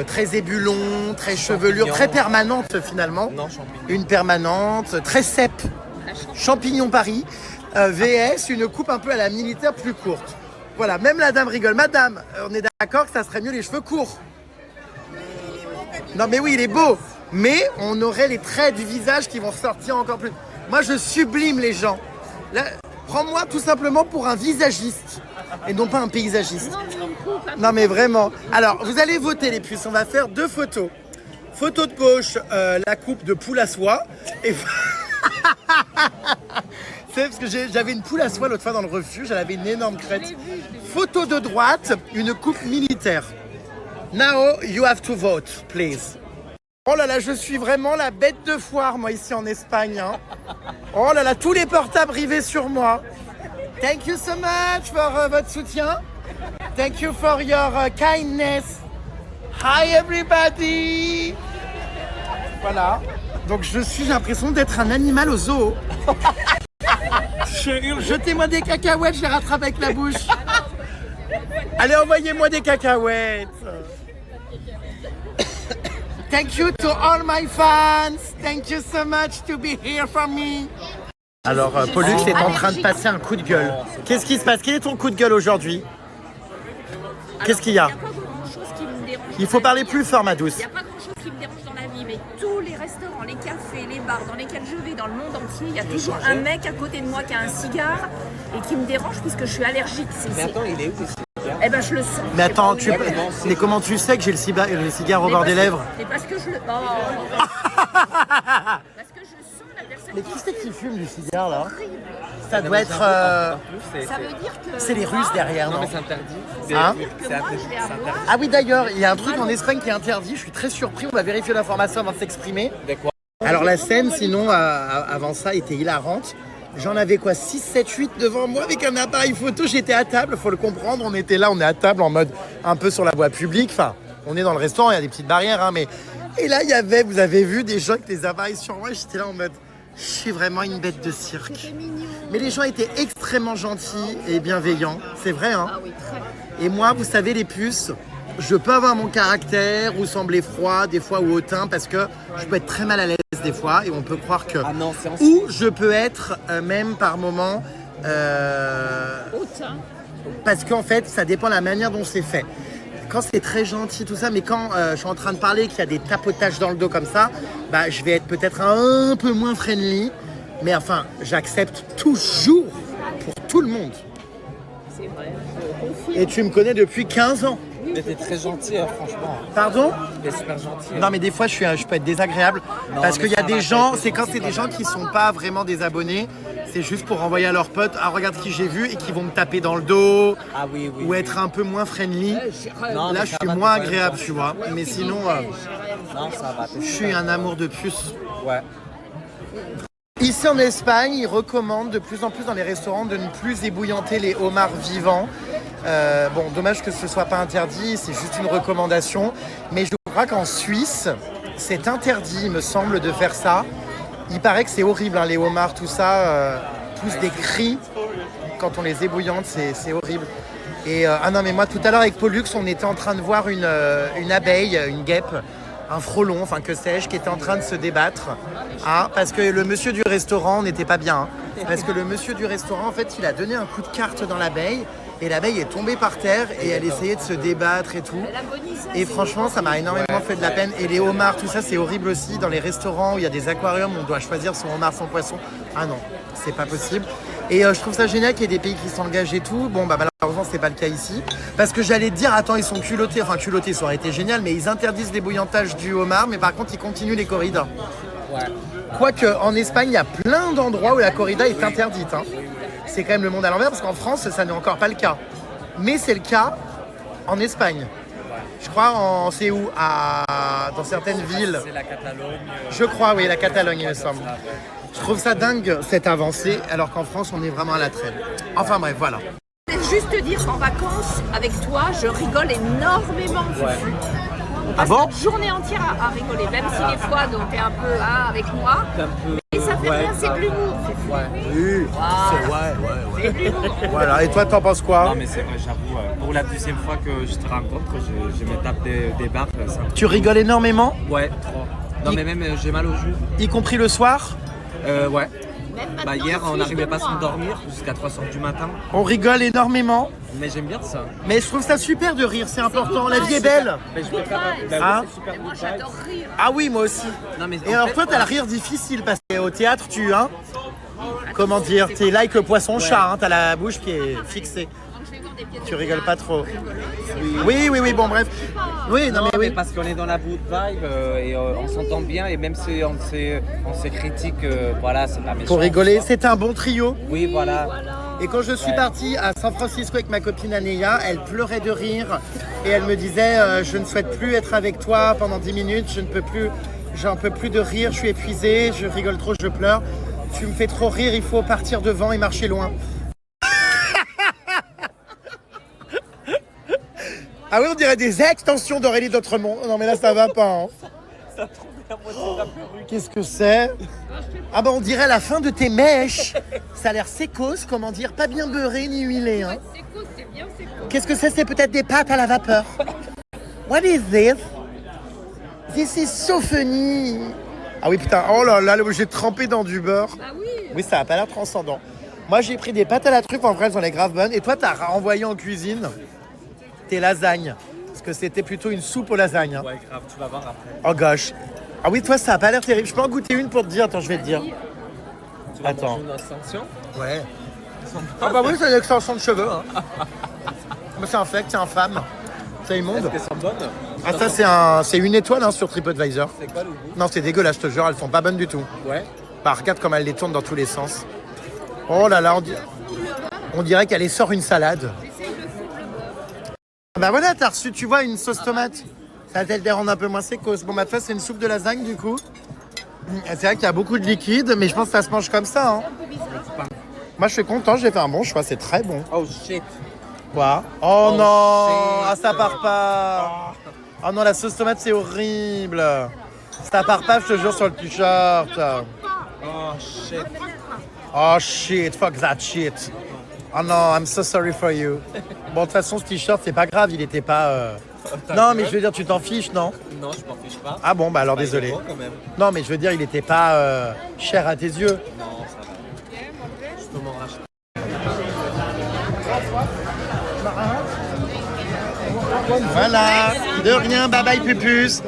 très ébulon, très chevelure, très permanente finalement. Non, champignon. Une permanente, très cèpe, champignon Paris, VS, une coupe un peu à la militaire plus courte. Voilà, même la dame rigole. Madame, on est d'accord que ça serait mieux les cheveux courts. Non mais oui, il est beau. Mais on aurait les traits du visage qui vont ressortir encore plus. Moi, je sublime les gens. Là, prends-moi tout simplement pour un visagiste et non pas un paysagiste. Non mais vraiment. Alors, vous allez voter les puces. On va faire 2 photos. Photo de gauche, la coupe de poule à soie. Et... C'est parce que j'avais une poule à soie l'autre fois dans le refuge. Elle avait une énorme crête. Photo de droite, une coupe militaire. Now, you have to vote, please. Oh là là, je suis vraiment la bête de foire, moi, ici en Espagne. Hein. Oh là là, tous les portables rivés sur moi. Thank you so much for votre soutien. Thank you for your kindness. Hi everybody. Voilà. Donc j'ai l'impression d'être un animal au zoo. Je hurle, jetez-moi des cacahuètes, je les rattrape avec la bouche. Allez, envoyez-moi des cacahuètes. Thank you to all my fans. Thank you so much to be here for me. Alors, Pollux est en train de passer un coup de gueule. Qu'est-ce qui se passe? Quel est ton coup de gueule aujourd'hui? Qu'est-ce qu'il y a? Il n'y a pas grand-chose qui me dérange. Il faut parler plus fort, ma douce. Il n'y a pas grand-chose qui me dérange dans la vie, mais tous les restaurants, les cafés, les bars dans lesquels je vais dans le monde entier, il y a toujours un mec à côté de moi qui a un cigare et qui me dérange puisque je suis allergique. Mais attends, il est où le cigare? Eh ben je le sens. Mais attends, Et mais comment tu sais que j'ai le cigare au bord des lèvres? Mais parce que je le... Oh. Parce que je sens la personne Mais qui c'est qui fume du cigare là? horrible. Ça doit être... Ça veut dire que... C'est les Russes derrière, Non, non? mais c'est interdit. Hein? C'est interdit. Ah oui, d'ailleurs, il y a un truc en Espagne qui est interdit. Je suis très surpris. On va vérifier l'information avant de s'exprimer. De quoi? Alors la scène, sinon, avant ça, était hilarante. J'en avais quoi 6, 7, 8 devant moi avec un appareil photo. J'étais à table, faut le comprendre. On était là, on est à table en mode un peu sur la voie publique. Enfin, on est dans le restaurant, il y a des petites barrières, hein, mais... Et là, il y avait, vous avez vu, des gens avec des appareils sur moi. J'étais là en mode, je suis vraiment une bête de cirque. Mais les gens étaient extrêmement gentils et bienveillants. C'est vrai, hein. Ah oui, très. Et moi, vous savez, les puces, je peux avoir mon caractère ou sembler froid des fois ou hautain parce que je peux être très mal à l'aise des fois et on peut croire que... Ah non, c'est en Ou je peux être même par moments... Hautain. Parce qu'en fait, ça dépend de la manière dont c'est fait. Quand c'est très gentil, tout ça, mais quand je suis en train de parler, qu'il y a des tapotages dans le dos comme ça, bah, je vais être peut-être un peu moins friendly. Mais enfin, j'accepte toujours pour tout le monde. C'est vrai, je confirme. Et tu me connais depuis 15 ans. Mais t'es très gentil, hein, franchement. Pardon? T'es super gentil. Non, mais des fois, je peux être désagréable. Non, parce mais qu'il y a ça des va, gens, t'as été c'est quand gentil c'est des quand gens même. qui sont pas vraiment des abonnés. C'est juste pour envoyer à leurs potes, ah regarde qui j'ai vu, et qui vont me taper dans le dos. Ah oui, oui. Ou être un peu moins friendly. Non, Là, mais je ça suis va, moins t'es pas agréable, gentil. tu vois. Mais sinon, Non, ça va. je suis un amour de puce. Ouais. Ici en Espagne, ils recommandent de plus en plus dans les restaurants de ne plus ébouillanter les homards vivants. Bon, dommage que ce soit pas interdit, c'est juste une recommandation. Mais je crois qu'en Suisse, c'est interdit, il me semble, de faire ça. Il paraît que c'est horrible, hein, les homards, tout ça, poussent des cris quand on les ébouillante, c'est horrible. Et ah non, mais moi tout à l'heure avec Pollux, on était en train de voir une abeille, une guêpe, un frelon, enfin que sais-je, qui était en train de se débattre. Hein, parce que le monsieur du restaurant n'était pas bien. Hein. Parce que le monsieur du restaurant, en fait, il a donné un coup de carte dans l'abeille. Et l'abeille est tombée par terre et elle essayait de se débattre et tout. Et franchement, ça m'a énormément fait de la peine. Et les homards, tout ça, c'est horrible aussi. Dans les restaurants où il y a des aquariums, on doit choisir son homard, son poisson. Ah non, c'est pas possible. Et je trouve ça génial qu'il y ait des pays qui s'engagent et tout. Bon, bah malheureusement, c'est pas le cas ici. Parce que j'allais te dire, attends, ils sont culottés. Enfin, culottés, ça aurait été génial, mais ils interdisent l'ébouillantage du homard. Mais par contre, ils continuent les corridas. Ouais. Quoique, en Espagne, il y a plein d'endroits où la corrida est interdite. Hein. C'est quand même le monde à l'envers parce qu'en France, ça n'est encore pas le cas. Mais c'est le cas en Espagne. Je crois c'est où dans certaines villes. C'est la Catalogne. Je crois, oui, la Catalogne, il me semble. Je trouve ça dingue, cette avancée, alors qu'en France, on est vraiment à la traîne. Enfin bref, voilà. Je voulais juste te dire qu'en vacances, avec toi, je rigole énormément. Ouais. On passe Ah bon notre journée entière à rigoler, même si des fois, donc t'es un peu avec moi. C'est un peu... Et ça fait Ouais, rien, c'est de l'humour. Ouais. Oui, c'est Ouais. C'est de l'humour. Voilà, et toi, t'en penses quoi? Non, mais c'est vrai, j'avoue, pour la deuxième fois que je te rencontre, je me tape des barres. Tu rigoles énormément, Ouais, trop. Non, mais même j'ai mal aux joues. y compris le soir. Ouais. Même maintenant, Bah, hier, il on se n'arrivait fiche pas à de moi. s'endormir jusqu'à 3h du matin. On rigole énormément. Mais j'aime bien ça. Mais je trouve ça super de rire, c'est important. La vie est belle. Mais je Good préfère. vibes. Hein c'est super Et moi, good j'adore vibes. rire. Ah oui, moi aussi. Non, mais Et en alors fait, toi, t'as le rire difficile parce qu'au théâtre, comment dire, t'es là avec le poisson-chat, hein, t'as la bouche qui est fixée. Quand je vais voir des pièces Tu de rigoles théâtre, pas trop. rigoler, Oui, bon bref. Oui, non Non, mais mais oui. parce qu'on est dans la good vibe et on s'entend bien et même si on se critique, voilà, c'est de la méchance. Pour rigoler, quoi. c'était un bon trio. Oui, voilà. Et quand je suis parti à San Francisco avec ma copine Anéa, elle pleurait de rire et elle me disait je ne souhaite plus être avec toi pendant 10 minutes, j'en peux plus de rire, je suis épuisée, je rigole trop, je pleure. Tu me fais trop rire, il faut partir devant et marcher loin. Ah oui, on dirait des extensions d'Aurélie d'Autremont. Non mais là ça va pas. Hein. Qu'est-ce que c'est? Ah bah on dirait la fin de tes mèches. Ça a l'air sécos, comment dire, pas bien beurré ni huilé. Hein. C'est cool, c'est bien, c'est cool. Qu'est-ce que c'est peut-être des pâtes à la vapeur. What is this? This is so funny. Ah oui putain, oh là là, j'ai trempé dans du beurre. Ah oui. Oui, ça a pas l'air transcendant. Moi j'ai pris des pâtes à la truffe, en vrai elles sont les graves bonnes. Et toi t'as renvoyé en cuisine tes lasagnes. Parce que c'était plutôt une soupe aux lasagnes. Hein. Ouais, grave, tu vas voir après. Oh gosh. Ah oui, toi ça a pas l'air terrible. Je peux en goûter une pour te dire, attends, je vais te dire. Tu vas Attends. manger une ascension. Ouais. Ah bah oui, c'est une extension de cheveux. Hein. Mais c'est un fake, c'est infâme. C'est immonde. Est-ce qu'elles sont bonnes? Ah ça c'est une étoile hein, sur TripAdvisor. C'est quoi le goût? Non, c'est dégueulasse, je te jure, elles sont pas bonnes du tout. Ouais. Bah regarde comme elle les tourne dans tous les sens. Oh là là, on dirait qu'elle sort une salade. Bah voilà, t'as reçu, tu vois, une sauce tomate. Ça va te rendre un peu moins sécos. Bon, bah toi, c'est une soupe de lasagne du coup. C'est vrai qu'il y a beaucoup de liquide, mais je pense que ça se mange comme ça. Hein. Moi, je suis content, j'ai fait un bon choix, c'est très bon. Oh shit. Quoi? Oh, non! shit. Ah, ça part pas! Oh non, la sauce tomate, c'est horrible! Ça part pas, je te jure, sur le t-shirt. Oh shit. Oh shit, fuck that shit. Oh non, I'm so sorry for you. Bon, de toute façon, ce t-shirt, c'est pas grave, il était pas... Non, mais je veux dire, tu t'en fiches, non? Non, je m'en fiche pas. Ah bon, bah alors Bah, désolé. il est bon, quand même. Non, mais je veux dire, il était pas cher à tes yeux. Non, ça va. Je peux m'en racheter. Voilà, de rien, bye bye Pupus.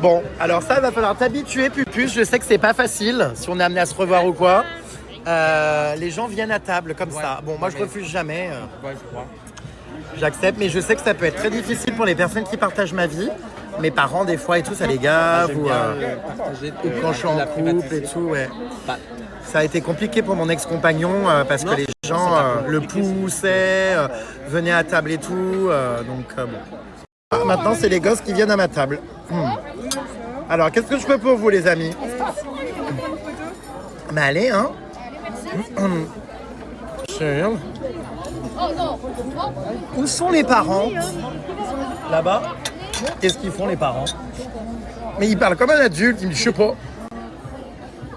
Bon, alors ça, il va falloir t'habituer Pupus, je sais que c'est pas facile, si on est amené à se revoir ou quoi. Les gens viennent à table comme ça. Bon, moi je refuse jamais. Ouais, je crois. J'accepte, mais je sais que ça peut être très difficile pour les personnes qui partagent ma vie. Mes parents, des fois, et tout, ça les gave. Ou quand je suis en couple et tout, ouais. Bah, Ça a été compliqué pour mon ex-compagnon parce que les gens le poussaient, venaient à table et tout. Donc, bon. Ah, maintenant, c'est les gosses qui viennent à ma table. Alors, qu'est-ce que je peux pour vous, les amis? Mais allez, hein. Chérie. Où sont les parents? Là-bas? Qu'est-ce qu'ils font les parents? Mais ils parlent comme un adulte, ils me disent je sais pas.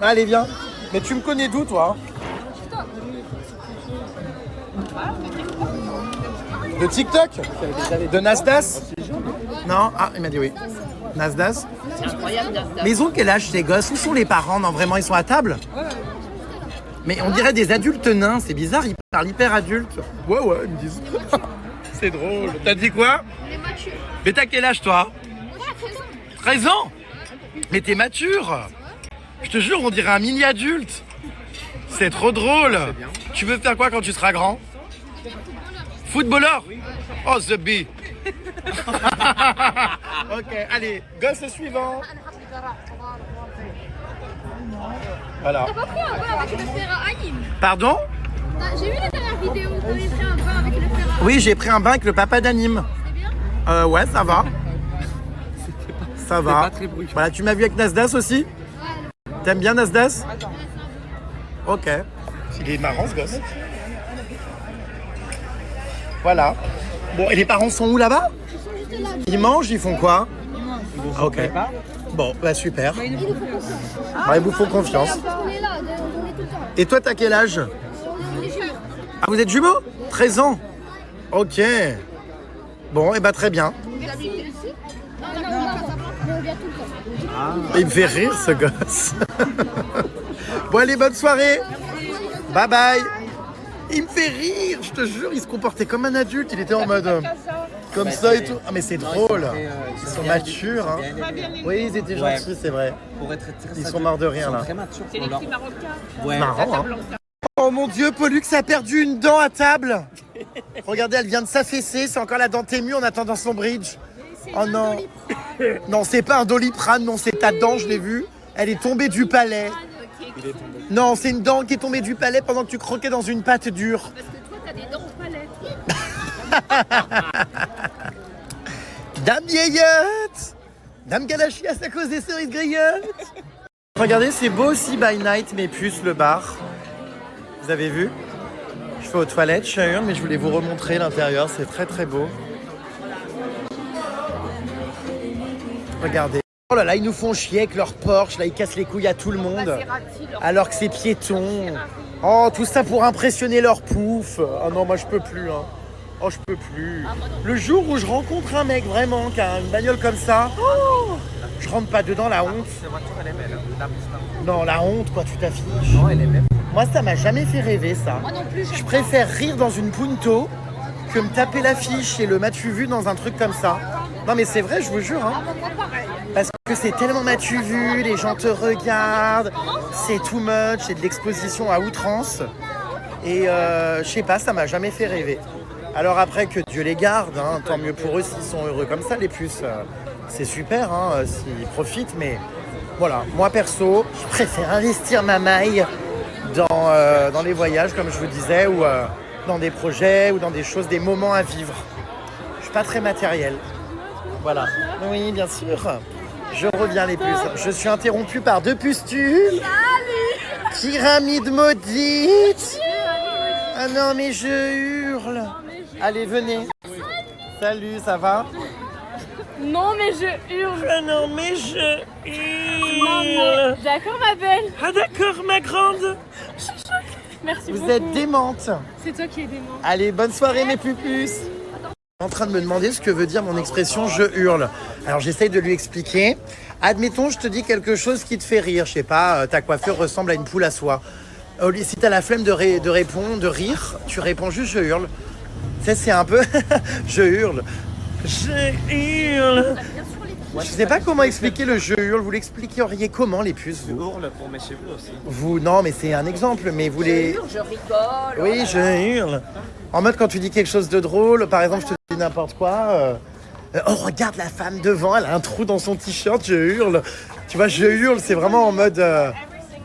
Allez viens. Mais tu me connais d'où toi? De TikTok? De Nasdaq? Non? Ah il m'a dit oui. Nasdaq? C'est incroyable, Nasdaq. Mais ils ont quel âge ces gosses? Où sont les parents? Non vraiment ils sont à table? Mais on dirait des adultes nains, c'est bizarre, ils parlent hyper adultes. Ouais, ils me disent. C'est drôle. T'as dit quoi? Mais t'as quel âge toi? 13 ans? Mais t'es mature. Je te jure, on dirait un mini-adulte. C'est trop drôle. Tu veux faire quoi quand tu seras grand? Footballeur? Oh, the bee. Ok, allez, gosse suivant. Voilà. T'as pas pris un bain avec le fer à Aïm? Pardon? J'ai vu la dernière vidéo, t'avais pris un bain avec le fer à Aïm. Oui, j'ai pris un bain avec le papa d'Anime. C'est bien? Ouais, ça va. Ça va. pas très bruyant. Voilà, tu m'as vu avec Nasdaq aussi? T'aimes bien Nasdaq? Ok. Il est marrant ce gosse. Voilà. Bon, et les parents sont où là-bas? Ils mangent, ils font quoi? Ok. Bon, bah super. Ils vous font confiance. On est là, on est tout le temps. Et toi, t'as quel âge? On est jumeaux. Ah, vous êtes jumeaux? 13 ans. Ok. Bon, et bah très bien. Vous habitez ici? Non, on vient tout le temps. Il me fait rire ce gosse. Bon allez, bonne soirée. Bye bye. Il me fait rire, je te jure, il se comportait comme un adulte. Il était en mode comme ça et tout. Ah mais c'est drôle. Ils sont matures. Hein. Oui, ils étaient gentils, c'est vrai. Pour être très Ils sont morts de rien là. très matures. C'est les petits Marocains. Ouais. Marrant, hein. Oh mon Dieu, Pollux a perdu une dent à table. Regardez, elle vient de s'affaisser. C'est encore la dent émue en attendant son bridge. Oh non. Non, c'est pas un Doliprane, non, c'est ta dent, je l'ai vue. Elle est tombée du palais. Non, c'est une dent qui est tombée du palais pendant que tu croquais dans une pâte dure. Parce que toi, t'as des dents au palais. Dame vieillotte. Dame Galachias à cause des cerises griottes. Regardez, c'est beau aussi by night, mais plus le bar. Vous avez vu? Je fais aux toilettes, chérie, mais je voulais vous remontrer l'intérieur, c'est très très beau. Regardez. Oh là là, ils nous font chier avec leur Porsche, là ils cassent les couilles à tout le monde. Alors que c'est piéton. Oh, tout ça pour impressionner leur pouf. Ah non, moi je peux plus. Hein. Oh, je peux plus. Le jour où je rencontre un mec vraiment qui a une bagnole comme ça, oh, je rentre pas dedans, la honte. Cette voiture, elle est belle. La Mustang. Non, la honte, quoi, tu t'affiches. Non, elle est belle. Moi, ça m'a jamais fait rêver, ça. Moi non plus, Je préfère rire dans une Punto que me taper l'affiche et le m'as-tu vu dans un truc comme ça. Non, mais c'est vrai, je vous jure. Hein. Parce que c'est tellement m'as-tu vu, les gens te regardent, c'est too much, c'est de l'exposition à outrance. Et je sais pas, ça m'a jamais fait rêver. Alors après, que Dieu les garde, hein, tant mieux pour eux s'ils sont heureux comme ça, les puces. C'est super, hein, s'ils profitent, mais voilà. Moi, perso, je préfère investir ma maille dans les voyages, comme je vous disais, ou dans des projets, ou dans des choses, des moments à vivre. Je suis pas très matériel. Voilà. Oui, bien sûr. Je reviens les puces. Je suis interrompu par deux pustules. Pyramide maudite. Ah non, mais je hurle. Allez, venez. Salut, ça va? Non mais je hurle. Ah non, mais je Non, hurle. mais... D'accord ma belle. Ah d'accord, ma grande. Merci Vous beaucoup. êtes démente. C'est toi qui es dément. Allez, bonne soirée mes pupus. Je suis en train de me demander ce que veut dire mon expression « je hurle ». Alors j'essaye de lui expliquer. Admettons, je te dis quelque chose qui te fait rire. Je sais pas, ta coiffure ressemble à une poule à soie. Si t'as la flemme de répondre, de rire, tu réponds juste « je hurle ». Tu sais, c'est un peu « je hurle ». Je hurle. Je sais pas comment expliquer le « je hurle ». Vous l'expliqueriez comment les puces, Je vous? hurle pour mes cheveux aussi. Vous, non, mais c'est un exemple, mais vous les... Je hurle, je rigole. Oui, je hurle. En mode quand tu dis quelque chose de drôle, par exemple, je te dis n'importe quoi. Oh, regarde la femme devant, elle a un trou dans son t-shirt, je hurle. Tu vois, je hurle, c'est vraiment en mode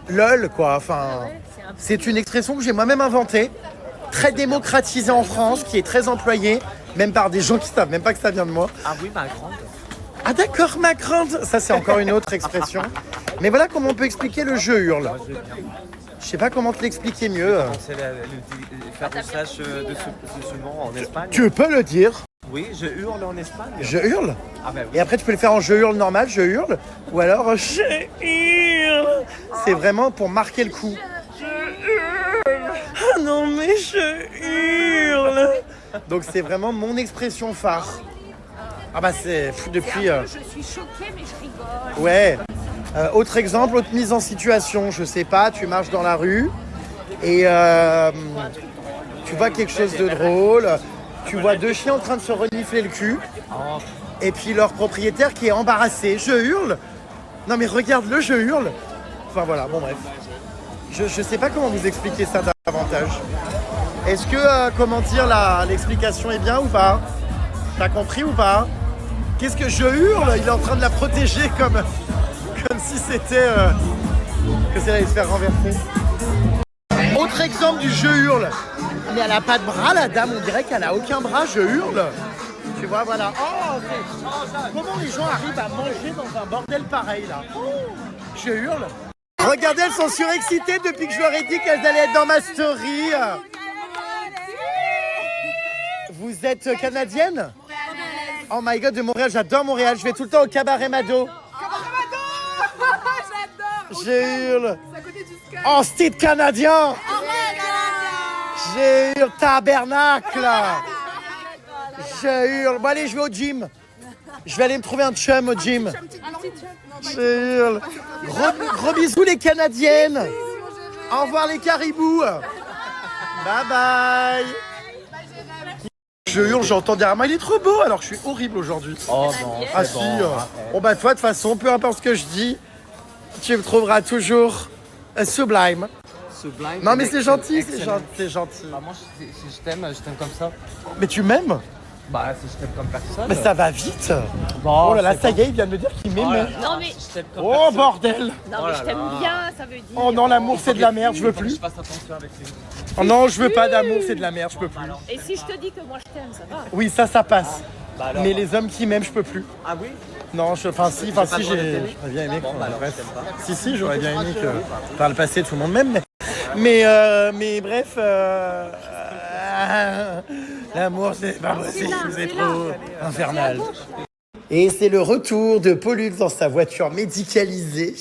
lol, quoi. Enfin, c'est une expression que j'ai moi-même inventée, très démocratisée en France, qui est très employée, même par des gens qui savent même pas que ça vient de moi. Ah oui, ma grande. Ah d'accord, ma grande. Ça, c'est encore une autre expression. Mais voilà comment on peut expliquer le je hurle. Je sais pas comment te l'expliquer mieux. C'est faire usage de ce mot en Espagne. Tu peux le dire. Oui, je hurle en Espagne. Je hurle. Ah ben oui. Et après, tu peux le faire en je hurle normal, je hurle. Ou alors, je hurle. C'est vraiment pour marquer le coup. Je hurle. Ah non, mais je hurle. Donc, c'est vraiment mon expression phare. Ah bah, c'est depuis... Je suis choquée, mais je rigole. Ouais. Autre exemple, autre mise en situation. Je sais pas, tu marches dans la rue et tu vois quelque chose de drôle. Tu vois deux chiens en train de se renifler le cul. Et puis leur propriétaire qui est embarrassé. Je hurle. Non mais regarde-le, je hurle. Enfin voilà, bon bref. Je sais pas comment vous expliquer ça davantage. Est-ce que, comment dire, l'explication est bien ou pas? T'as compris ou pas? Qu'est-ce que je hurle? Il est en train de la protéger comme si c'était... que ça allait se faire renverser. Autre exemple du je hurle. Mais elle a pas de bras, la dame, on dirait qu'elle a aucun bras, je hurle. Tu vois, voilà. Oh, comment les gens arrivent à manger dans un bordel pareil, là? Je hurle. Regardez, elles sont surexcitées depuis que je leur ai dit qu'elles allaient être dans ma story. Vous êtes canadienne? Oh my god, de Montréal, j'adore Montréal. Je vais tout le temps au Cabaret Mado. Je hurle. Oh, style canadien. Je hurle, tabernacle. Je hurle. Bon, allez, je vais au gym. Je vais aller me trouver un chum au gym. Je hurle. Gros bisous, les Canadiennes. Au revoir, les caribous. Bye bye. Je hurle, j'entends derrière moi, il est trop beau, alors que je suis horrible aujourd'hui. Oh non, Ah si. Bon, bah, toi, de toute façon, peu importe ce que je dis, tu me trouveras toujours sublime. Sublime. Non mais c'est gentil, c'est Excellent. gentil, c'est gentil. Bah, moi, si je t'aime comme ça. Mais tu m'aimes? Bah, si je t'aime comme personne. Mais ça va vite. Bon, Oh là là, c'est ça y est, il vient de me dire qu'il m'aimait. Non mais, Je t'aime comme Oh personne. bordel. non, Oh mais là je t'aime là. bien, ça veut dire. Oh non, l'amour c'est de la merde, je veux Faut que plus. je fasse attention avec lui. Oh non, je veux pas d'amour, c'est de la merde, je peux plus. Et si je te dis que moi je t'aime, ça va? Oui, ça passe. Bah alors. Mais les hommes qui m'aiment, je peux plus. Ah oui? Non, enfin si, pas le droit de j'aurais t'aimer bien aimé. Bon, bah alors, bref. je t'aime pas. Si, j'aurais bien aimé que par le passé tout le monde m'aime. Mais bref, l'amour c'est pas possible, c'est trop infernal. Et c'est le retour de Pollux dans sa voiture médicalisée.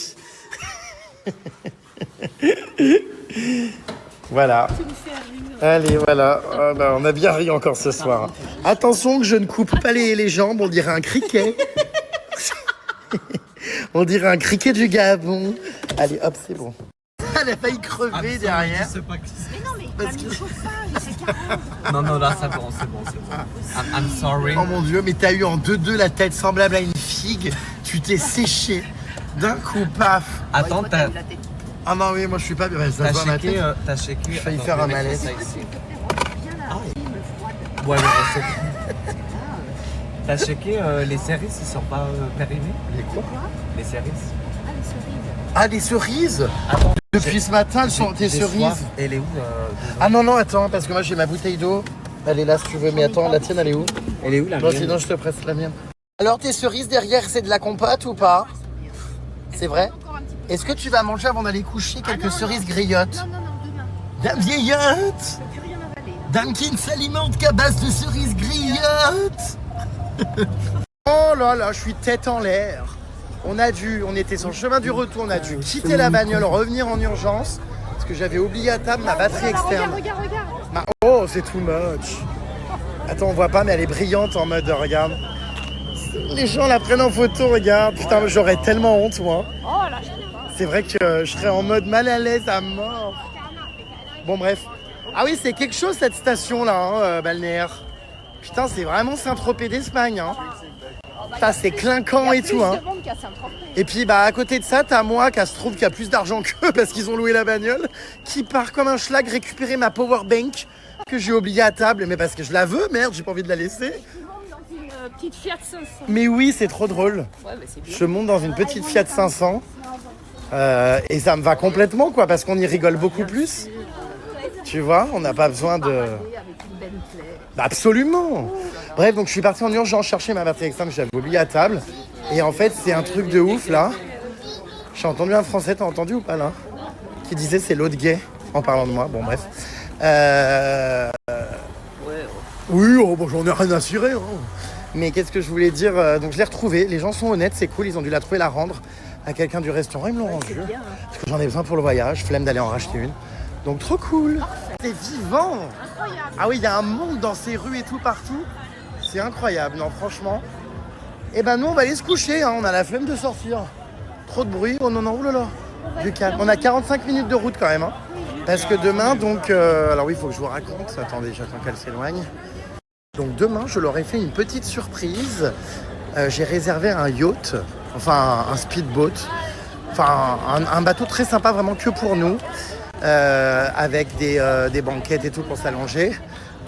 Voilà. Allez, voilà. Oh, bah, on a bien ri encore ce soir. Attention que je ne coupe pas les jambes, on dirait un criquet. On dirait un criquet du Gabon. Allez, hop, c'est bon. Elle a failli crever derrière. Mais non, mais pas mis le chauffage, c'est 40. Non, là, c'est bon. I'm sorry. Oh mon dieu, mais t'as eu en 2-2 la tête semblable à une figue. Tu t'es séché. D'un coup, paf. Attends, t'as Ah non, oui, moi je suis pas bien. Ça se voit à ma tête. checké. J'ai failli Attends, faire je un vais mettre malaise. ça ici. Ouais, mais c'est... T'as checké les cerises, ils sont pas périmés? Les quoi? Les cerises. Ah, les cerises. Attends. Depuis ce matin, elles sont tes J'ai cerises. soif. Elle est où Ah non, attends, parce que moi j'ai ma bouteille d'eau. Elle est là si tu veux, mais attends, la tienne elle est où? Elle est où la Non, mienne? sinon je te presse la mienne. Alors tes cerises derrière, c'est de la compote ou pas? C'est vrai? Est-ce que tu vas manger avant d'aller coucher quelques cerises griottes? Non, demain. La vieillotte! Plus rien à Dunkin s'alimente qu'à base de cerises griottes. Oh là là, je suis tête en l'air. On était sur le chemin du retour, on a dû quitter la bagnole, revenir en urgence, parce que j'avais oublié à table ma batterie externe. Regarde. Oh, c'est too much. Attends, on voit pas, mais elle est brillante en mode, regarde. Les gens la prennent en photo, regarde. Putain, j'aurais tellement honte, moi. Oh là, je C'est vrai que je serais en mode mal à l'aise à mort. Bon, bref. Ah oui, c'est quelque chose cette station-là, hein, balnéaire. Putain, c'est vraiment Saint-Tropez d'Espagne, hein. Putain, c'est clinquant et tout, hein. Et puis, bah, à côté de ça, t'as moi qui se trouve qu'il y a plus d'argent qu'eux parce qu'ils ont loué la bagnole, qui part comme un schlag récupérer ma powerbank que j'ai oubliée à table, mais parce que je la veux, merde, j'ai pas envie de la laisser. une petite Fiat 500. Mais oui, c'est trop drôle. Ouais, mais c'est bien. Je monte dans une petite Fiat 500 et ça me va complètement, quoi, parce qu'on y rigole beaucoup plus. Tu vois, on n'a pas besoin de... Bah, absolument. Bref, donc je suis parti en urgence chercher ma batterie externe que j'avais oubliée à table. Et en fait, c'est un truc de ouf, là. J'ai entendu un Français, t'as entendu ou pas, là, qui disait c'est l'autre gay, en parlant de moi. Bon, bref. Oui, oh, bon, j'en ai rien à cirer. Hein. Mais qu'est-ce que je voulais dire donc je l'ai retrouvé. Les gens sont honnêtes, c'est cool. Ils ont dû la trouver, la rendre à quelqu'un du restaurant. Ils me l'ont rendue. Parce que j'en ai besoin pour le voyage. Flemme d'aller en racheter une. Donc trop cool. C'est vivant. Incroyable. Ah oui, il y a un monde dans ces rues et tout partout. C'est incroyable. Non, franchement. Et ben nous, on va aller se coucher. Hein. On a la flemme de sortir. Trop de bruit. Oh non, non, oulala. Du calme. On a 45 minutes de route quand même. Hein. Parce que demain, donc... alors oui, il faut que je vous raconte. Attendez, j'attends qu'elle s'éloigne. Donc demain, je leur ai fait une petite surprise. J'ai réservé un yacht, enfin un speedboat, enfin un bateau très sympa, vraiment que pour nous, avec des banquettes et tout pour s'allonger,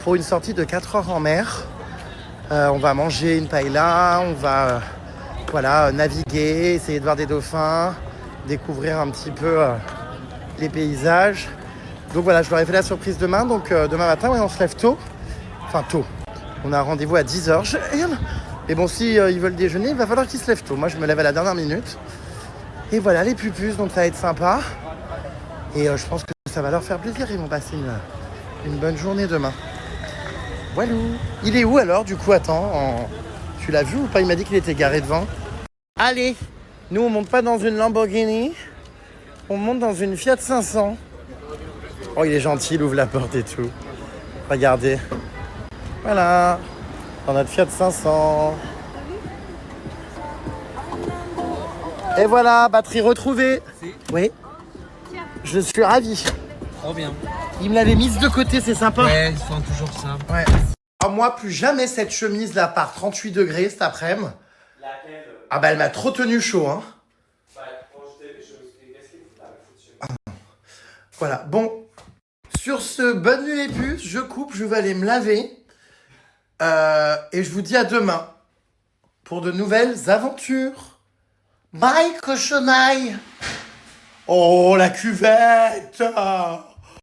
pour une sortie de 4 heures en mer. On va manger une paella, on va naviguer, essayer de voir des dauphins, découvrir un petit peu les paysages. Donc voilà, je leur ai fait la surprise demain, donc demain matin, ouais, on se lève tôt, enfin tôt. On a un rendez-vous à 10h. Et bon, si ils veulent déjeuner, il va falloir qu'ils se lèvent tôt. Moi, je me lève à la dernière minute. Et voilà, les pupus, donc ça va être sympa. Et je pense que ça va leur faire plaisir. Ils vont passer une bonne journée demain. Voilà. Il est où alors, du coup, attends, tu l'as vu ou pas? Il m'a dit qu'il était garé devant. Allez, nous, on monte pas dans une Lamborghini. On monte dans une Fiat 500. Oh, il est gentil, il ouvre la porte et tout. Regardez. Voilà, dans notre Fiat 500. Et voilà, batterie retrouvée. Merci. Oui. Je suis ravi. Trop bien. Il me l'avait mise de côté, c'est sympa. Ouais, ils font toujours ça. Ouais. Alors moi, plus jamais cette chemise là par 38 degrés cet après-midi. Laquelle? Ah bah elle m'a trop tenu chaud, hein. Voilà, bon. Sur ce, bonne nuit les puces, je coupe, je vais aller me laver. Et je vous dis à demain pour de nouvelles aventures. Bye cochonaille. Oh la cuvette.